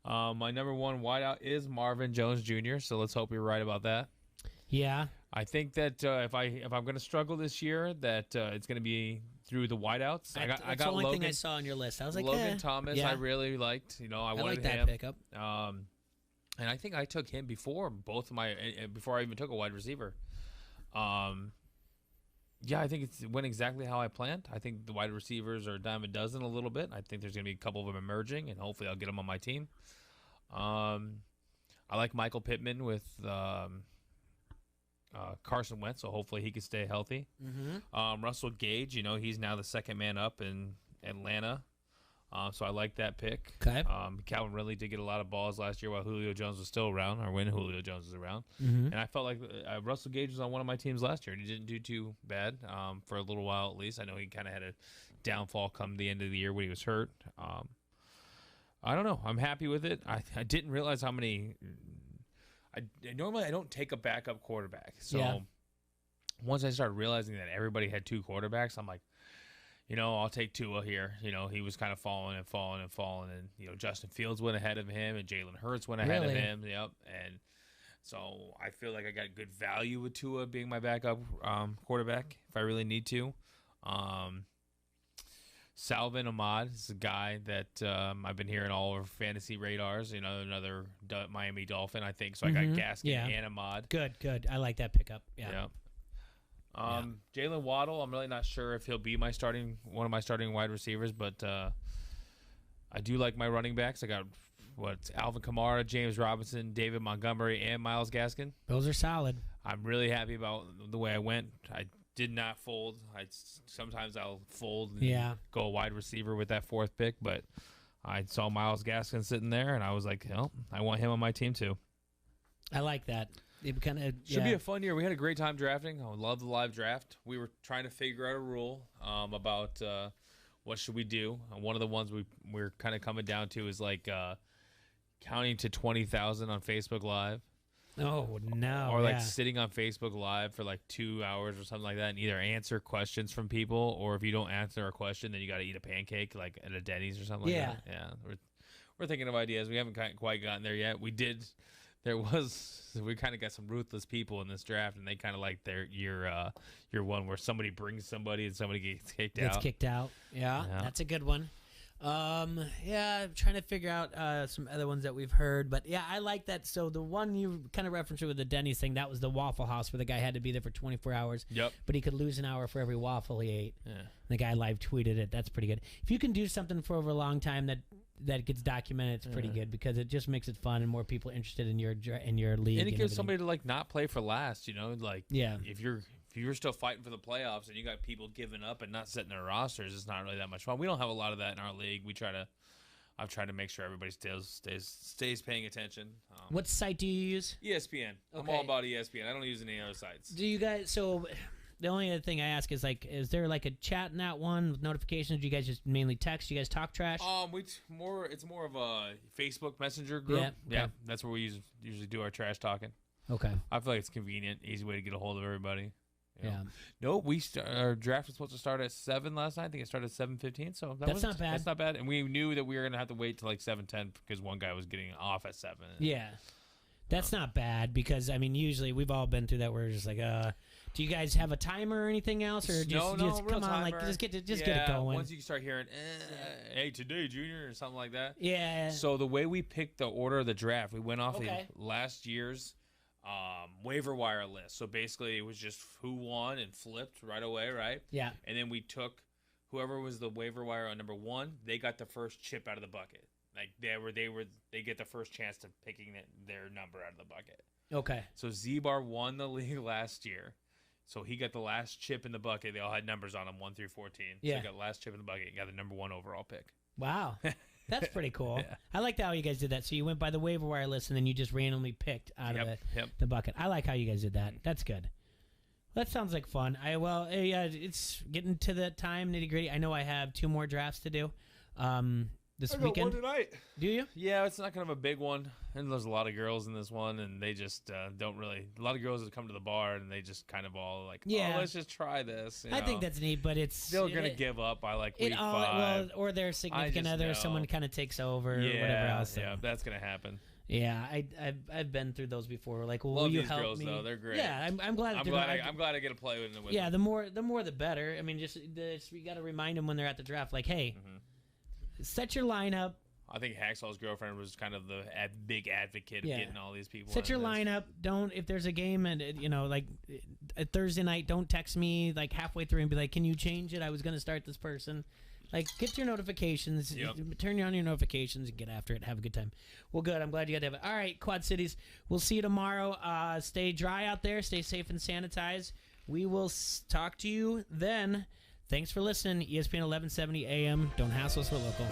My number one wideout is Marvin Jones Jr., so let's hope you're right about that. Yeah. I think that if I'm going to struggle this year, that it's going to be through the wideouts. I got the only Logan, thing I saw on your list. I was like, Logan Thomas. yeah. I really liked. You know, I wanted like that him. pickup. And I think I took him before before I even took a wide receiver. Yeah, I think it went exactly how I planned. I think the wide receivers are a dime a dozen a little bit. I think there's going to be a couple of them emerging, and hopefully I'll get them on my team. I like Michael Pittman with Carson Wentz, so hopefully he can stay healthy. Russell Gage, he's now the second man up in Atlanta. So I like that pick. Okay. Calvin Ridley did get a lot of balls last year while Julio Jones was still around, or when Julio Jones was around. And I felt like Russell Gage was on one of my teams last year, and he didn't do too bad for a little while at least. I know he kind of had a downfall come the end of the year when he was hurt. I don't know. I'm happy with it. I didn't realize how many normally I don't take a backup quarterback. So once I started realizing that everybody had two quarterbacks, I'm like, I'll take Tua here. He was kind of falling. And, Justin Fields went ahead of him, and Jalen Hurts went ahead of him. Yep. And so I feel like I got good value with Tua being my backup quarterback if I really need to. Salvin Ahmad is a guy that I've been hearing all over fantasy radars. Another Miami Dolphin, I think. So I got Gaskin and Ahmad. Good. I like that pickup. Yeah. Jalen Waddle, I'm really not sure if he'll be one of my starting wide receivers, but I do like my running backs. I got Alvin Kamara, James Robinson, David Montgomery, and Myles Gaskin. Those are solid. I'm really happy about the way I went. I did not fold. Sometimes I'll fold and go a wide receiver with that fourth pick, but I saw Myles Gaskin sitting there, and I was like, I want him on my team too. I like that. It kind of should be a fun year. We had a great time drafting. I love the live draft. We were trying to figure out a rule about what should we do. One of the ones we're kind of coming down to is like counting to 20,000 on Facebook Live. Oh no! Or like sitting on Facebook Live for like 2 hours or something like that, and either answer questions from people, or if you don't answer a question, then you got to eat a pancake like at a Denny's or something like that. Yeah, we're thinking of ideas. We haven't quite gotten there yet. We kind of got some ruthless people in this draft, and they kind of like your one where somebody brings somebody and somebody gets kicked out. Yeah, that's a good one. I'm trying to figure out some other ones that we've heard, but I like that. So the one you kind of referenced with the Denny's thing, that was the Waffle House where the guy had to be there for 24 hours. Yep. But he could lose an hour for every waffle he ate. Yeah. The guy live tweeted it. That's pretty good. If you can do something for over a long time that gets documented, it's pretty good because it just makes it fun and more people interested in your league. And it gives somebody to like not play for last, like if you're still fighting for the playoffs and you got people giving up and not setting their rosters, it's not really that much fun. We don't have a lot of that in our league. I've tried to make sure everybody stays paying attention. What site do you use? ESPN. Okay. I'm all about ESPN. I don't use any other sites. Do you guys? So the only other thing I ask is is there like a chat in that one with notifications? Do you guys just mainly text? Do you guys talk trash? It's more of a Facebook Messenger group. Yeah, that's where we usually do our trash talking. Okay. I feel like it's convenient, easy way to get a hold of everybody. Yeah. No, our draft was supposed to start at 7 last night. I think it started at 7:15, so that's not bad. That's not bad. And we knew that we were going to have to wait till like 7:10 because one guy was getting off at 7. Yeah. That's not bad because, usually we've all been through that where we're just like, do you guys have a timer or anything else? Or just come on, like, just get it going. Once you start hearing, hey, today, Junior, or something like that. Yeah. So the way we picked the order of the draft, we went off the last year's waiver wire list. So basically it was just who won and flipped right away, right? Yeah. And then we took whoever was the waiver wire on number 1, they got the first chip out of the bucket. Like they get the first chance to picking their number out of the bucket. Okay. So Z-Bar won the league last year. So he got the last chip in the bucket. They all had numbers on them, 1 through 14. Yeah. So he got the last chip in the bucket and got the number 1 overall pick. Wow. That's pretty cool. Yeah. I like how you guys did that. So you went by the waiver wire list and then you just randomly picked out of the bucket. I like how you guys did that. That's good. That sounds like fun. It's getting to the time, nitty gritty. I know I have 2 more drafts to do. This weekend. One tonight. Do you? Yeah, it's not kind of a big one. And there's a lot of girls in this one, and they just don't really. A lot of girls that come to the bar, and they just kind of all like, let's just try this. I think that's neat, but it's still going to give up by like week 5. Or their significant other, or someone kind of takes over, or whatever else. Yeah, that's going to happen. Yeah, I've been through those before. Like, well, love will you these help girls, me? Though. They're great. Yeah, I'm glad. I'm glad I get to play with them. Yeah, the more the better. We got to remind them when they're at the draft. Like, hey, set your lineup. I think Hacksaw's girlfriend was kind of the big advocate of getting all these people. Set your lineup. Don't, if there's a game and like a Thursday night, don't text me like halfway through and be like, "Can you change it? I was going to start this person." Like, get your notifications. Turn on your notifications and get after it. Have a good time. Well, good. I'm glad you got to have it. All right, Quad Cities. We'll see you tomorrow. Stay dry out there. Stay safe and sanitize. We will talk to you then. Thanks for listening. ESPN 1170 AM. Don't hassle us. We're local.